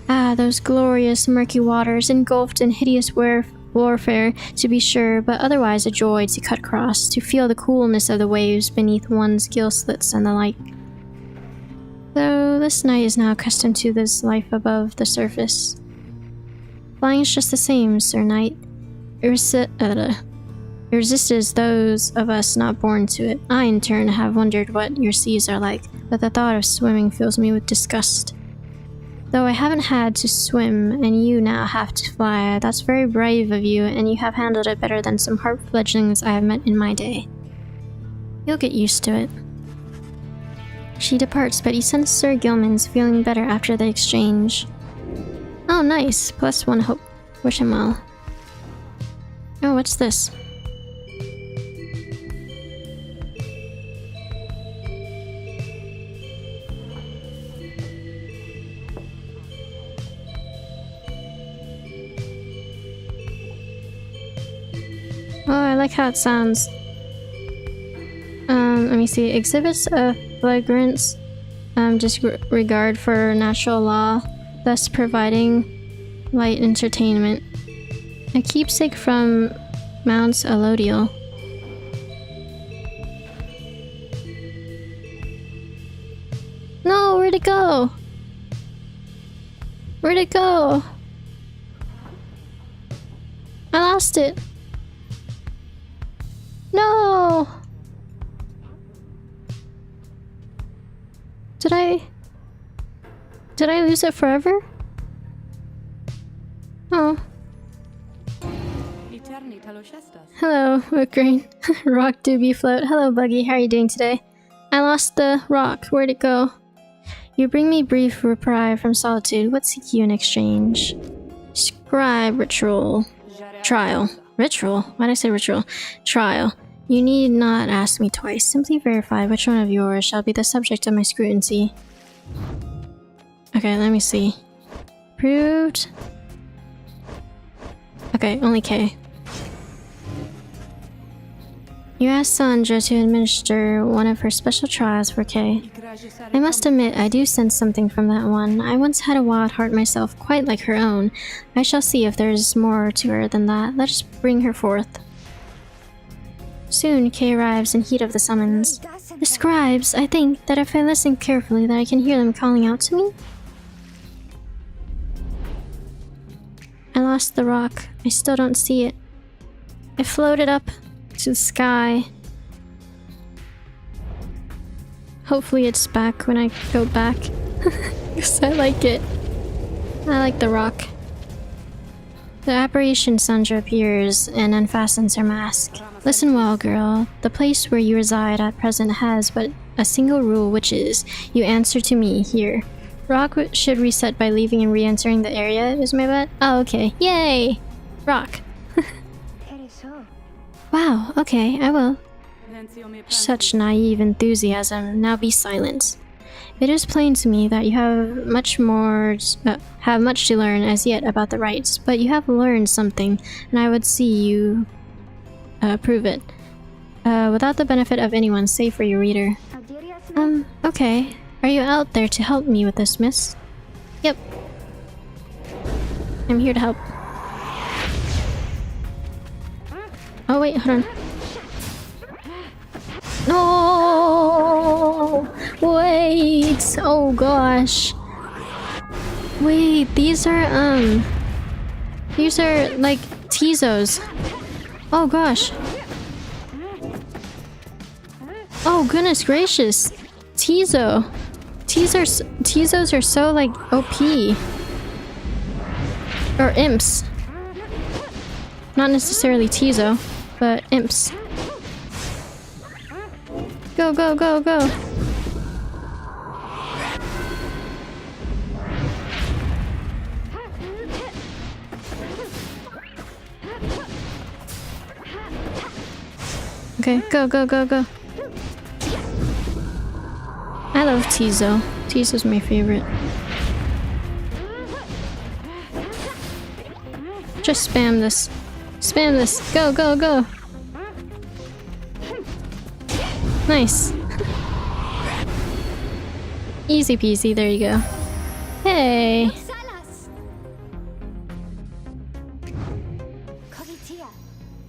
Ah, those glorious murky waters, engulfed in hideous warfare, to be sure, but otherwise a joy to cut across, to feel the coolness of the waves beneath one's gill slits and the like. Though this knight is now accustomed to this life above the surface. Flying's just the same, Sir Knight. Irresistes those of us not born to it. I, in turn, have wondered what your seas are like, but the thought of swimming fills me with disgust. Though I haven't had to swim, and you now have to fly, that's very brave of you, and you have handled it better than some harp fledglings I have met in my day. You'll get used to it. She departs, but you sense Sir Gilman's feeling better after the exchange. Oh, nice. +1 hope. Wish him well. Oh, what's this? Oh, I like how it sounds. let me see. Exhibits a flagrant disregard for natural law, thus providing light entertainment. A keepsake from Mount Elodial. No, where'd it go? Where'd it go? I lost it. No! Did I lose it forever? Oh. Hello, Woodgrain. Rock doobie float. Hello, Buggy. How are you doing today? I lost the rock. Where'd it go? You bring me brief reprieve from solitude. What seek you in exchange? Scribe ritual. Trial. Ritual? Why'd I say ritual? Trial. You need not ask me twice. Simply verify which one of yours shall be the subject of my scrutiny. Okay, let me see. Proved. Okay, only K. You asked Sandra to administer one of her special trials for K. I must admit, I do sense something from that one. I once had a wild heart myself, quite like her own. I shall see if there is more to her than that. Let us bring her forth. Soon, Kay arrives in heat of the summons. The scribes, I think that if I listen carefully that I can hear them calling out to me? I lost the rock. I still don't see it. It floated up to the sky. Hopefully it's back when I go back. Because I like it. I like the rock. The apparition Sandra appears and unfastens her mask. Listen well, girl. The place where you reside at present has but a single rule, which is, you answer to me here. Rock should reset by leaving and re-entering the area, is my bet? Oh, okay. Yay! Rock. Wow, okay, I will. Such naive enthusiasm. Now be silent. It is plain to me that you have much to learn as yet about the rites, but you have learned something, and I would see you prove it. Without the benefit of anyone, save for your reader. Okay. Are you out there to help me with this, miss? Yep. I'm here to help. Oh wait, hold on. No! Wait! Oh gosh. Wait, these are like Tizos. Oh gosh. Oh goodness gracious. Tizo. Tizos are so like OP. Or imps. Not necessarily Tizo, but imps. Go, go, go, go. Okay, go, go, go, go. I love Tizo. Tizo's my favorite. Just spam this. Spam this. Go, go, go. Nice. Easy peasy, there you go. Hey!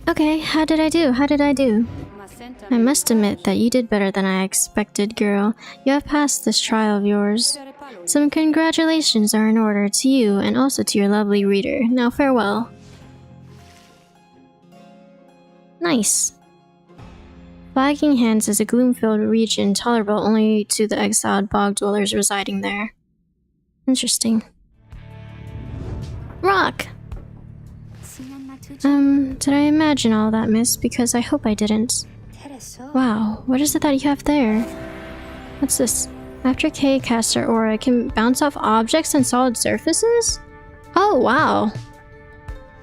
Okay, how did I do? How did I do? I must admit that you did better than I expected, girl. You have passed this trial of yours. Some congratulations are in order to you and also to your lovely reader. Now farewell. Nice. Flagging Hands is a gloom-filled region tolerable only to the exiled bog dwellers residing there. Interesting. Rock! Did I imagine all that, miss? Because I hope I didn't. Wow, what is it that you have there? What's this? After K casts her aura, it can bounce off objects and solid surfaces? Oh, wow.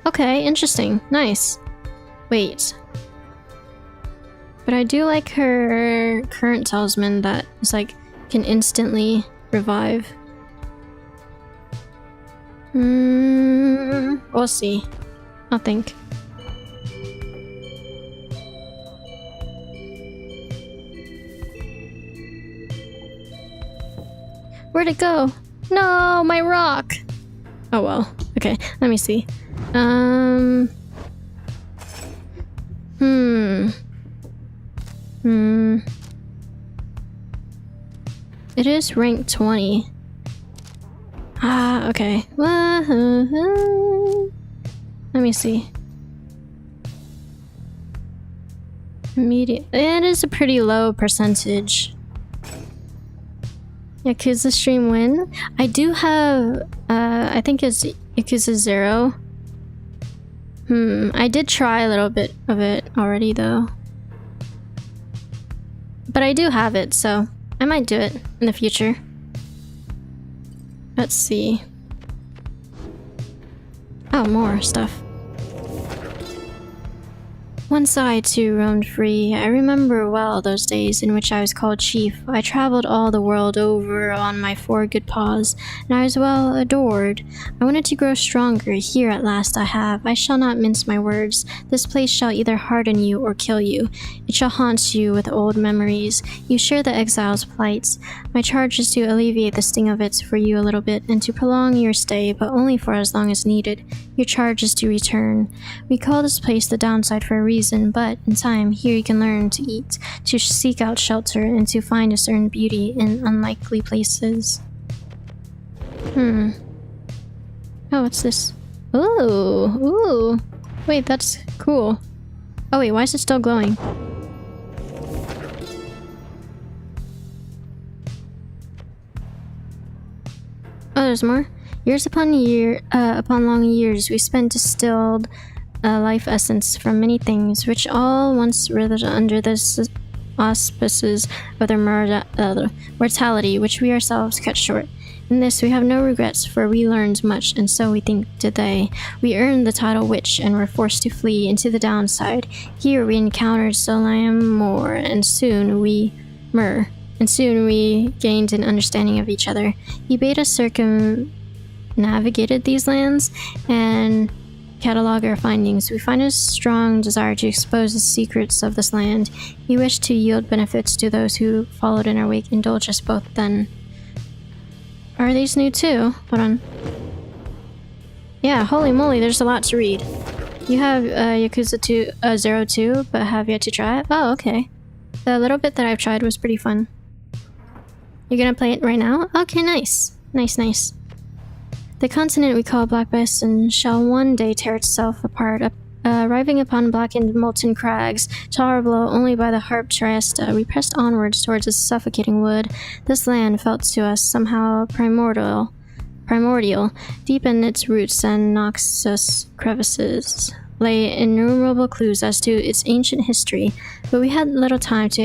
Okay, interesting. Nice. Wait. But I do like her current talisman that is like, can instantly revive. We'll see. I'll think. Where'd it go? No, my rock! Oh well. Okay, let me see. It is rank 20. Ah, okay. Let me see. Immediate. It is a pretty low percentage. Yakuza stream win. I do have, I think it's Yakuza 0. I did try a little bit of it already though. But I do have it, so I might do it in the future. Let's see. Oh, more stuff. Once I too roamed free. I remember well those days in which I was called chief. I traveled all the world over on my 4 good paws, and I was well adored. I wanted to grow stronger. Here at last I have. I shall not mince my words. This place shall either harden you or kill you. It shall haunt you with old memories. You share the exile's plight. My charge is to alleviate the sting of it for you a little bit, and to prolong your stay, but only for as long as needed. Your charge is to return. We call this place the downside for a reason, but in time, here you can learn to eat, to seek out shelter, and to find a certain beauty in unlikely places. Oh, what's this? Ooh. Wait, that's cool. Oh wait, why is it still glowing? Oh, there's more? Years upon long years, we spent distilled life essence from many things, which all once writhed under the auspices of their mortality, which we ourselves cut short. In this we have no regrets, for we learned much, and so we think did they. We earned the title witch, and were forced to flee into the downside. Here we encountered Solam Moore, and soon we gained an understanding of each other. He bade us circumnavigated these lands and catalog our findings. We find a strong desire to expose the secrets of this land. He wished to yield benefits to those who followed in our wake. Indulge us both then. Are these new too? Hold on. Yeah, holy moly, there's a lot to read. You have Yakuza 02, but have yet to try it? Oh, okay. The little bit that I've tried was pretty fun. You're gonna play it right now? Okay, nice. Nice. The continent we call Black Basin shall one day tear itself apart, arriving upon blackened molten crags, tolerable only by the harp Triesta. We pressed onwards towards its suffocating wood. This land felt to us somehow primordial, deep in its roots and noxious crevices lay innumerable clues as to its ancient history, but we had little time to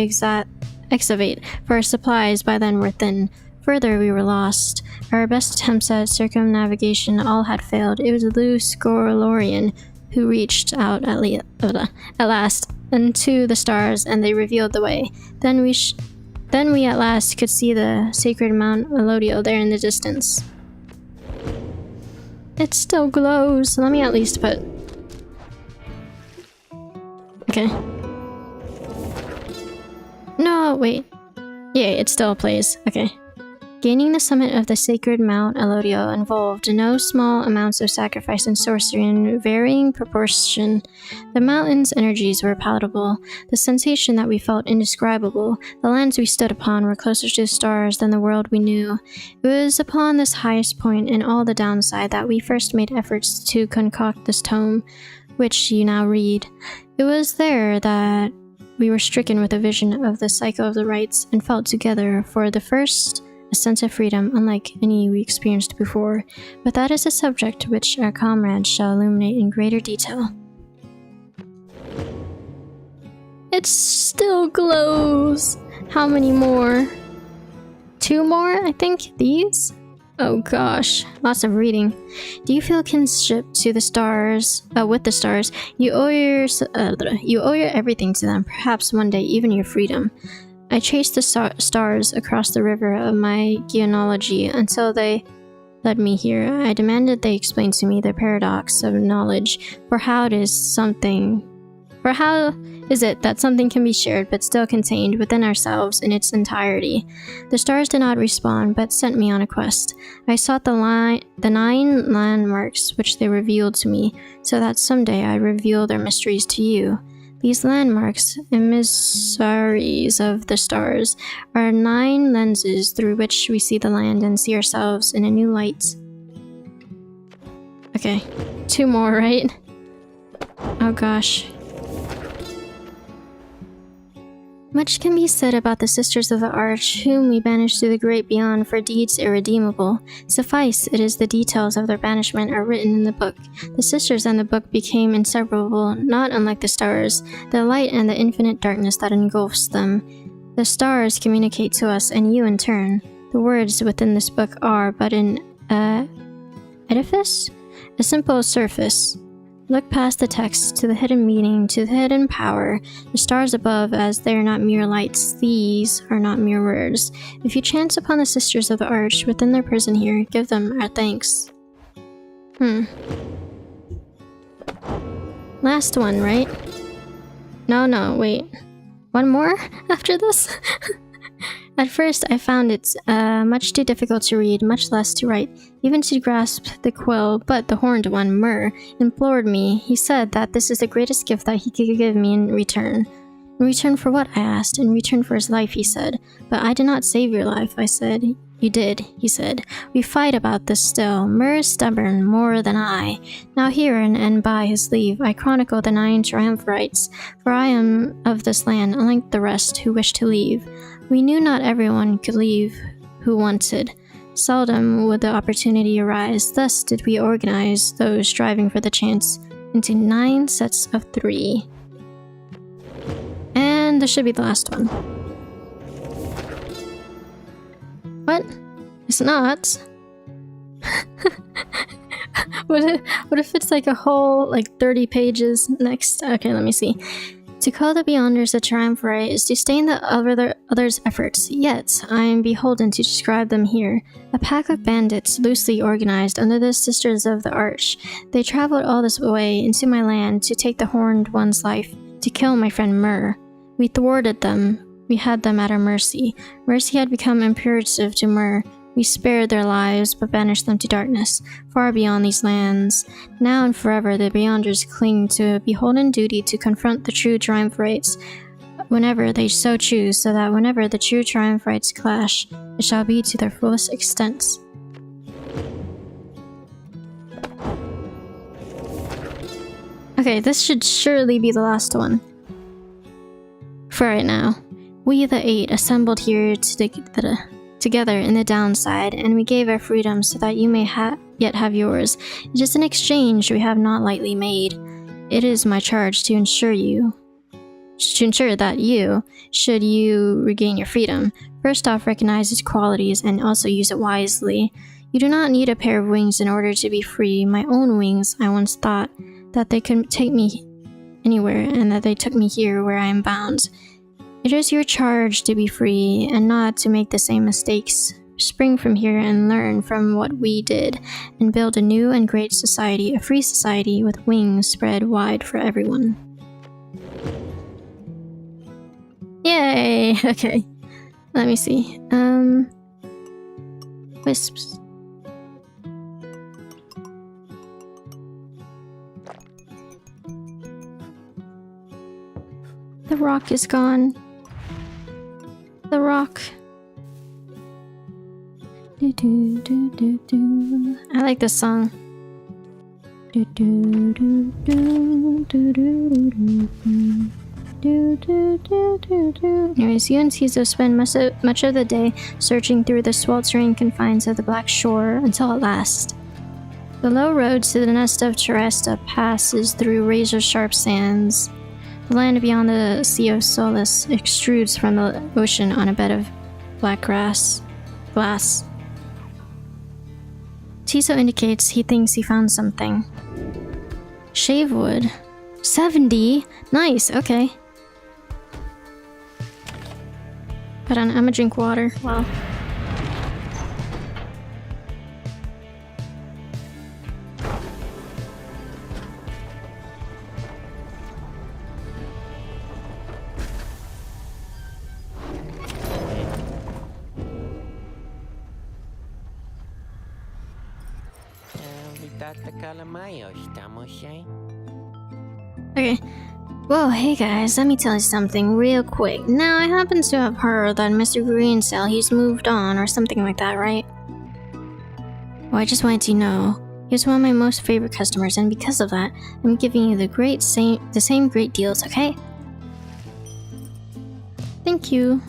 excavate, for our supplies by then were thin. Further, we were lost. Our best attempts at circumnavigation all had failed. It was Lou Scorlorian who reached out at last into the stars, and they revealed the way. Then we at last could see the sacred Mount Elodio there in the distance. It still glows. Let me at least put... Okay. No, wait. Yeah, it still plays. Okay. Gaining the summit of the sacred Mount Elodio involved no small amounts of sacrifice and sorcery in varying proportion. The mountain's energies were palatable, the sensation that we felt indescribable. The lands we stood upon were closer to the stars than the world we knew. It was upon this highest point in all the downside that we first made efforts to concoct this tome, which you now read. It was there that we were stricken with a vision of the cycle of the rites and felt together, for the first, a sense of freedom unlike any we experienced before, but that is a subject which our comrades shall illuminate in greater detail. It still glows! How many more? 2 more, I think? These? Oh gosh, lots of reading. Do you feel kinship to the stars? With the stars, you owe your everything to them. Perhaps one day even your freedom. I chased the stars across the river of my genealogy until they led me here. I demanded they explain to me the paradox of knowledge, for how it is something For how is it that something can be shared but still contained within ourselves in its entirety? The stars did not respond, but sent me on a quest. I sought the 9 landmarks which they revealed to me, so that someday I reveal their mysteries to you. These landmarks, emissaries of the stars, are 9 lenses through which we see the land and see ourselves in a new light. Okay, 2 more, right? Oh gosh. Much can be said about the Sisters of the Arch, whom we banished to the great beyond for deeds irredeemable. Suffice it is the details of their banishment are written in the book. The sisters and the book became inseparable, not unlike the stars, the light and the infinite darkness that engulfs them. The stars communicate to us, and you in turn. The words within this book are but an edifice? A simple surface. Look past the text to the hidden meaning, to the hidden power. The stars above, as they are not mere lights, these are not mere words. If you chance upon the Sisters of the Arch within their prison here, give them our thanks. Last one, right? No, wait. One more after this? At first, I found it much too difficult to read, much less to write, even to grasp the quill, but the horned one, Myr, implored me. He said that this is the greatest gift that he could give me in return. In return for what? I asked. In return for his life, he said. But I did not save your life, I said. You did, he said. We fight about this still. Myr is stubborn, more than I. Now here, and by his leave, I chronicle the 9 triumvirates, for I am of this land, unlike the rest who wish to leave. We knew not everyone could leave who wanted. Seldom would the opportunity arise. Thus did we organize those striving for the chance into 9 sets of 3. And this should be the last one. What? It's not. What if it's like a whole 30 pages next? Okay, let me see. To call the Beyonders a triumvirate is to stain the other's efforts, yet I am beholden to describe them here. A pack of bandits loosely organized under the Sisters of the Arch. They traveled all this way into my land to take the Horned One's life, to kill my friend Myr. We thwarted them. We had them at our mercy. Mercy had become imperative to Myr. We spared their lives, but banished them to darkness, far beyond these lands. Now and forever the Beyonders cling to a beholden duty to confront the true triumvirates whenever they so choose, so that whenever the true triumvirates clash, it shall be to their fullest extent. Okay, this should surely be the last one. For right now. We, the 8, assembled here together in the downside, and we gave our freedom so that you may yet have yours. It is an exchange we have not lightly made. It is my charge to ensure that you, should you regain your freedom, first off recognize its qualities and also use it wisely. You do not need a pair of wings in order to be free. My own wings, I once thought that they could take me anywhere, and that they took me here where I am bound. It is your charge to be free, and not to make the same mistakes. Spring from here and learn from what we did, and build a new and great society, a free society with wings spread wide for everyone. Yay! Okay. Let me see. Wisps. The rock is gone. The rock. Do, do, do, do, do. I like this song. Do, do, do, do, do, do, do, do, do, do, do, do. Anyways, you and Tizo spend much of the day searching through the sweltering confines of the Black Shore until at last. The low road to the nest of Teresta passes through razor-sharp sands. The land beyond the Sea of Solace extrudes from the ocean on a bed of black glass. Tiso indicates he thinks he found something. Shave wood. 70? Nice, okay. Hold on, I'm gonna drink water. Wow. Okay. Whoa, hey guys, let me tell you something real quick. Now, I happen to have heard that Mr. Greencell, he's moved on or something like that, right? Well, I just wanted to know. He was one of my most favorite customers, and because of that, I'm giving you the same great deals, okay? Thank you.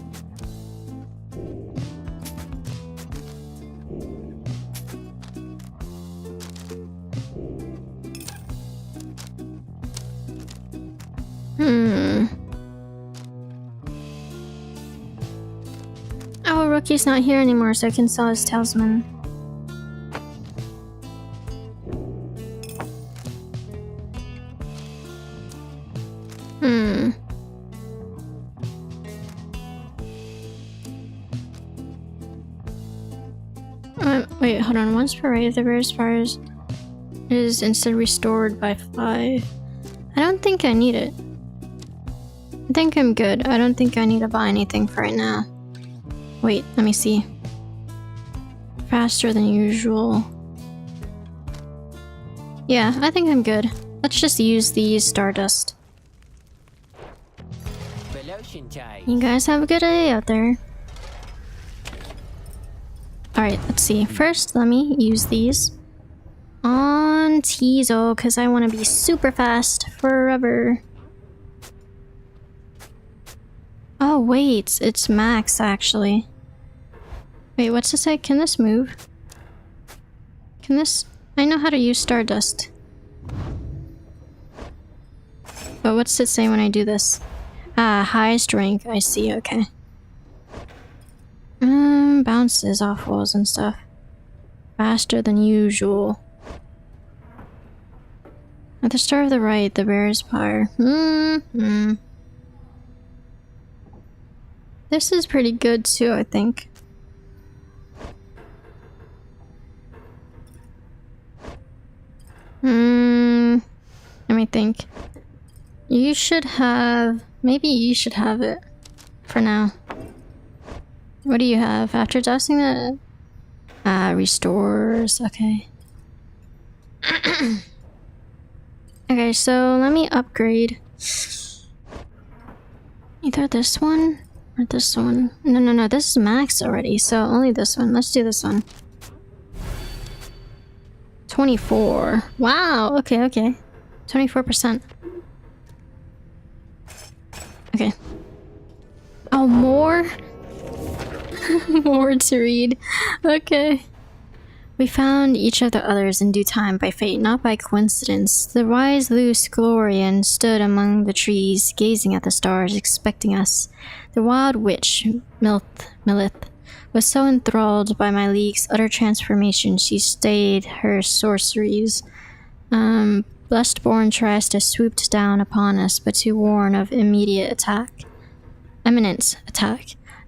Oh, Rookie's not here anymore, so I can sell his talisman. Wait, hold on. Once per raid, the rarest fires is instead restored by 5. I don't think I need it. I think I'm good. I don't think I need to buy anything for right now. Wait, let me see. Faster than usual. Yeah, I think I'm good. Let's just use the Stardust. You guys have a good day out there. Alright, let's see. First, let me use these on Tizo, because I want to be super fast forever. Oh, wait. It's max, actually. Wait, what's this say? Can this move? Can this... I know how to use Stardust. But what's it say when I do this? Ah, highest rank. I see, okay. Bounces off walls and stuff. Faster than usual. At the start of the right, the rarest Pyre. This is pretty good too, I think. Let me think. You should have... Maybe you should have it. For now. What do you have? After dusting the... restores. Okay. Okay, so let me upgrade. Either this one or this one. No, this is max already, so only this one. Let's do this one. 24. Wow, okay. 24%. Okay. Oh, more? More to read. Okay. We found each of the others in due time by fate, not by coincidence. The wise Luce Glorian stood among the trees, gazing at the stars, expecting us. The wild witch, Milith, was so enthralled by my league's utter transformation, she stayed her sorceries. Blustborn tries to swoop down upon us, but to warn of imminent attack.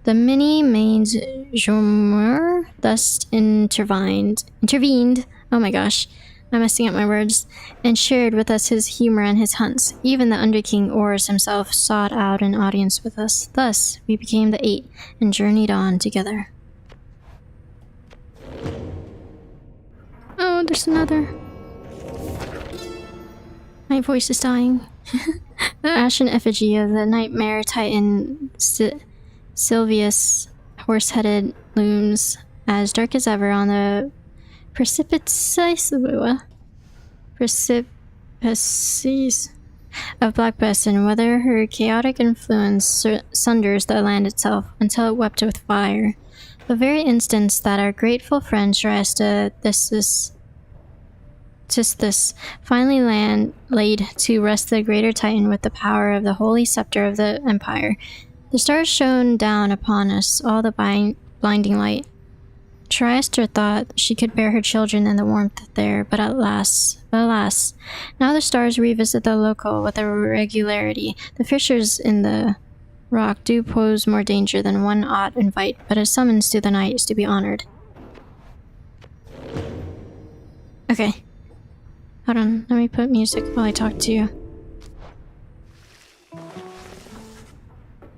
The many-maned Jomur thus intervened. Oh my gosh, I'm messing up my words. And shared with us his humor and his hunts. Even the Underking Oars himself sought out an audience with us. Thus, we became the 8 and journeyed on together. Oh, there's another. My voice is dying. The ashen effigy of the nightmare titan Sylvius, horse-headed, looms as dark as ever on the precipices of Black Basin, whether her chaotic influence sunders the land itself until it wept with fire. The very instance that our grateful friend Shrasta this finally laid to rest the greater titan with the power of the holy scepter of the empire. The stars shone down upon us, all the blinding light. Triester thought she could bear her children in the warmth there, but alas, now the stars revisit the local with a regularity. The fissures in the rock do pose more danger than one ought invite, but a summons to the night is to be honored. Okay. Hold on, let me put music while I talk to you.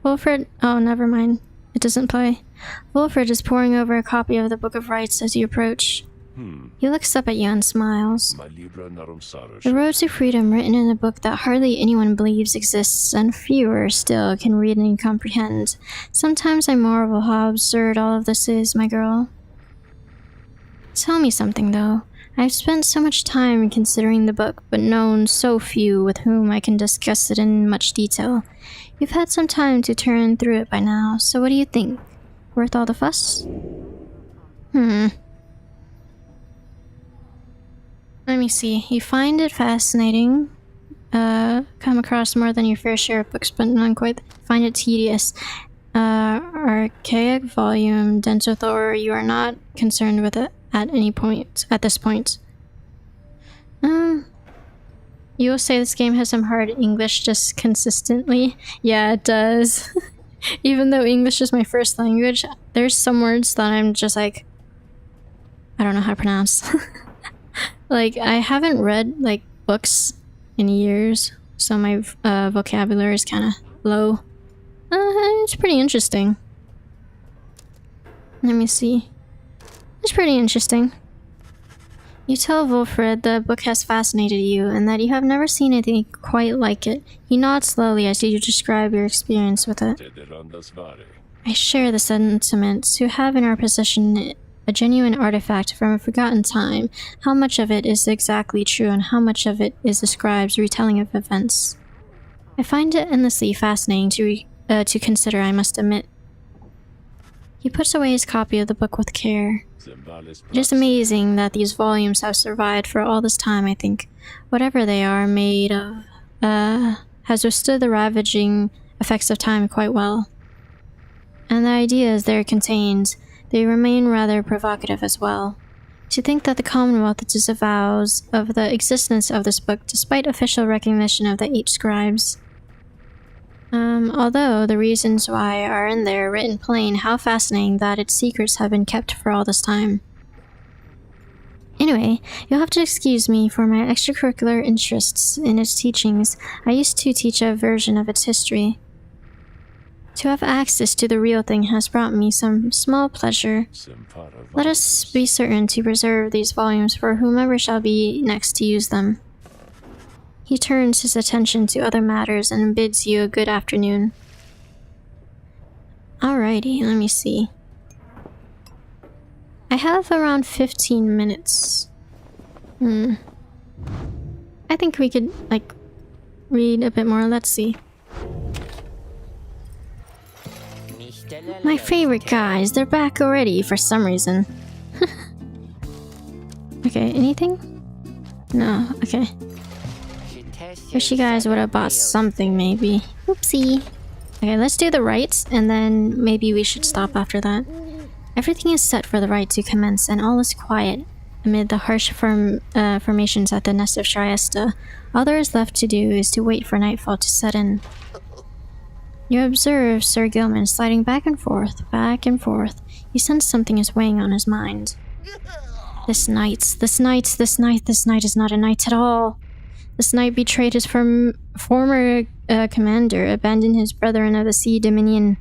Wilfred, oh, never mind. It doesn't play. Wilfred is poring over a copy of the Book of Rites as you approach. He looks up at you and smiles. My Libra Narum Sarosh. The road to freedom written in a book that hardly anyone believes exists, and fewer still can read and comprehend. Sometimes I marvel how absurd all of this is, my girl. Tell me something, though. I've spent so much time considering the book, but known so few with whom I can discuss it in much detail. You've had some time to turn through it by now, so what do you think? Worth all the fuss? Let me see. You find it fascinating. Come across more than your fair share of books, but not quite. Find it tedious. Archaic volume, Densothor, you are not concerned with it at this point. You will say this game has some hard English just consistently. Yeah, it does. Even though English is my first language, there's some words that I'm just like, I don't know how to pronounce. Like, I haven't read, like, books in years, so my vocabulary is kind of low. It's pretty interesting. Let me see. It's pretty interesting. You tell Wolfred the book has fascinated you, and that you have never seen anything quite like it. He nods slowly as you describe your experience with it. I share the sentiment. To have in our possession a genuine artifact from a forgotten time, how much of it is exactly true and how much of it is the scribe's retelling of events. I find it endlessly fascinating to consider, I must admit. He puts away his copy of the book with care. It is amazing that these volumes have survived for all this time, I think. Whatever they are made of, has withstood the ravaging effects of time quite well. And the ideas there contained, they remain rather provocative as well. To think that the Commonwealth disavows of the existence of this book despite official recognition of the 8 scribes. Although the reasons why are in there written plain, how fascinating that its secrets have been kept for all this time. Anyway, you'll have to excuse me for my extracurricular interests in its teachings. I used to teach a version of its history. To have access to the real thing has brought me some small pleasure. Let us be certain to preserve these volumes for whomever shall be next to use them. He turns his attention to other matters and bids you a good afternoon. Alrighty, let me see. I have around 15 minutes. I think we could, like, read a bit more. Let's see. My favorite guys, they're back already for some reason. Okay, anything? No, okay. Wish you guys would have bought something, maybe. Oopsie. Okay, let's do the rites, and then maybe we should stop after that. Everything is set for the rite to commence, and all is quiet amid the harsh formations at the nest of Shriesta. All there is left to do is to wait for nightfall to set in. You observe Sir Gilman sliding back and forth, back and forth. You sense something is weighing on his mind. This night is not a night at all. This knight betrayed his former commander, abandoned his brethren of the Sea Dominion.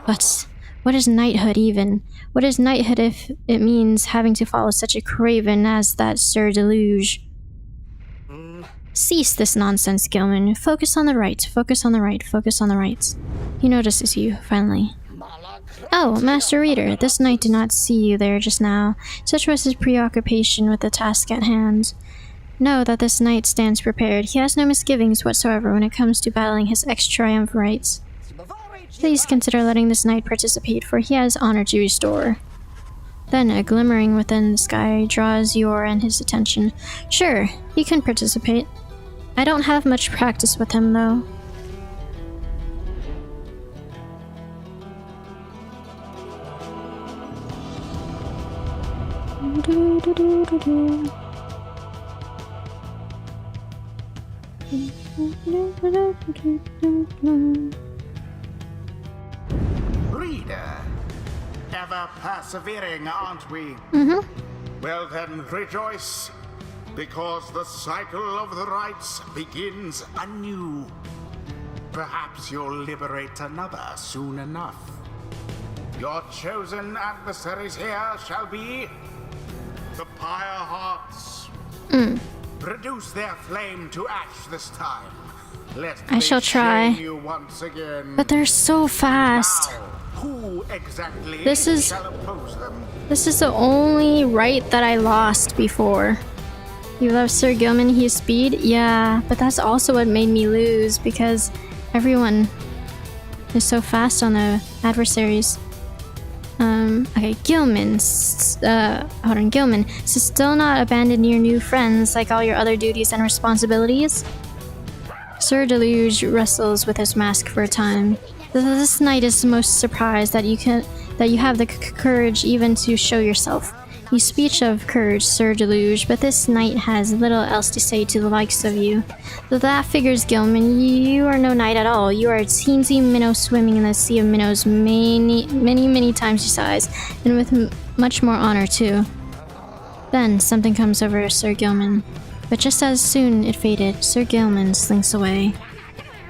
But what is knighthood even? What is knighthood if it means having to follow such a craven as that Sir Deluge? Cease this nonsense, Gilman. Focus on the right, focus on the right, focus on the right. He notices you, finally. Oh, Master Reader, this knight did not see you there just now. Such was his preoccupation with the task at hand. Know that this knight stands prepared. He has no misgivings whatsoever when it comes to battling his ex-triumvirates. Please consider letting this knight participate, for he has honor to restore. Then a glimmering within the sky draws your and his attention. Sure, he can participate. I don't have much practice with him, though. Reader, ever persevering, aren't we? Well then, rejoice, because the cycle of the rites begins anew. Perhaps you'll liberate another soon enough. Your chosen adversaries here shall be The Pyre hearts. Reduce their flame to ash this time. Lest I they shall try. shame you once again. But they're so fast. Now, who exactly This is- shall oppose them? This is the only right that I lost before. You love Sir Gilman, he's speed? Yeah, but that's also what made me lose because everyone is so fast on the adversaries. Okay, Gilman. Hold on, Gilman. So still not abandon your new friends like all your other duties and responsibilities? Sir Deluge wrestles with his mask for a time. This knight is most surprised that you have the courage even to show yourself. You speak of courage, Sir Deluge, but this knight has little else to say to the likes of you. Though that figures, Gilman, you are no knight at all. You are a teensy minnow swimming in the sea of minnows many times your size, and with much more honor too. Then something comes over Sir Gilman. But just as soon it faded, Sir Gilman slinks away.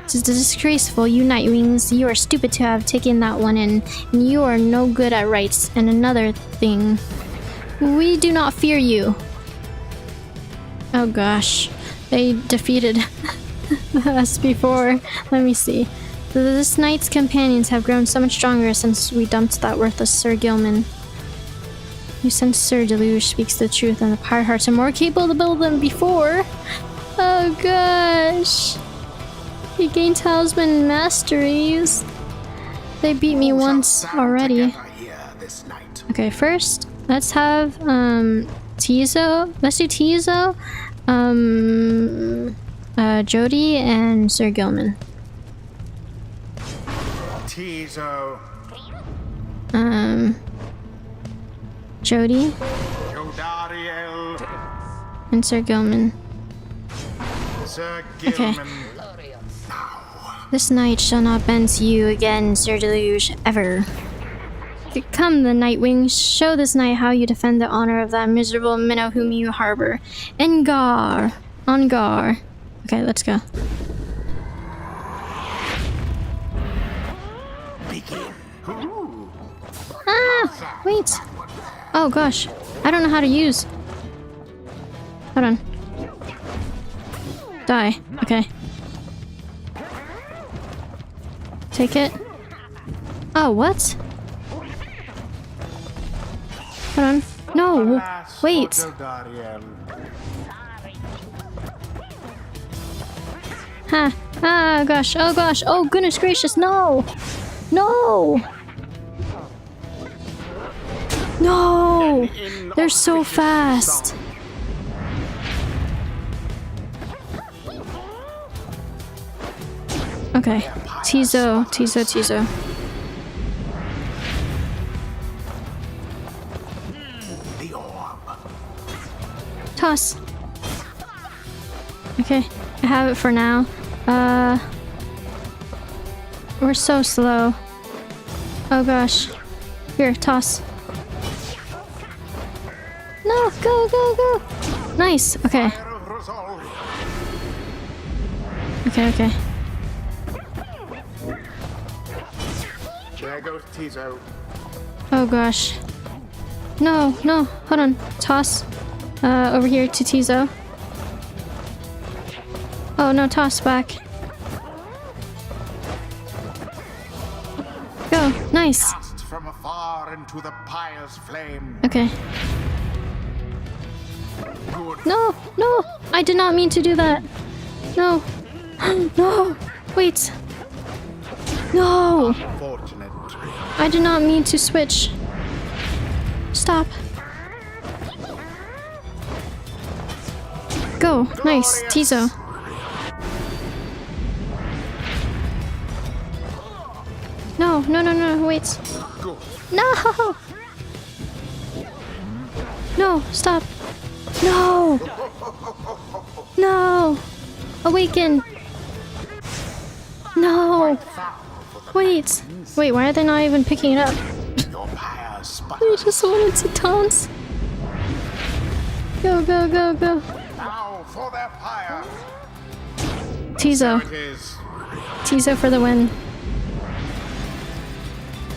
It's disgraceful, you Nightwings. You are stupid to have taken that one in, and you are no good at rights. And another thing, we do not fear you. Oh gosh, they defeated us before. Let me see. This knight's companions have grown so much stronger since we dumped that worthless Sir Gilman. You sense Sir Deluge speaks the truth, and the Pyre hearts are more capable than before. Oh gosh. He gained talisman masteries. They beat me once already. Okay, first, let's have Tizo. Let's do Tizo, Jody, and Sir Gilman. Tizo. Jody Jodariel. and Sir Gilman. Sir Okay. Gilman. This night shall not bend to you again, Sir Deluge, ever. Come, the Nightwing, show this night how you defend the honor of that miserable minnow whom you harbor. Engar! Ongar. Okay, let's go. Begin. Ah! Wait! Oh gosh, I don't know how to use. Hold on. Die. Okay. Take it. Oh, what? Hold on. No! Alas, Wait! Jodariel. Ha! Ah, gosh. Oh gosh. Oh goodness gracious, no! No! No! They're so fast! Okay. Tizo. The orb. Toss. Okay. I have it for now. We're so slow. Oh gosh. Here, toss. No, go! Nice. Okay. Fire of resolve. Okay. There goes Tizo. Oh gosh. No. Hold on. Toss. Over here to Tizo. Oh no, toss back. Go. Nice. Cast from afar into the Pyre's flame. Okay. Good. No. I did not mean to do that. No. No. Wait. No. Fortunate. I did not mean to switch. Stop. Go. Nice. Tizo. No. Wait. Good. No. No. Stop. No. Awaken. No. Wait, why are they not even picking it up? Your Pyre They sputters. just wanted to taunt. Go. Now for their Pyre. Tizo. It is. Tizo for the win.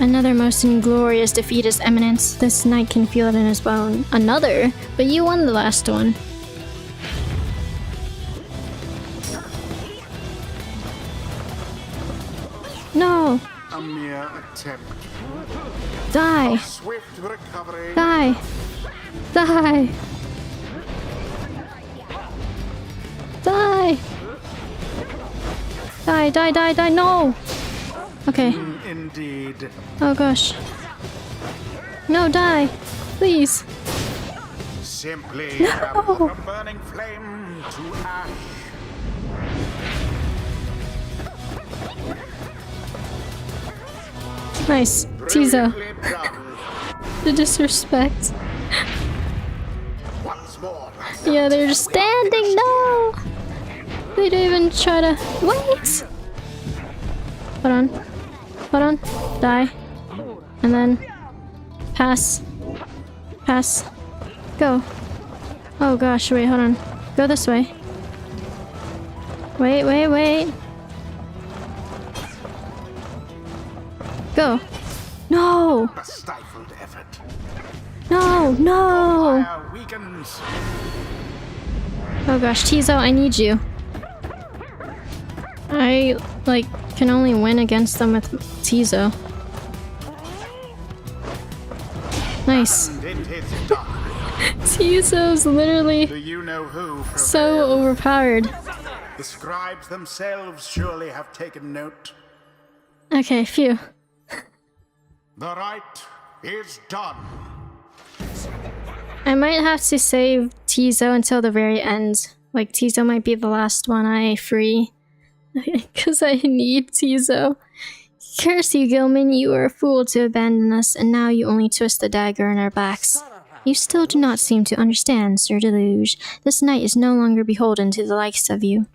Another most inglorious defeat is imminent. This knight can feel it in his bone. Another? But you won the last one. No! A mere attempt. Die! Swift recovery. Die! Die! Die! Die, die, die, die, no! Okay. Indeed. Oh gosh. No, die! Please! Simply No. travel from burning flame to ash. Nice. Tizo. Brilliantly done. The disrespect. Once more. Yeah, they're just standing. No! They didn't even try to. Wait! Hold on. Hold on. Die. And then. Pass. Pass. Go. Oh gosh, wait, hold on. Go this way. Wait, wait, wait. Go. No! A stifled effort. No! No! Fire weakens. Oh gosh, Tizo, I need you. I, like, can only win against them with Tizo. Nice. And it is done. Tizo's literally Do you know who prevailed? so overpowered. The scribes themselves surely have taken note. Okay, phew. The rite is done. I might have to save Tizo until the very end. Like, Tizo might be the last one I free. Because I need Tizo. Curse you, Gilman, you were a fool to abandon us, and now you only twist the dagger in our backs. You still do not seem to understand, Sir Deluge. This knight is no longer beholden to the likes of you.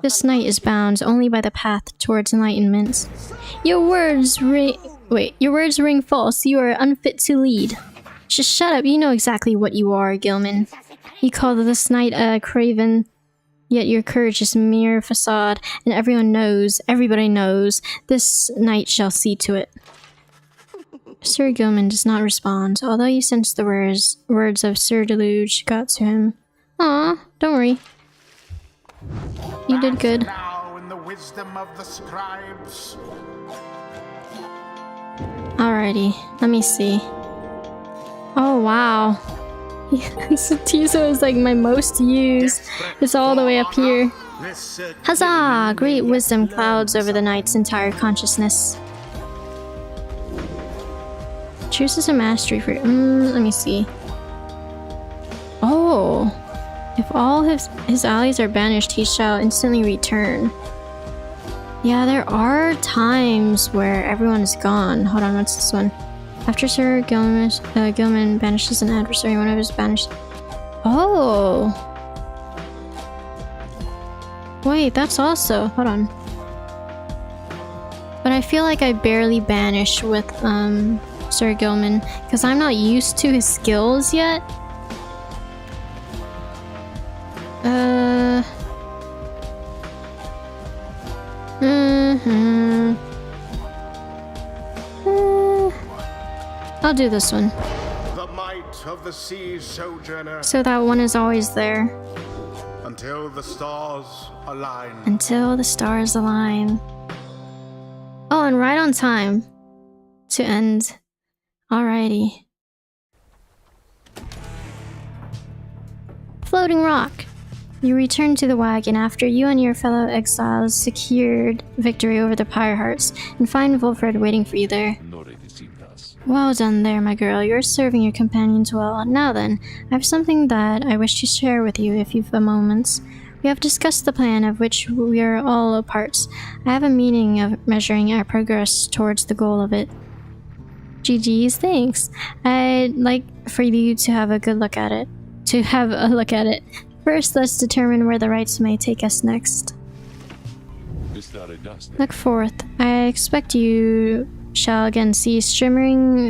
This knight is bound only by the path towards enlightenment. Your words ring false. You are unfit to lead. Just shut up, you know exactly what you are, Gilman. You call this knight a craven, yet your courage is mere facade, and everybody knows, this knight shall see to it. Sir Gilman does not respond, although you sense the words of Sir Deluge got to him. Aw, don't worry. You did good. Now in the wisdom of the scribes. Alrighty, let me see. Oh wow. Tizo is like my most used. It's all the way up here. Huzzah! Great wisdom clouds over the knight's entire consciousness. Chooses a mastery for let me see. Oh. If all his allies are banished, he shall instantly return. Yeah, there are times where everyone is gone. Hold on, what's this one? After Sir Gilman banishes an adversary, one of his banished. Oh! Wait, that's also. Hold on. But I feel like I barely banish with Sir Gilman because I'm not used to his skills yet. I'll do this one. The might of the sea sojourner. So that one is always there. Until the stars align. Until the stars align. Oh, and right on time to end. Alrighty. Floating rock. You return to the wagon after you and your fellow exiles secured victory over the Pyre hearts and find Wilfred waiting for you there. Well done there, my girl. You're serving your companions well. Now then, I have something that I wish to share with you if you've a moment. We have discussed the plan of which we are all a part. I have a meaning of measuring our progress towards the goal of it. GG's, thanks. I'd like for you to have a good look at it. First, let's determine where the rites may take us next. Look forth. I expect you shall again see shimmering...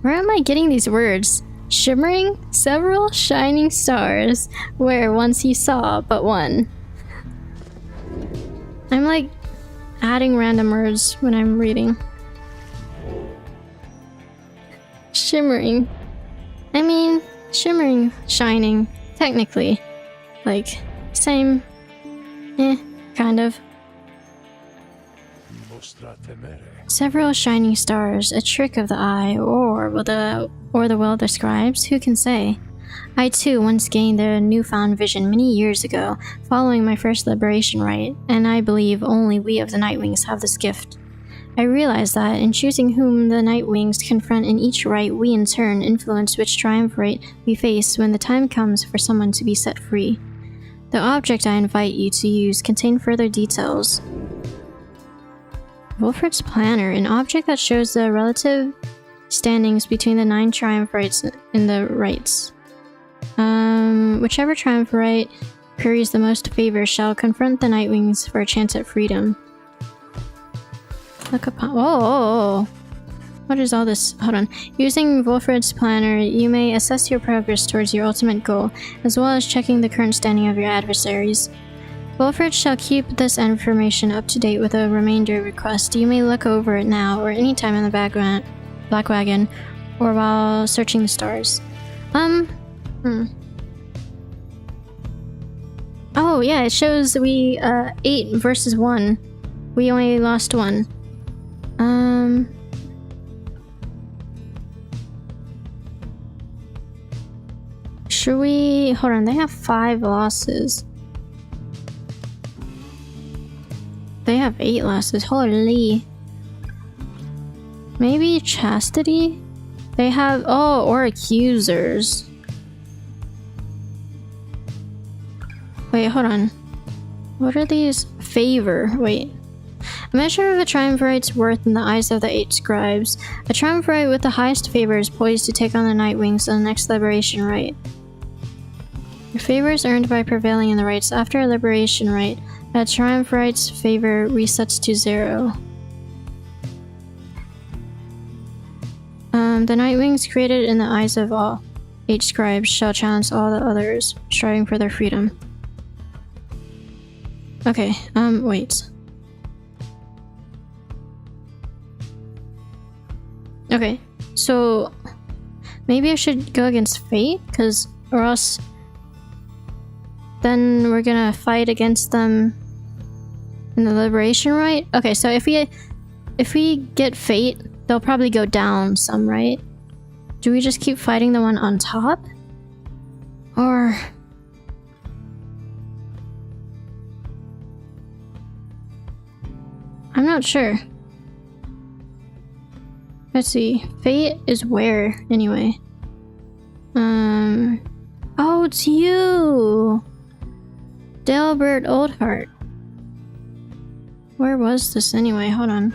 where am I getting these words? Shimmering? Several shining stars, where once you saw but one. I'm like adding random words when I'm reading. Shimmering. I mean, shimmering, shining, technically. Like, same. Kind of. Mostra temere. Several shining stars, a trick of the eye, or the will of the scribes, who can say? I too once gained a newfound vision many years ago, following my first liberation rite, and I believe only we of the Nightwings have this gift. I realize that in choosing whom the Nightwings confront in each rite, we in turn influence which triumvirate we face when the time comes for someone to be set free. The object I invite you to use contains further details. Wolfred's Planner, an object that shows the relative standings between the 9 triumvirates in the rites. Whichever triumvirate curries the most favor shall confront the Nightwings for a chance at freedom. Look upon— oh! What is all this? Hold on. Using Wolfred's Planner, you may assess your progress towards your ultimate goal, as well as checking the current standing of your adversaries. Wolfred shall keep this information up to date with a remainder request. You may look over it now, or anytime in the Black Wagon, or while searching the stars. Oh, yeah, it shows we, 8 versus 1. We only lost 1. Should we— hold on, they have 5 losses. They have 8 losses, holy. Maybe Chastity? They have— oh, or Accusers. Wait, hold on. What are these? Favor. Wait. A measure of a triumvirate's worth in the eyes of the 8 scribes. A triumvirate with the highest favor is poised to take on the Nightwings on the next liberation rite. Your favor is earned by prevailing in the rites. After a liberation rite, a triumvirate's favor resets to 0. The Nightwings created in the eyes of all 8 scribes shall challenge all the others, striving for their freedom. Okay, wait. Okay, so maybe I should go against Fate, or else then we're gonna fight against them in the liberation rite. Okay, so if we get Fate, they'll probably go down some, right? Do we just keep fighting the one on top? Or— I'm not sure. Let's see. Fate is where, anyway? Oh, it's you! Delbert Oldheart. Where was this anyway? Hold on.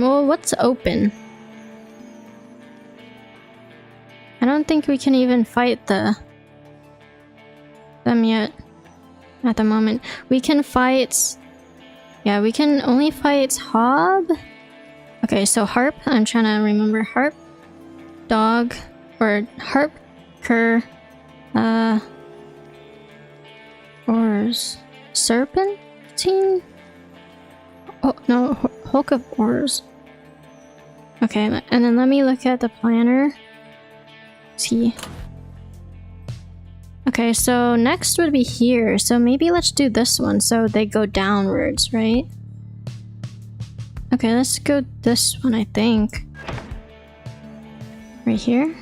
Well, what's open? I don't think we can even fight them yet. At the moment. We can fight— yeah, we can only fight Hob. Okay, so Harp. I'm trying to remember. Harp. Dog. Or Harp. Cur. Oars. Serpentine? Oh, no. Hulk of Oars. Okay, and then let me look at the planner. See. Okay, so next would be here. So maybe let's do this one so they go downwards, right? Okay, let's go this one, I think. Right here?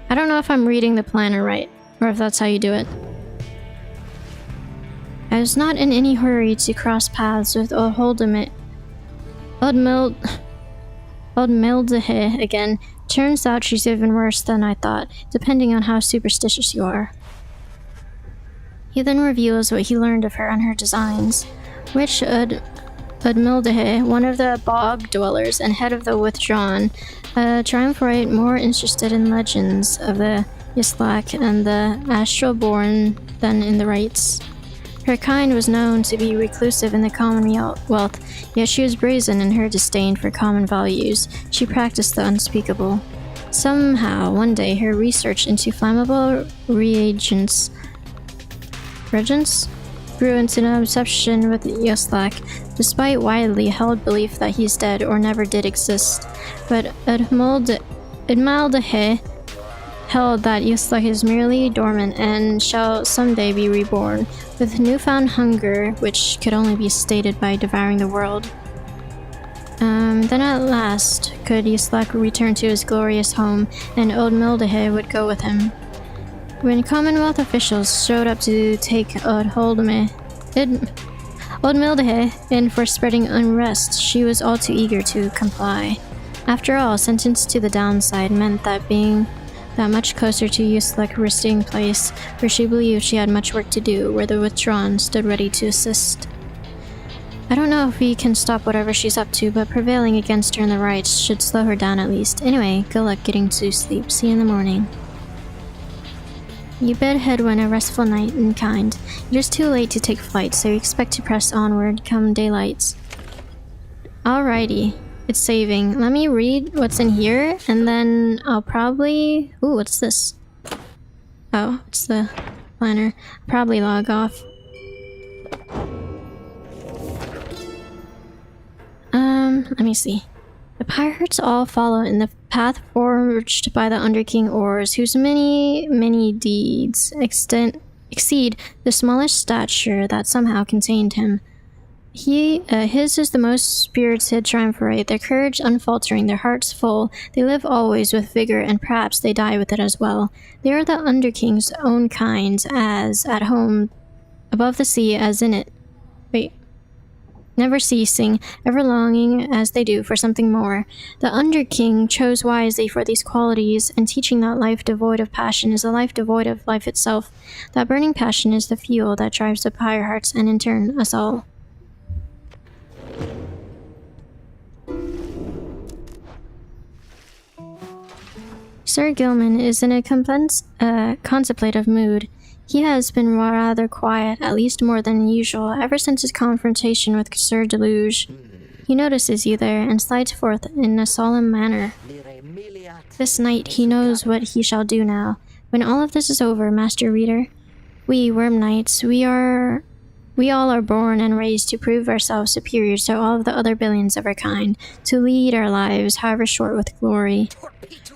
I don't know if I'm reading the planner right, or if that's how you do it. I was not in any hurry to cross paths with Oldmildehe again. Turns out she's even worse than I thought, depending on how superstitious you are. He then reveals what he learned of her and her designs, which Oldmildehe, one of the bog dwellers and head of the Withdrawn, a triumvirate more interested in legends of the Yislak and the Astral-born than in the rites. Her kind was known to be reclusive in the Commonwealth, yet she was brazen in her disdain for common values. She practiced the unspeakable. Somehow, one day, her research into flammable reagents grew into an obsession with Yuslak, despite widely held belief that he's dead or never did exist. But Idmaldahe held that Yuslak is merely dormant and shall someday be reborn, with newfound hunger, which could only be stated by devouring the world. Then at last could Yuslak return to his glorious home, and Old Mildehe would go with him. When Commonwealth officials showed up to take Old Mildehe in for spreading unrest, she was all too eager to comply. After all, sentence to the downside meant that being that much closer to Yuslak's resting place, where she believed she had much work to do, where the withdrawn stood ready to assist. I don't know if we can stop whatever she's up to, but prevailing against her in the rights should slow her down at least. Anyway, good luck getting to sleep. See you in the morning. You bid Hedwyn a restful night in kind. It is too late to take flight, so you expect to press onward come daylight. Alrighty, it's saving. Let me read what's in here, and then I'll probably... Ooh, what's this? Oh, it's the planner. I'll probably log off. Let me see. The pirates all follow in the path forged by the Underking oars, whose many deeds exceed the smallest stature that somehow contained him. His is the most spirited triumvirate, their courage unfaltering, their hearts full. They live always with vigor, and perhaps they die with it as well. They are the Underking's own kind, as at home, above the sea as in it. Never ceasing, ever longing as they do for something more. The Underking chose wisely for these qualities, and teaching that life devoid of passion is a life devoid of life itself. That burning passion is the fuel that drives the pyre hearts, and in turn, us all. Sir Gilman is in a contemplative mood. He has been rather quiet, at least more than usual, ever since his confrontation with Sir Deluge. He notices you there, and slides forth in a solemn manner. This night he knows what he shall do now. When all of this is over, Master Reader, we, Worm Knights, we all are born and raised to prove ourselves superior to all of the other billions of our kind, to lead our lives, however short, with glory.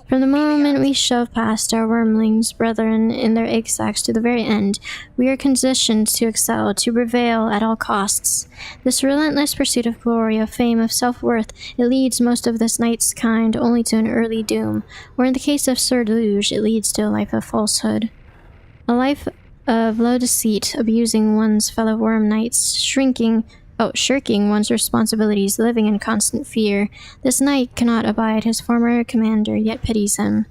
From the moment we shove past our wormlings brethren in their egg sacs to the very end, we are conditioned to excel, to prevail at all costs. This relentless pursuit of glory, of fame, of self-worth, it leads most of this knight's kind only to an early doom, or in the case of Sir Deluge, it leads to a life of falsehood. A life of low deceit, abusing one's fellow worm knights, shirking one's responsibilities, living in constant fear. This knight cannot abide his former commander, yet pities him.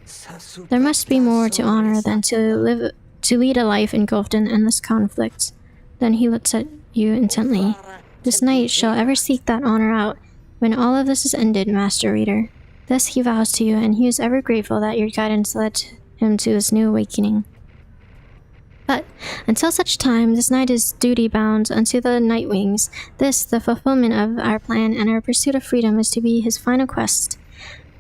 There must be more to honor than to lead a life engulfed in endless conflict. Then he looks at you intently. This knight shall ever seek that honor out, when all of this is ended, Master Reader. Thus he vows to you, and he is ever grateful that your guidance led him to this new awakening. But until such time, this knight is duty-bound unto the Nightwings. This, the fulfillment of our plan, and our pursuit of freedom is to be his final quest.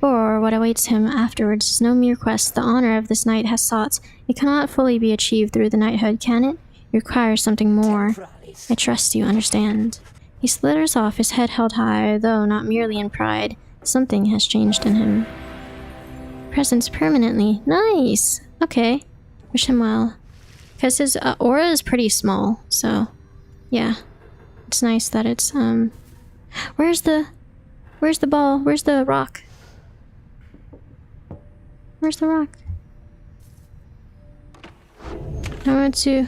For what awaits him afterwards is no mere quest. The honor of this knight has sought. It cannot fully be achieved through the knighthood, can it? It requires something more. I trust you understand. He slithers off, his head held high, though not merely in pride. Something has changed in him. Presence permanently. Nice! Okay. Wish him well. Because his aura is pretty small, so yeah. It's nice that it's, where's the ball? Where's the rock? Where's the rock? I want to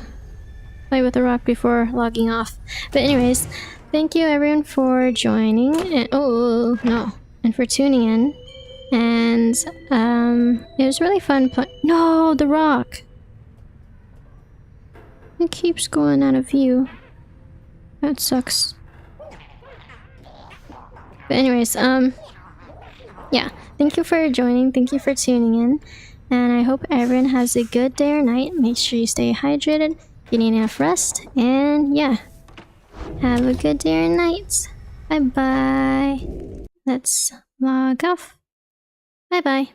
play with the rock before logging off. But anyways, thank you everyone for joining, and and for tuning in. And, it was really fun no, the rock! It keeps going out of view. That sucks. But anyways, yeah. Thank you for joining. Thank you for tuning in. And I hope everyone has a good day or night. Make sure you stay hydrated, get enough rest, and yeah. Have a good day or night. Bye-bye. Let's log off. Bye-bye.